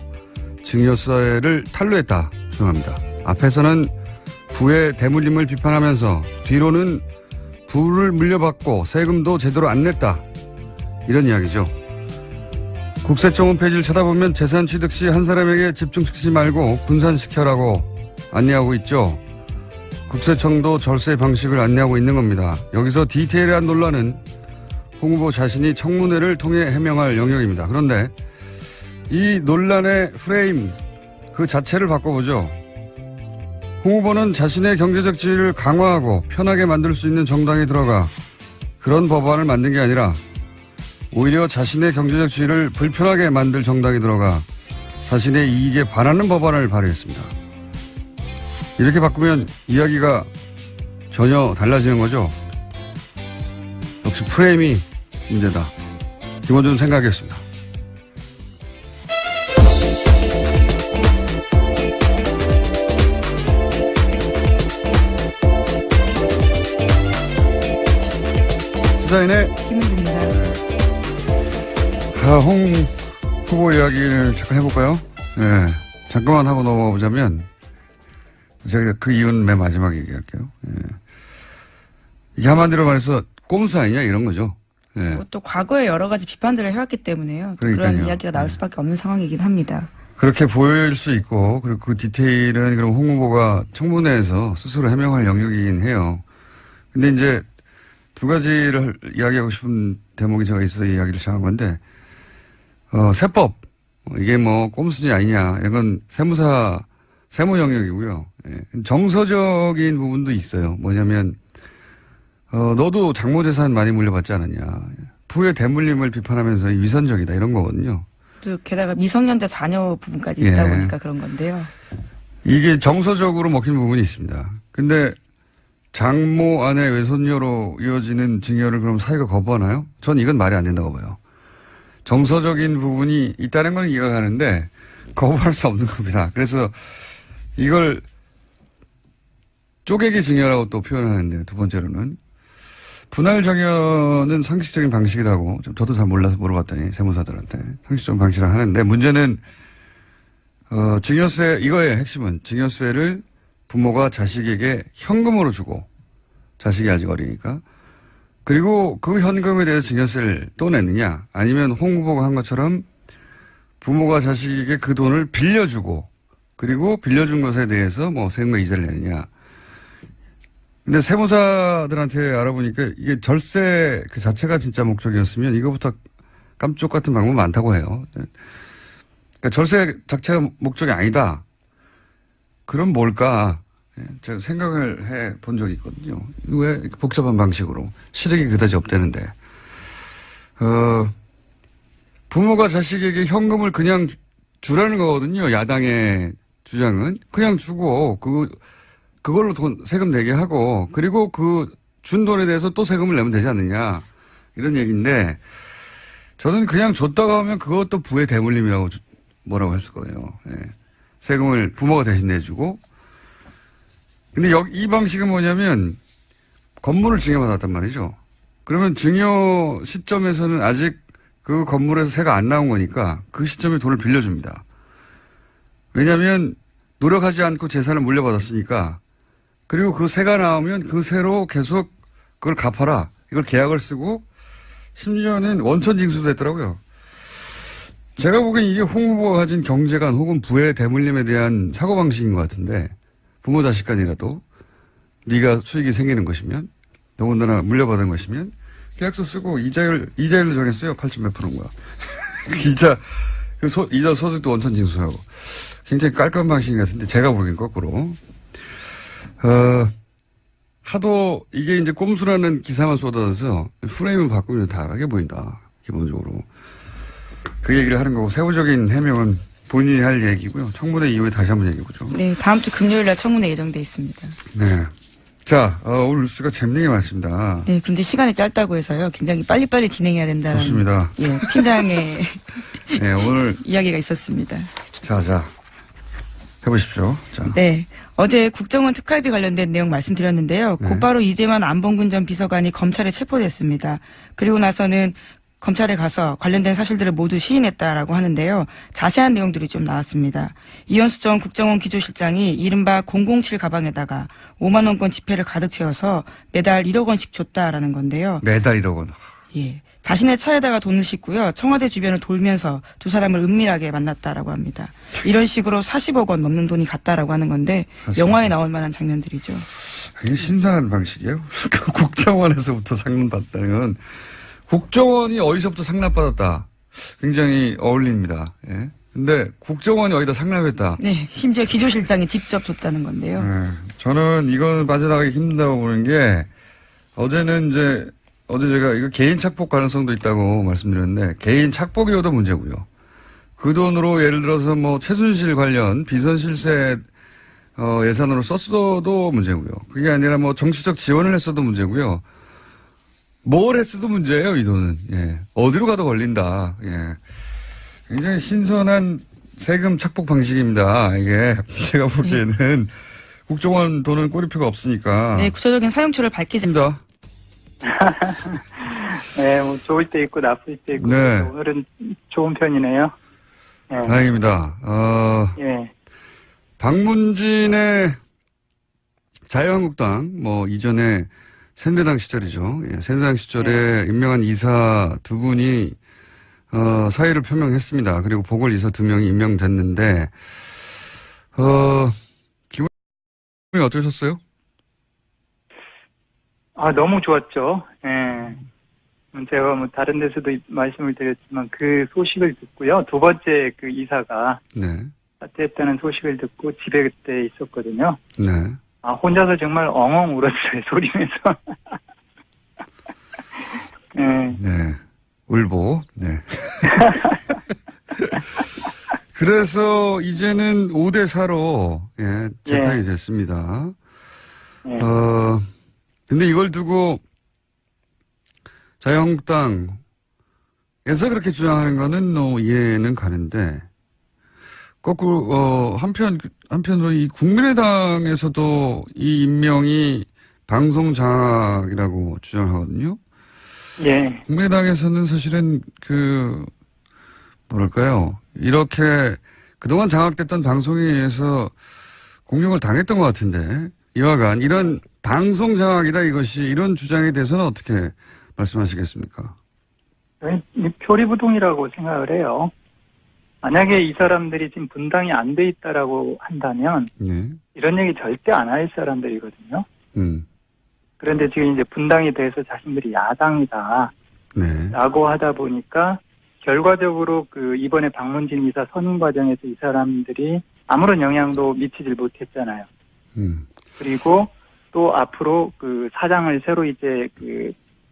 증여세를 탄로했다 주장합니다. 앞에서는 부의 대물림을 비판하면서 뒤로는 부를 물려받고 세금도 제대로 안 냈다. 이런 이야기죠. 국세청 홈페이지를 찾아보면 재산 취득 시 한 사람에게 집중시키지 말고 분산시켜라고 안내하고 있죠. 국세청도 절세 방식을 안내하고 있는 겁니다. 여기서 디테일한 논란은 홍 후보 자신이 청문회를 통해 해명할 영역입니다. 그런데 이 논란의 프레임 그 자체를 바꿔보죠. 홍 후보는 자신의 경제적 지위를 강화하고 편하게 만들 수 있는 정당에 들어가 그런 법안을 만든 게 아니라 오히려 자신의 경제적 지위를 불편하게 만들 정당에 들어가 자신의 이익에 반하는 법안을 발의했습니다. 이렇게 바꾸면 이야기가 전혀 달라지는 거죠. 역시 프레임이 문제다. 김원준 생각했습니다. 시사인의 김은주입니다. 홍 후보 이야기를 잠깐 해볼까요? 네. 잠깐만 하고 넘어가 보자면, 제가 그 이유는 맨 마지막에 얘기할게요. 네. 이게 한마디로 말해서 꼼수 아니냐 이런 거죠. 네. 또 과거에 여러 가지 비판들을 해왔기 때문에요. 그러니까요. 그런 이야기가 나올 수밖에 없는 상황이긴 합니다. 그렇게 보일 수 있고, 그리고 그 디테일은 그럼 홍 후보가 청문회에서 스스로 해명할 영역이긴 해요. 근데 이제 두 가지를 이야기하고 싶은 대목이 제가 있어서 이야기를 시작한 건데, 세법. 이게 뭐 꼼수지 아니냐. 이건 세무 영역이고요. 예. 정서적인 부분도 있어요. 뭐냐면, 너도 장모 재산 많이 물려받지 않았냐. 부의 대물림을 비판하면서 위선적이다. 이런 거거든요. 또 게다가 미성년자 자녀 부분까지 있다 보니까 그런 건데요. 이게 정서적으로 먹힌 부분이 있습니다. 근데 장모 아내 외손녀로 이어지는 증여를 그럼 사회가 거부하나요? 전 이건 말이 안 된다고 봐요. 정서적인 부분이 있다는 건 이해가 가는데 거부할 수 없는 겁니다. 그래서 이걸 쪼개기 증여라고 또 표현하는데, 두 번째로는 분할 정여는 상식적인 방식이라고, 저도 잘 몰라서 물어봤더니 세무사들한테 상식적인 방식이라고 하는데, 문제는 증여세, 이거의 핵심은 증여세를 부모가 자식에게 현금으로 주고, 자식이 아직 어리니까, 그리고 그 현금에 대해서 증여세를 또 내느냐, 아니면 홍 후보가 한 것처럼 부모가 자식에게 그 돈을 빌려주고, 그리고 빌려준 것에 대해서 뭐 세금과 이자를 내느냐. 근데 세무사들한테 알아보니까 이게 절세 그 자체가 진짜 목적이었으면 이거부터 깜쪽 같은 방법 많다고 해요. 그러니까 절세 자체가 목적이 아니다. 그럼 뭘까? 제가 생각을 해 본 적이 있거든요. 왜 이렇게 복잡한 방식으로 실익이 그다지 없대는데. 부모가 자식에게 현금을 그냥 주라는 거거든요. 야당의 주장은. 그냥 주고, 그걸로 세금 내게 하고, 그리고 그 준 돈에 대해서 또 세금을 내면 되지 않느냐. 이런 얘기인데, 저는 그냥 줬다가 하면 그것도 부의 대물림이라고 뭐라고 했을 거예요. 예. 세금을 부모가 대신 내주고. 근데 이 방식은 뭐냐면, 건물을 증여받았단 말이죠. 그러면 증여 시점에서는 아직 그 건물에서 세가 안 나온 거니까 그 시점에 돈을 빌려줍니다. 왜냐하면 노력하지 않고 재산을 물려받았으니까. 그리고 그 세가 나오면 그 세로 계속 그걸 갚아라. 이걸 계약을 쓰고 심지어는 원천 징수도 했더라고요. 제가 보기엔 이게 홍 후보가 가진 경제관 혹은 부의 대물림에 대한 사고방식인 것 같은데, 부모 자식 간이라도 네가 수익이 생기는 것이면, 더군다나 물려받은 것이면 계약서 쓰고 이자율로 정했어요. 8점 몇 프로인 거야. 이자 소득도 원천 징수하고. 굉장히 깔끔한 방식인 것 같은데, 제가 보기엔 거꾸로. 하도 이게 이제 꼼수라는 기사만 쏟아져서 프레임을 바꾸면 다르게 보인다. 기본적으로. 그 얘기를 하는 거고, 세부적인 해명은 본인이 할 얘기고요. 청문회 이후에 다시 한번 얘기해보죠. 네, 다음 주 금요일 날 청문회 예정돼 있습니다. 네. 자, 오늘 뉴스가 재밌는 게 많습니다. 네, 그런데 시간이 짧다고 해서요. 굉장히 빨리빨리 진행해야 된다는. 좋습니다. 예, 팀장의 네, 오늘. 이야기가 있었습니다. 자. 해보십시오. 자. 네. 어제 국정원 특활비 관련된 내용 말씀드렸는데요. 네. 곧바로 이재만 안봉근 전 비서관이 검찰에 체포됐습니다. 그리고 나서는 검찰에 가서 관련된 사실들을 모두 시인했다라고 하는데요. 자세한 내용들이 좀 나왔습니다. 이현수 전 국정원 기조실장이 이른바 007 가방에다가 5만 원권 지폐를 가득 채워서 매달 1억 원씩 줬다라는 건데요. 매달 1억 원. 예. 자신의 차에다가 돈을 싣고요. 청와대 주변을 돌면서 두 사람을 은밀하게 만났다라고 합니다. 이런 식으로 40억 원 넘는 돈이 갔다라고 하는 건데 영화에 나올 만한 장면들이죠. 이게 신선한 방식이에요. 국정원에서부터 상납받다는 건 국정원이 어디서부터 상납받았다. 굉장히 어울립니다. 예. 근데 국정원이 어디다 상납했다. 네. 심지어 기조실장이 직접 줬다는 건데요. 네. 저는 이건 빠져나가기 힘들다고 보는 게 어제 제가 이거 개인 착복 가능성도 있다고 말씀드렸는데 개인 착복이어도 문제고요. 그 돈으로 예를 들어서 뭐 최순실 관련 비선 실세 예산으로 썼어도 문제고요. 그게 아니라 뭐 정치적 지원을 했어도 문제고요. 뭘 했어도 문제예요, 이 돈은. 예. 어디로 가도 걸린다. 예. 굉장히 신선한 세금 착복 방식입니다. 이게 제가 보기에는 국정원 돈은 꼬리표가 없으니까. 네, 구체적인 사용처를 밝히자. 네, 뭐 좋을 때 있고 나쁠 때 있고. 네. 오늘은 좋은 편이네요. 네. 다행입니다. 예. 박문진의 자유한국당, 뭐, 이전에 새누리당 시절이죠. 예, 새누리당 시절에 임명한 이사 두 분이, 사의를 표명했습니다. 그리고 보궐이사 2명이 임명됐는데, 기분이 어떠셨어요? 너무 좋았죠. 예. 제가 뭐 다른 데서도 말씀을 드렸지만 그 소식을 듣고요. 두 번째 그 이사가 네. 사퇴했다는 소식을 듣고 집에 그때 있었거든요. 네. 혼자서 정말 엉엉 울었어요. 소리면서. 네. 네. 울보. 네. 그래서 이제는 5대4로, 예, 재판이 됐습니다. 예. 근데 이걸 두고 자유한국당에서 그렇게 주장하는 거는 이해는 가는데 거꾸로, 한편으로 이 국민의당에서도 이 임명이 방송 장악이라고 주장하거든요. 예. 국민의당에서는 사실은 뭐랄까요. 이렇게 그동안 장악됐던 방송에 의해서 공격을 당했던 것 같은데, 이와간 이런 방송 장악이다 이것이 이런 주장에 대해서는 어떻게 말씀하시겠습니까? 표리부동이라고 생각을 해요. 만약에 이 사람들이 지금 분당이 안 돼 있다라고 한다면 예. 이런 얘기 절대 안 할 사람들이거든요. 음. 그런데 지금 이제 분당에 대해서 자신들이 야당이다. 네. 라고 하다 보니까 결과적으로 이번에 박문진 이사 선임 과정에서 이 사람들이 아무런 영향도 미치질 못했잖아요. 그리고 또 앞으로 사장을 새로 이제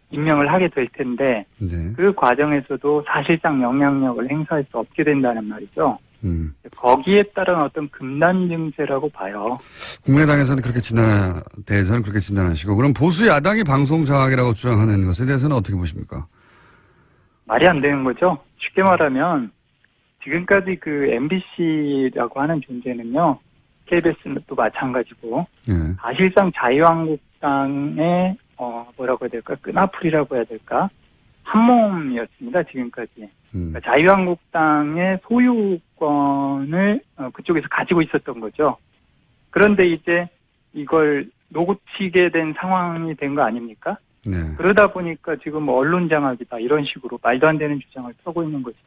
임명을 하게 될 텐데 네. 그 과정에서도 사실상 영향력을 행사할 수 없게 된다는 말이죠. 거기에 따른 어떤 금단 증세라고 봐요. 국민의당에서는 대해서는 그렇게 진단하시고, 그럼 보수 야당이 방송 장악이라고 주장하는 것에 대해서는 어떻게 보십니까? 말이 안 되는 거죠. 쉽게 말하면 지금까지 MBC라고 하는 존재는요, KBS도 마찬가지고 예. 사실상 자유한국당의 뭐라고 해야 될까, 끈앞풀이라고 해야 될까, 한몸이었습니다. 지금까지. 그러니까 자유한국당의 소유권을 그쪽에서 가지고 있었던 거죠. 그런데 이제 이걸 놓치게 된 상황이 된 거 아닙니까? 네. 그러다 보니까 지금 언론 장악이다 이런 식으로 말도 안 되는 주장을 펴고 있는 거죠.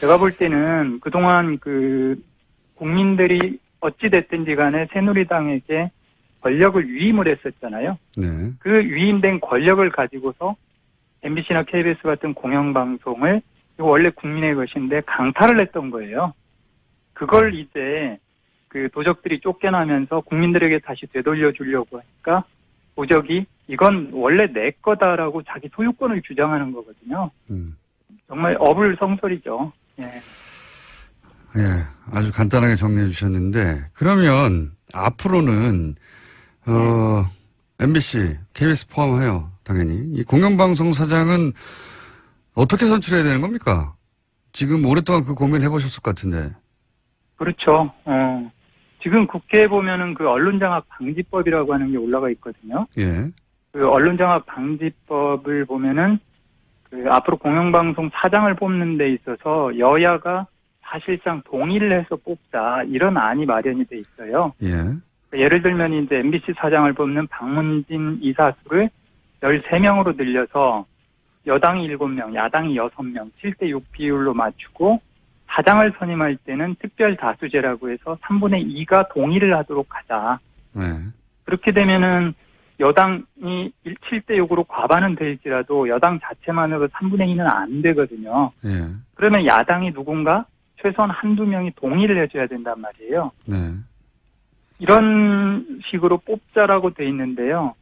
제가 볼 때는 그동안 국민들이 어찌 됐든지 간에 새누리당에게 권력을 위임을 했었잖아요. 네. 그 위임된 권력을 가지고서 MBC나 KBS 같은 공영방송을 이거 원래 국민의 것인데 강탈을 했던 거예요. 그걸 이제 도적들이 쫓겨나면서 국민들에게 다시 되돌려 주려고 하니까 도적이 이건 원래 내 거다라고 자기 소유권을 주장하는 거거든요. 정말 어불성설이죠. 예. 예, 아주 간단하게 정리해 주셨는데, 그러면 앞으로는 MBC, KBS 포함하여 당연히 이 공영방송 사장은 어떻게 선출해야 되는 겁니까? 지금 오랫동안 그 고민을 해보셨을 것 같은데. 그렇죠. 지금 국회에 보면은 언론장악 방지법이라고 하는 게 올라가 있거든요. 예. 언론장악 방지법을 보면은 앞으로 공영방송 사장을 뽑는 데 있어서 여야가 사실상 동의를 해서 뽑자 이런 안이 마련이 돼 있어요. 예. 예를 들면 이제 MBC 사장을 뽑는 박문진 이사 수를 13명으로 늘려서 여당이 7명, 야당이 6명, 7대6 비율로 맞추고 사장을 선임할 때는 특별 다수제라고 해서 3분의 2가 동의를 하도록 하자. 네. 그렇게 되면은 여당이 7대6으로 과반은 될지라도 여당 자체만으로 3분의 2는 안 되거든요. 예. 그러면 야당이 누군가 최소한 한두 명이 동의를 해줘야 된단 말이에요. 네. 이런 식으로 뽑자라고 돼 있는데요.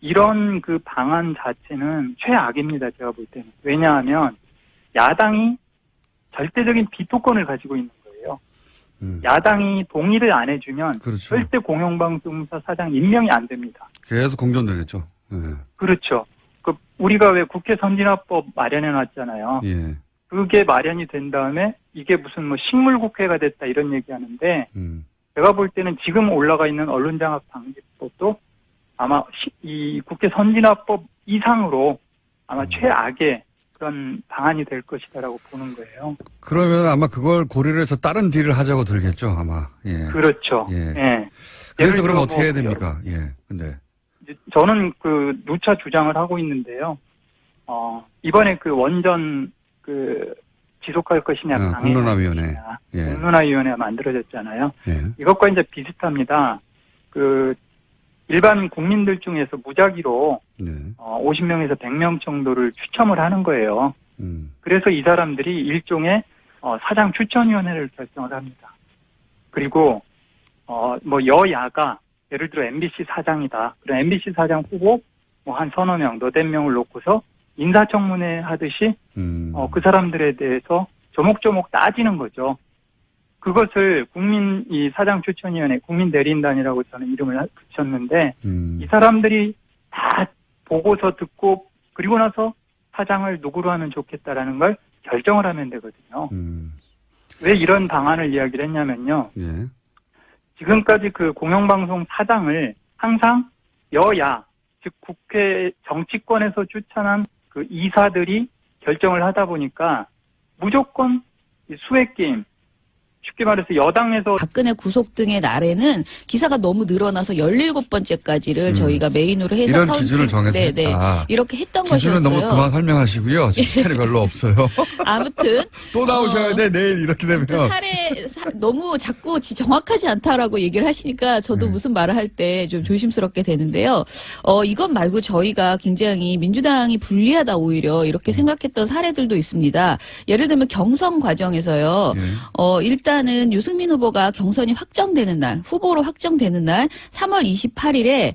이런 방안 자체는 최악입니다. 제가 볼 때는. 왜냐하면 야당이 절대적인 비토권을 가지고 있는 거예요. 야당이 동의를 안 해주면 그렇죠. 절대 공영방송사 사장 임명이 안 됩니다. 계속 공전되겠죠. 예. 그렇죠. 우리가 왜 국회 선진화법 마련해 놨잖아요. 예. 그게 마련이 된 다음에 이게 무슨 식물국회가 됐다 이런 얘기하는데 제가 볼 때는 지금 올라가 있는 언론장악 방지법도 아마 이 국회 선진화법 이상으로 아마 최악의 그런 방안이 될 것이다라고 보는 거예요. 그러면 아마 그걸 고려를 해서 다른 딜을 하자고 들겠죠, 아마. 예. 그렇죠. 예. 예. 그래서 그럼 어떻게 해야 됩니까? 예. 근데. 저는 누차 주장을 하고 있는데요. 이번에 원전 지속할 것이냐, 공론화위원회. 예. 공론화위원회가 만들어졌잖아요. 예. 이것과 이제 비슷합니다. 일반 국민들 중에서 무작위로 네. 50명에서 100명 정도를 추첨을 하는 거예요. 그래서 이 사람들이 일종의 사장 추천위원회를 결성을 합니다. 그리고 여야가 예를 들어 MBC 사장이다. 그럼 MBC 사장 후보 한 서너 명, 너댓 명을 놓고서 인사청문회 하듯이 그 사람들에 대해서 조목조목 따지는 거죠. 그것을 이 사장추천위원회, 국민대리인단이라고 저는 이름을 붙였는데, 이 사람들이 다 보고서 듣고, 그리고 나서 사장을 누구로 하면 좋겠다라는 걸 결정을 하면 되거든요. 왜 이런 방안을 이야기를 했냐면요. 예. 지금까지 그 공영방송 사장을 항상 여야, 즉 국회 정치권에서 추천한 그 이사들이 결정을 하다 보니까 무조건 이 수혜 게임, 쉽게 말해서 여당에서 박근혜 구속 등의 날에는 기사가 너무 늘어나서 17번째까지를 저희가 메인으로 해서 이런 기준을 정해서 했다. 이렇게 했던 기준은 것이었어요. 너무 그만 설명하시고요. 지금 시간이 별로 없어요. 아무튼 또 나오셔야 돼 내일 이렇게 되면. 너무 자꾸 정확하지 않다라고 얘기를 하시니까 저도 무슨 말을 할 때 좀 조심스럽게 되는데요. 이것 말고 저희가 굉장히 민주당이 불리하다 오히려 이렇게 생각했던 사례들도 있습니다. 예를 들면 경선 과정에서요. 일단은 유승민 후보가 경선이 확정되는 날, 후보로 확정되는 날 3월 28일에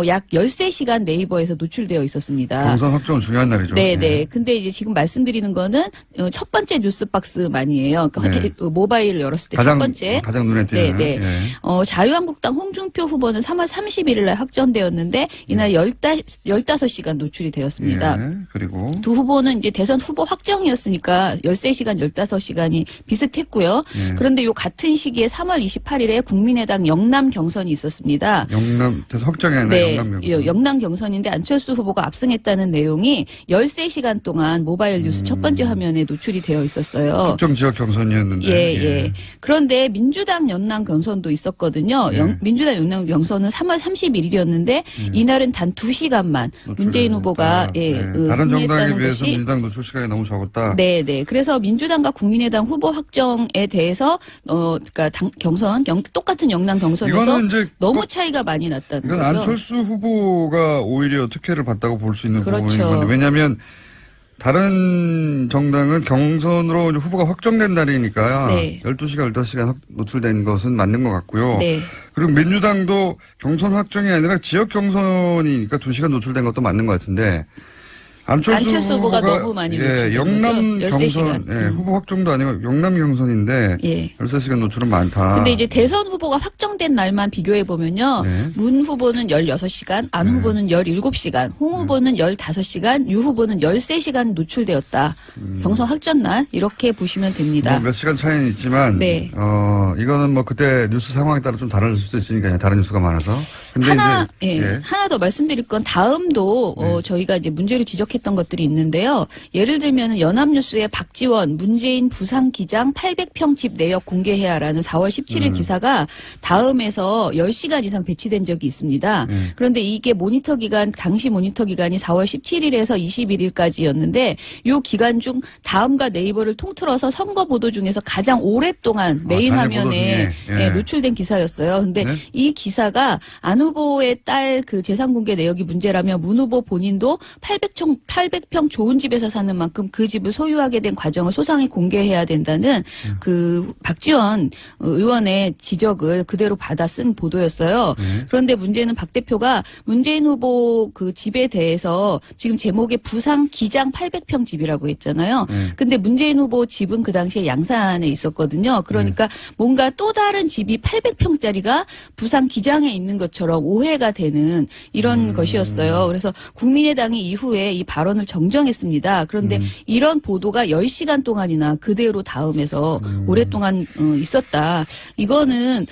약 13시간 네이버에서 노출되어 있었습니다. 경선 확정 중요한 날이죠. 네네. 예. 근데 이제 지금 말씀드리는 거는 첫 번째 뉴스박스만이에요. 그러니까 네. 모바일을 열었을 때 첫 번째. 가장 눈에 띄는. 네네. 예. 자유한국당 홍준표 후보는 3월 31일 날 확정되었는데 이날 15시간 노출이 되었습니다. 예. 그리고 두 후보는 이제 대선 후보 확정이었으니까 13시간, 15시간이 비슷했고요. 예. 그런데 요 같은 시기에 3월 28일에 국민의당 영남 경선이 있었습니다. 영남 대선 확정이 아니라 네, 영남 경선. 영남 경선인데 안철수 후보가 압승했다는 내용이 13시간 동안 모바일 뉴스 첫 번째 화면에 노출이 되어 있었어요. 특정 지역 경선이었는데. 예. 그런데 민주당 연남 경선도 있었거든요. 예. 민주당 연남 경선은 3월 31일이었는데 이날은 단 2시간만 문재인 후보가 다른 정당에 승리했다는 비해서 것이 민주당 노출 시간이 너무 적었다. 네. 그래서 민주당과 국민의당 후보 확정에 대해서 그러니까 경선 똑같은 영남 경선에서 이거는 이제 너무 차이가 많이 났다는 이건 거죠. 안철수 후보가 오히려 특혜를 봤다고 볼 수 있는 그렇죠. 부분인 건데 왜냐하면 다른 정당은 경선으로 이제 후보가 확정된 날이니까 네. 12시간, 15시간 노출된 것은 맞는 것 같고요. 네. 그리고 민주당도 경선 확정이 아니라 지역 경선이니까 2시간 노출된 것도 맞는 것 같은데 안철수 후보가 너무 많이 노출된 영남 거죠. 경선 13시간. 후보 확정도 아니고 영남 경선인데 예. 13시간 노출은 많다. 근데 이제 대선 후보가 확정된 날만 비교해 보면요. 네. 문 후보는 16시간, 안 후보는 17시간, 홍 후보는 15시간, 유 후보는 13시간 노출되었다. 경선 확정 날 이렇게 보시면 됩니다. 뭐 몇 시간 차이는 있지만 네. 이거는 뭐 그때 뉴스 상황에 따라 좀 다를 수도 있으니까요. 다른 뉴스가 많아서. 근데 하나 이제 하나 더 말씀드릴 건 다음도 저희가 이제 문제로 지적했던 것들이 있는데요. 예를 들면 연합뉴스의 박지원 문재인 부산기장 800평 집 내역 공개해야라는 4월 17일 기사가 다음에서 10시간 이상 배치된 적이 있습니다. 그런데 이게 모니터 기간 당시 모니터 기간이 4월 17일에서 21일까지였는데 이 기간 중 다음과 네이버를 통틀어서 선거 보도 중에서 가장 오랫동안 메인 단일 보도 화면에 중에. 예. 노출된 기사였어요. 근데 네? 이 기사가 안 후보의 딸 그 재산 공개 내역이 문제라며 문 후보 본인도 800평 좋은 집에서 사는 만큼 그 집을 소유하게 된 과정을 소상히 공개해야 된다는 그 박지원 의원의 지적을 그대로 받아 쓴 보도였어요. 그런데 문제는 박 대표가 문재인 후보 그 집에 대해서 지금 제목에 부산 기장 800평 집이라고 했잖아요. 근데 문재인 후보 집은 그 당시에 양산에 있었거든요. 그러니까 뭔가 또 다른 집이 800평짜리가 부산 기장에 있는 것처럼 오해가 되는 이런 것이었어요. 그래서 국민의당이 이후에 이 발언을 정정했습니다. 그런데 이런 보도가 10시간 동안이나 그대로 다음에서 오랫동안 있었다. 이거는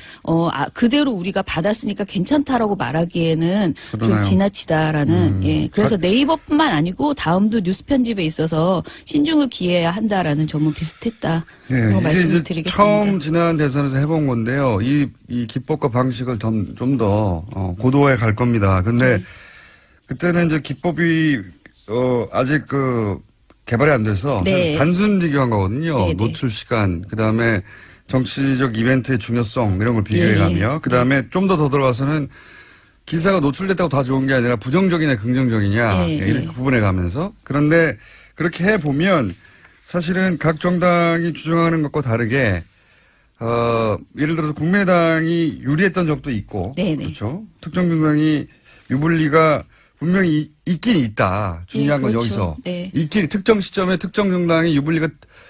그대로 우리가 받았으니까 괜찮다라고 말하기에는 그러나요? 좀 지나치다라는 그래서 네이버뿐만 아니고 다음도 뉴스 편집에 있어서 신중을 기해야 한다라는 점은 비슷했다. 예, 이게 말씀을 이제 드리겠습니다. 처음 지난 대선에서 해본 건데요. 이 기법과 방식을 좀 더 고도화해 갈 겁니다. 근데 그때는 이제 기법이 아직 개발이 안 돼서 네. 단순 비교한 거거든요. 네, 네. 노출 시간, 그 다음에 정치적 이벤트의 중요성 이런 걸 비교해 가며 그 다음에 좀 더 들어가서는 기사가 노출됐다고 다 좋은 게 아니라 부정적이냐 긍정적이냐 이렇게 구분해 가면서 그런데 그렇게 해 보면 사실은 각 정당이 주장하는 것과 다르게 예를 들어서 국민의당이 유리했던 적도 있고 네네. 그렇죠. 특정 정당이 유불리가 분명히 있긴 있다. 중요한 예, 건 그렇죠. 여기서. 네. 있긴 특정 시점에 특정 정당의 유불리가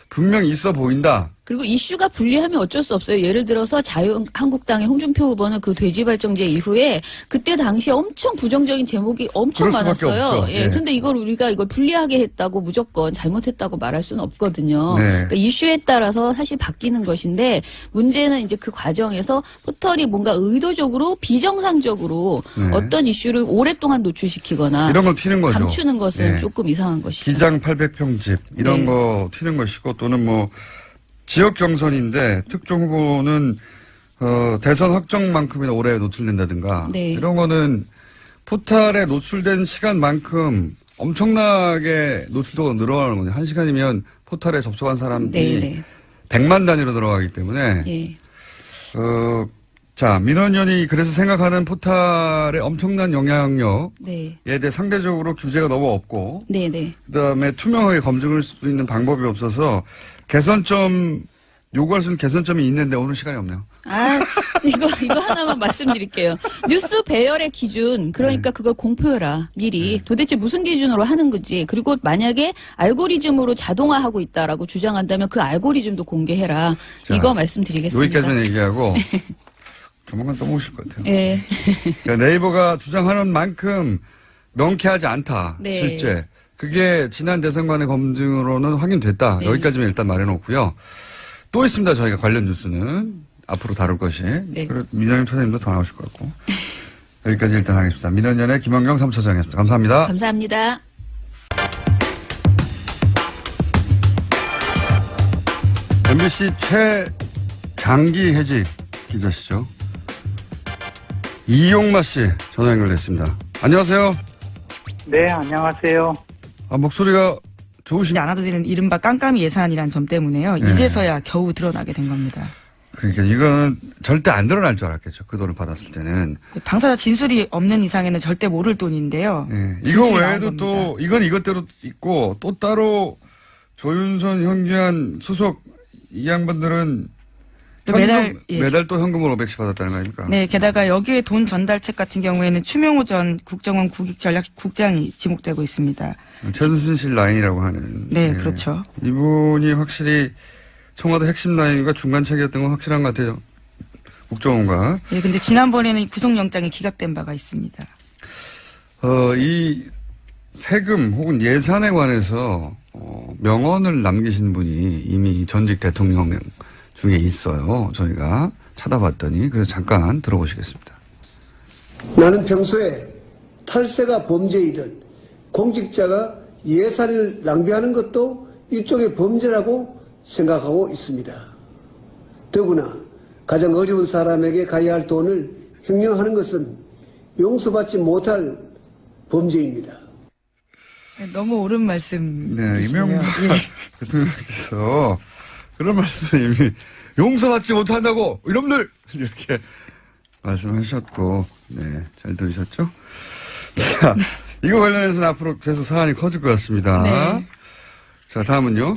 분명히 있어 보인다. 그리고 이슈가 불리하면 어쩔 수 없어요. 예를 들어서 자유한국당의 홍준표 후보는 그 돼지발정제 이후에 그때 당시에 엄청 부정적인 제목이 엄청 그럴 수밖에 많았어요. 없죠. 예. 예. 그런데 이걸 우리가 이걸 불리하게 했다고 무조건 잘못했다고 말할 수는 없거든요. 네. 그러니까 이슈에 따라서 사실 바뀌는 것인데 문제는 이제 그 과정에서 포털이 뭔가 의도적으로 비정상적으로 네. 어떤 이슈를 오랫동안 노출시키거나 이런 건 튀는 거죠. 감추는 것은 네. 조금 이상한 것이죠. 기장 800평집 이런 네. 거 튀는 것이고 또는 뭐 지역 경선인데 특정 후보는 대선 확정만큼이나 오래 노출된다든가 네. 이런 거는 포탈에 노출된 시간만큼 엄청나게 노출도가 늘어나는 거죠. 1시간이면 포탈에 접속한 사람들이 네, 네. 100만 단위로 들어가기 때문에 예. 자 민원연이 그래서 생각하는 포탈의 엄청난 영향력에 네. 대해 상대적으로 규제가 너무 없고 네, 네. 그다음에 투명하게 검증할 수 있는 방법이 없어서 개선점 요구할 수 있는 개선점이 있는데 오늘 시간이 없네요. 아, 이거 하나만 말씀드릴게요. 뉴스 배열의 기준, 그러니까 그걸 공표해라, 미리. 도대체 무슨 기준으로 하는 건지, 그리고 만약에 알고리즘으로 자동화하고 있다라고 주장한다면 그 알고리즘도 공개해라. 자, 이거 말씀드리겠습니다. 여기까지만 얘기하고 조만간 또 모실 것 같아요. 예. 그러니까 네이버가 주장하는 만큼 명쾌하지 않다. 네. 실제. 그게 지난 대선관의 검증으로는 확인됐다. 네. 여기까지만 일단 말해놓고요. 또 있습니다. 저희가 관련 뉴스는 앞으로 다룰 것이. 네. 그리고 민현영 차장님도 더 나오실 것 같고. 여기까지 일단 하겠습니다. 민원연의 김원경 사무처장이었습니다. 감사합니다. 감사합니다. MBC 최장기 해직 기자시죠. 이용마 씨 전화 연결됐습니다. 안녕하세요. 네, 안녕하세요. 목소리가 좋으신. 안 와도 되는 이른바 깜깜이 예산이란 점 때문에요. 네. 이제서야 겨우 드러나게 된 겁니다. 그러니까 이거는 절대 안 드러날 줄 알았겠죠. 그 돈을 받았을 때는. 당사자 진술이 없는 이상에는 절대 모를 돈인데요. 예. 이거 진술이 나온 외에도 겁니다. 또 이건 이것대로 있고 또 따로 조윤선, 현기환 수석 이 양반들은 또 매달, 예. 매달 또 현금으로 500씩 받았다는 거 아닙니까? 네, 게다가 여기에 돈 전달책 같은 경우에는 추명호 전 국정원 국익전략국장이 지목되고 있습니다. 최순실 라인이라고 하는. 네, 예. 그렇죠. 이분이 확실히 청와대 핵심 라인과 중간책이었던 건 확실한 것 같아요. 국정원과. 예, 근데 지난번에는 구속영장이 기각된 바가 있습니다. 이 세금 혹은 예산에 관해서 명언을 남기신 분이 이미 전직 대통령 중에 있어요. 저희가 찾아봤더니 그래서 잠깐 들어보시겠습니다. 나는 평소에 탈세가 범죄이든 공직자가 예산을 낭비하는 것도 일종의 범죄라고 생각하고 있습니다. 더구나 가장 어려운 사람에게 가야 할 돈을 횡령하는 것은 용서받지 못할 범죄입니다. 너무 옳은 말씀. 네, 이명박 대통령께서 그런 말씀을 이미 용서받지 못한다고 이놈들 이렇게 말씀하셨고, 네, 잘 들으셨죠? 자, 이거 관련해서는 앞으로 계속 사안이 커질 것 같습니다. 네. 자, 다음은요.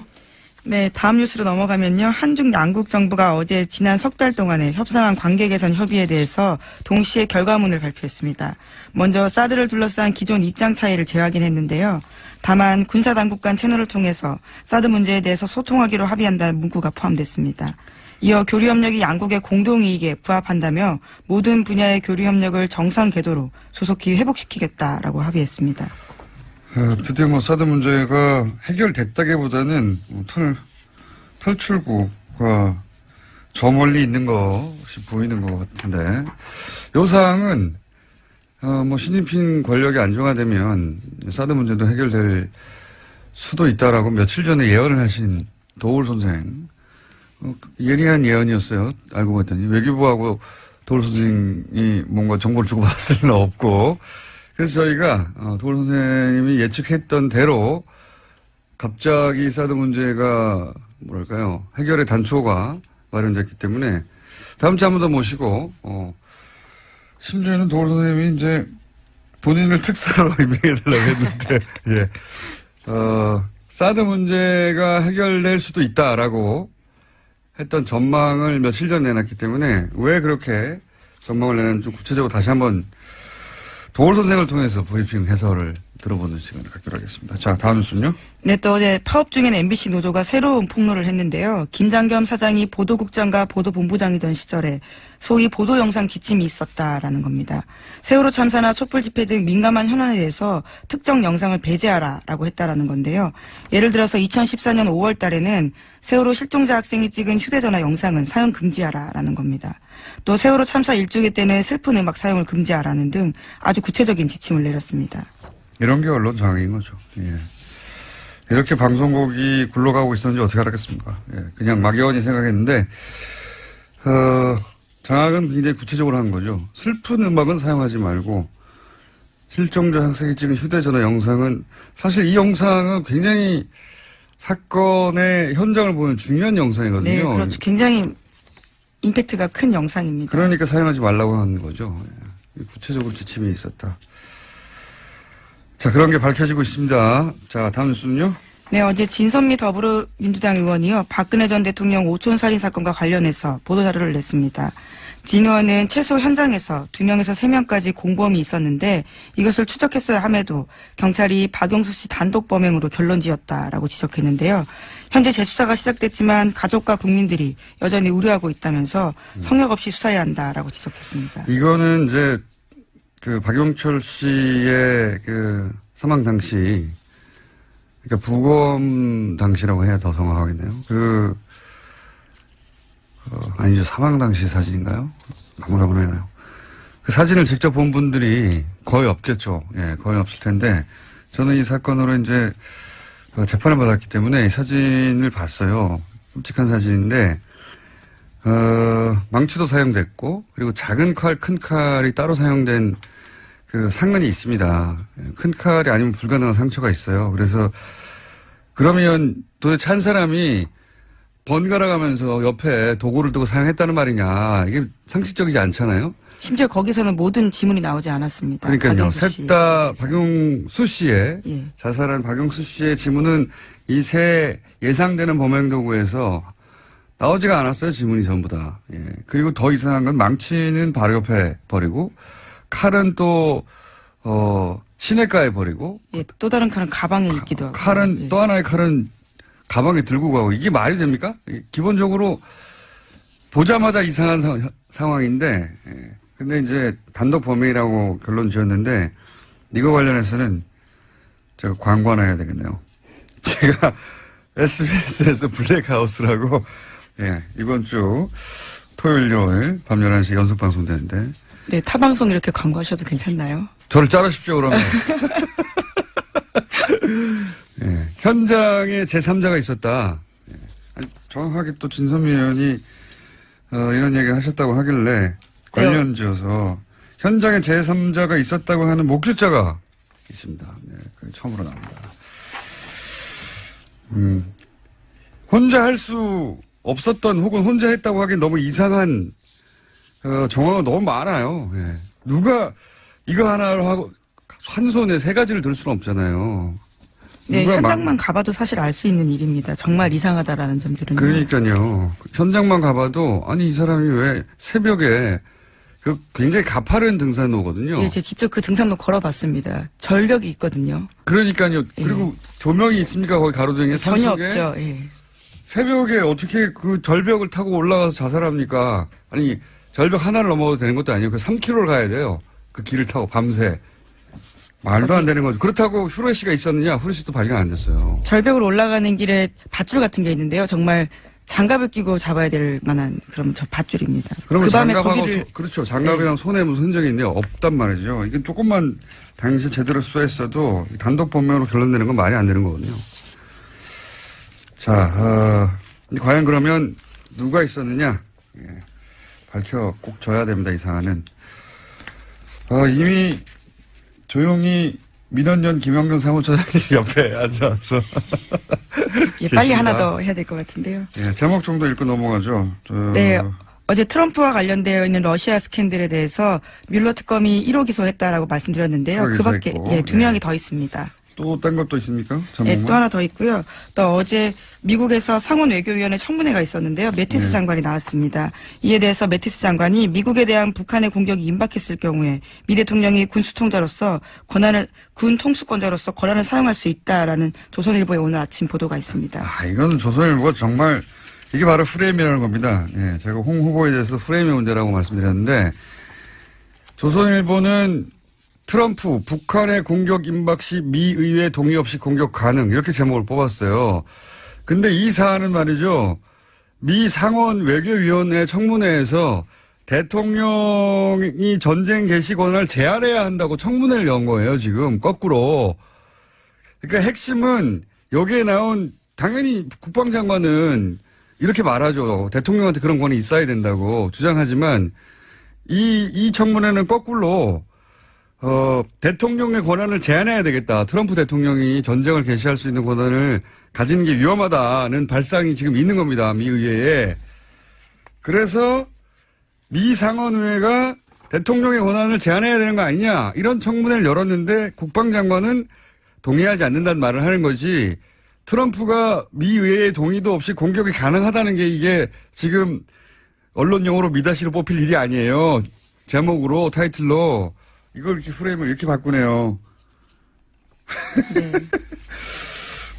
네, 다음 뉴스로 넘어가면요. 한중 양국 정부가 어제 지난 석 달 동안에 협상한 관계 개선 협의에 대해서 동시에 결과문을 발표했습니다. 먼저 사드를 둘러싼 기존 입장 차이를 재확인했는데요. 다만 군사당국 간 채널을 통해서 사드 문제에 대해서 소통하기로 합의한다는 문구가 포함됐습니다. 이어 교류협력이 양국의 공동이익에 부합한다며 모든 분야의 교류협력을 정상 궤도로 조속히 회복시키겠다라고 합의했습니다. 드디어 사드 문제가 해결됐다기보다는 탈출구가 저 멀리 있는 것이 보이는 것 같은데, 요 사항은, 시진핑 권력이 안정화되면 사드 문제도 해결될 수도 있다라고 며칠 전에 예언을 하신 도울 선생. 예리한 예언이었어요. 알고 봤더니. 외교부하고 도울 선생이 뭔가 정보를 주고받았을 리는 없고, 그래서 저희가 도울 선생님이 예측했던 대로 갑자기 사드 문제가 해결의 단초가 마련됐기 때문에 다음 주에 한 번 더 모시고 심지어는 도울 선생님이 이제 본인을 특사로 임명해달라고 했는데 예. 사드 문제가 해결될 수도 있다라고 했던 전망을 며칠 전에 내놨기 때문에 왜 그렇게 전망을 내놨는지 좀 구체적으로 다시 한번 도울 선생을 통해서 브리핑 해설을 들어보는 시간을 갖기로 하겠습니다. 자, 다음 뉴스는요. 네, 또 어제 파업 중인 MBC 노조가 새로운 폭로를 했는데요. 김장겸 사장이 보도국장과 보도본부장이던 시절에 소위 보도 영상 지침이 있었다라는 겁니다. 세월호 참사나 촛불 집회 등 민감한 현안에 대해서 특정 영상을 배제하라라고 했다라는 건데요. 예를 들어서 2014년 5월 달에는 세월호 실종자 학생이 찍은 휴대전화 영상은 사용 금지하라라는 겁니다. 또 세월호 참사 일주기 때는 슬픈 음악 사용을 금지하라는 등 아주 구체적인 지침을 내렸습니다. 이런 게 언론 장악인 거죠. 예. 이렇게 방송국이 굴러가고 있었는지 어떻게 알았겠습니까? 예. 그냥 막연히 생각했는데, 장악은 굉장히 구체적으로 한 거죠. 슬픈 음악은 사용하지 말고, 실종자 학생이 찍은 휴대전화 영상은, 사실 이 영상은 굉장히 사건의 현장을 보는 중요한 영상이거든요. 네, 그렇죠. 굉장히 임팩트가 큰 영상입니다. 그러니까 사용하지 말라고 하는 거죠. 예. 구체적으로 지침이 있었다. 자, 그런 게 밝혀지고 있습니다. 자, 다음 뉴스는요. 네, 어제 진선미 더불어민주당 의원이요. 박근혜 전 대통령 오촌 살인 사건과 관련해서 보도자료를 냈습니다. 진 의원은 최소 현장에서 2명에서 3명까지 공범이 있었는데 이것을 추적했어야 함에도 경찰이 박용수 씨 단독 범행으로 결론지었다라고 지적했는데요. 현재 재수사가 시작됐지만 가족과 국민들이 여전히 우려하고 있다면서 성역 없이 수사해야 한다라고 지적했습니다. 이거는 이제 그 박용철 씨의 그 사망 당시, 그러니까 부검 당시라고 해야 더 정확하겠네요. 아니죠. 사망 당시 사진인가요? 가물가물하네요. 그 사진을 직접 본 분들이 거의 없겠죠. 예, 거의 없을 텐데, 저는 이 사건으로 이제 재판을 받았기 때문에 이 사진을 봤어요. 끔찍한 사진인데, 망치도 사용됐고, 그리고 작은 칼, 큰 칼이 따로 사용된 그 상흔이 있습니다. 큰 칼이 아니면 불가능한 상처가 있어요. 그래서, 그러면 도대체 한 사람이 번갈아 가면서 옆에 도구를 두고 사용했다는 말이냐. 이게 상식적이지 않잖아요. 심지어 거기서는 모든 지문이 나오지 않았습니다. 그러니까요. 셋 다 박용수 씨의 예. 자살한 박용수 씨의 지문은 이 세 예상되는 범행 도구에서 나오지가 않았어요. 지문이 전부 다. 예. 그리고 더 이상한 건 망치는 바로 옆에 버리고 칼은 또 시내가에 버리고 예, 또 다른 칼은 가방에 있기도 하고. 칼은 예. 또 하나의 칼은 가방에 들고 가고 이게 말이 됩니까? 기본적으로 보자마자 이상한 상황인데 근데 이제 단독 범행이라고 결론 지었는데 이거 관련해서는 제가 광고 하나 해야 되겠네요. 제가 SBS에서 블랙하우스라고 이번 주 토요일 일요일 밤 11시 연속 방송되는데 네, 타방송 이렇게 광고하셔도 괜찮나요? 저를 자르십시오 그러면. 예, 현장에 제3자가 있었다. 예, 아니, 정확하게 또 진선미 의원이 이런 얘기 하셨다고 하길래 관련 지어서 현장에 제3자가 있었다고 하는 목격자가 있습니다. 네, 그게 처음으로 나옵니다. 혼자 할 수 없었던 혹은 혼자 했다고 하기엔 너무 이상한 정황가 너무 많아요. 예. 누가 이거 하나를 하고 한 손에 세 가지를 들 수는 없잖아요. 네, 현장만 가봐도 사실 알 수 있는 일입니다. 정말 이상하다라는 점들은. 그러니까요. 현장만 가봐도 아니 이 사람이 왜 새벽에 그 굉장히 가파른 등산로거든요. 예, 제가 직접 그 등산로 걸어봤습니다. 절벽이 있거든요. 그러니까요. 예. 그리고 조명이 있습니까? 거기 가로등에 전혀 산속에? 없죠. 예. 새벽에 어떻게 그 절벽을 타고 올라가서 자살합니까? 아니 절벽 하나를 넘어도 되는 것도 아니고 그 3km를 가야 돼요. 그 길을 타고 밤새. 말도 안 되는 거죠. 그렇다고 후레쉬가 있었느냐? 후레쉬도 발견 안 됐어요. 절벽으로 올라가는 길에 밧줄 같은 게 있는데요. 정말 장갑을 끼고 잡아야 될 만한 그런 저 밧줄입니다. 그러면 그 밤에 장갑하고 거기를 그렇죠. 장갑이랑 손에 무슨 흔적이 있는데 없단 말이죠. 이게 조금만 당시 제대로 수사했어도 단독 범행으로 결론내는 건 말이 안 되는 거거든요. 자, 과연 그러면 누가 있었느냐? 예, 밝혀 꼭 줘야 됩니다. 이 사안은. 이미 조용히 민원연 김영경 사무처장님 옆에 앉아서 예, 빨리 계십니다. 하나 더 해야 될 것 같은데요. 예, 제목 정도 읽고 넘어가죠. 네. 어제 트럼프와 관련되어 있는 러시아 스캔들에 대해서 뮬러 특검이 1호 기소했다라고 말씀드렸는데요. 1호 그 밖에 기소했고, 2명이 더 있습니다. 또 딴 것도 있습니까? 네, 또 하나 더 있고요. 또 어제 미국에서 상원 외교위원회 청문회가 있었는데요. 매티스 장관이 나왔습니다. 이에 대해서 매티스 장관이 미국에 대한 북한의 공격이 임박했을 경우에 미 대통령이 군수통자로서 군 통수권자로서 권한을 사용할 수 있다라는 조선일보의 오늘 아침 보도가 있습니다. 이건 조선일보가 정말 이게 바로 프레임이라는 겁니다. 예, 제가 홍 후보에 대해서 프레임의 문제라고 말씀드렸는데 조선일보는 트럼프 북한의 공격 임박 시 미 의회 동의 없이 공격 가능 이렇게 제목을 뽑았어요. 근데 이 사안은 말이죠. 미 상원 외교위원회 청문회에서 대통령이 전쟁 개시 권한을 제한해야 한다고 청문회를 연 거예요. 지금 거꾸로. 그러니까 핵심은 여기에 나온 당연히 국방장관은 이렇게 말하죠. 대통령한테 그런 권한이 있어야 된다고 주장하지만 이 청문회는 거꾸로 대통령의 권한을 제한해야 되겠다. 트럼프 대통령이 전쟁을 개시할 수 있는 권한을 가지는 게 위험하다는 발상이 지금 있는 겁니다. 미 의회에. 그래서 미 상원의회가 대통령의 권한을 제한해야 되는 거 아니냐. 이런 청문회를 열었는데 국방장관은 동의하지 않는다는 말을 하는 거지. 트럼프가 미 의회의 동의도 없이 공격이 가능하다는 게 이게 지금 언론용어로 미다시로 뽑힐 일이 아니에요. 제목으로 타이틀로. 이걸 이렇게 프레임을 이렇게 바꾸네요. 네.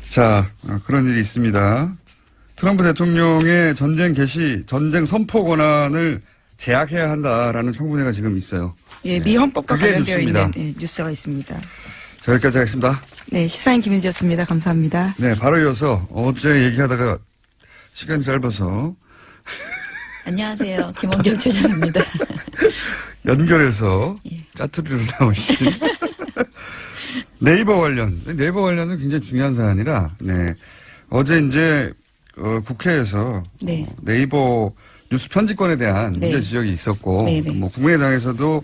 자, 그런 일이 있습니다. 트럼프 대통령의 전쟁 개시, 전쟁 선포 권한을 제약해야 한다라는 청문회가 지금 있어요. 예, 미 헌법과 그게 관련되어 뉴스입니다. 있는 뉴스가 있습니다. 자, 여기까지 하겠습니다. 네, 시사인 김은지였습니다. 감사합니다. 네, 바로 이어서 어제 얘기하다가 시간이 짧아서 안녕하세요. 김원경 처장입니다. 연결해서 짜투리로 나오신 네이버 관련은 굉장히 중요한 사안이라, 네. 어제 이제, 국회에서 네. 네이버 뉴스 편집권에 대한 네. 문제 지적이 있었고, 네네. 뭐, 국민의당에서도,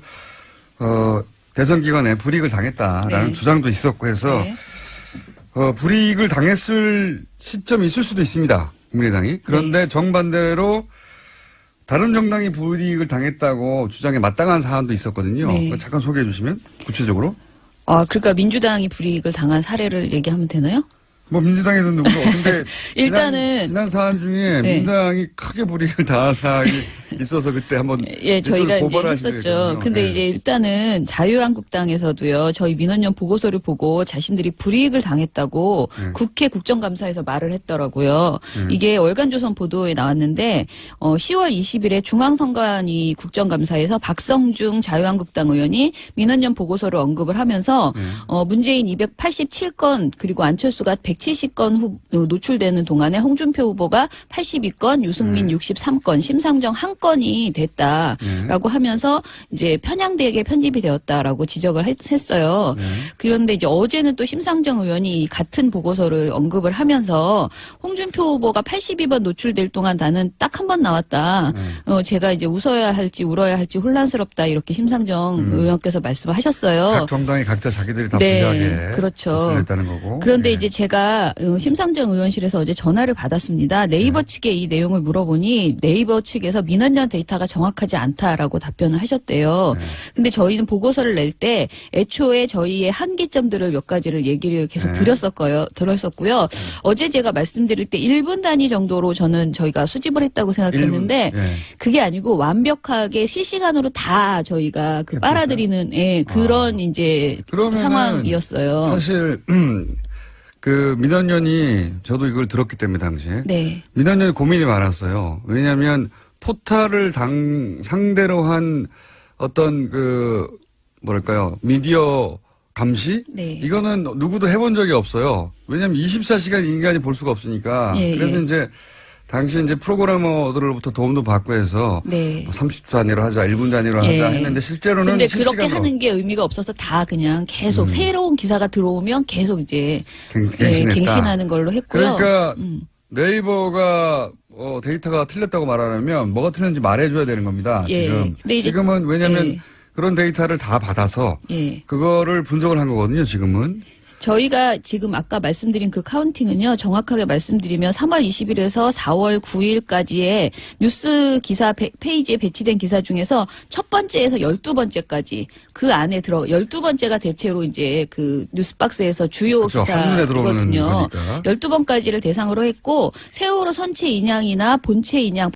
대선 기간에 불이익을 당했다라는 네. 주장도 있었고 해서, 네. 불이익을 당했을 시점이 있을 수도 있습니다. 국민의당이. 그런데 네. 정반대로 다른 정당이 불이익을 당했다고 주장에 마땅한 사안도 있었거든요. 네. 그거 잠깐 소개해 주시면 구체적으로. 그러니까 민주당이 불이익을 당한 사례를 얘기하면 되나요? 뭐 민주당에서 누구 근데 일단은 지난 사안 중에 네. 민주당이 크게 불이익을 당한 사안이 있어서 그때 한번 예, 저희가 이제 고발하시더라고요. 했었죠. 근데 네. 이제 일단은 자유한국당에서도요, 저희 민원연 보고서를 보고 자신들이 불이익을 당했다고 네. 국회 국정감사에서 말을 했더라고요. 네. 이게 월간조선 보도에 나왔는데, 10월 20일에 중앙선관위 국정감사에서 박성중 자유한국당 의원이 민원연 보고서를 언급을 하면서, 문재인 287건, 그리고 안철수가 170건 노출되는 동안에 홍준표 후보가 82건, 유승민 63건, 심상정 1건이 됐다라고 하면서 이제 편향되게 편집이 되었다라고 지적을 했어요. 그런데 이제 어제는 또 심상정 의원이 같은 보고서를 언급을 하면서 홍준표 후보가 82번 노출될 동안 나는 딱 한 번 나왔다. 제가 이제 웃어야 할지 울어야 할지 혼란스럽다 이렇게 심상정 의원께서 말씀을 하셨어요. 각 정당이 각자 자기들이 다 네, 불리하게 그렇죠. 했다는 거고. 그런데 네. 이제 제가 심상정 의원실에서 어제 전화를 받았습니다. 네이버 측에 이 내용을 물어보니 네이버 측에서 민원연 데이터가 정확하지 않다라고 답변을 하셨대요. 근데 저희는 보고서를 낼 때 애초에 저희의 한계점들을 몇 가지를 얘기를 계속 들었었고요. 어제 제가 말씀드릴 때 1분 단위 정도로 저희가 수집을 했다고 생각했는데 1분, 예. 그게 아니고 완벽하게 실시간으로 다 저희가 빨아들이는 그런 이제 그러면은 상황이었어요. 사실 그 민원연이 저도 이걸 들었기 때문에 당시에 네. 민원연이 고민이 많았어요. 왜냐하면 포탈을 상대로 한 어떤 뭐랄까요 미디어 감시? 네. 이거는 누구도 해본 적이 없어요. 왜냐하면 24시간 인간이 볼 수가 없으니까. 예, 그래서 예. 이제 당시 이제 프로그래머들로부터 도움도 받고 해서 네. 뭐 30초 단위로 하자, 1분 단위로 하자 예. 했는데 실제로는 근데 실시간으로 그렇게 하는 게 의미가 없어서 다 그냥 계속 새로운 기사가 들어오면 계속 이제 갱신했다. 갱신하는 걸로 했고요. 그러니까 네이버가 데이터가 틀렸다고 말하려면 뭐가 틀렸는지 말해줘야 되는 겁니다. 예. 지금. 근데 이제- 지금은 왜냐하면 예. 그런 데이터를 다 받아서 예. 그거를 분석을 한 거거든요. 지금은. 저희가 지금 아까 말씀드린 그 카운팅은요, 정확하게 말씀드리면 3월 20일에서 4월 9일까지의 뉴스 기사 페이지에 배치된 기사 중에서 첫 번째에서 12번째까지 그 안에 12번째가 대체로 이제 그 뉴스박스에서 주요 그렇죠. 한눈에 들어오는 기사거든요. 거니까. 12번까지를 대상으로 했고, 세월호 선체 인양이나 본체 인양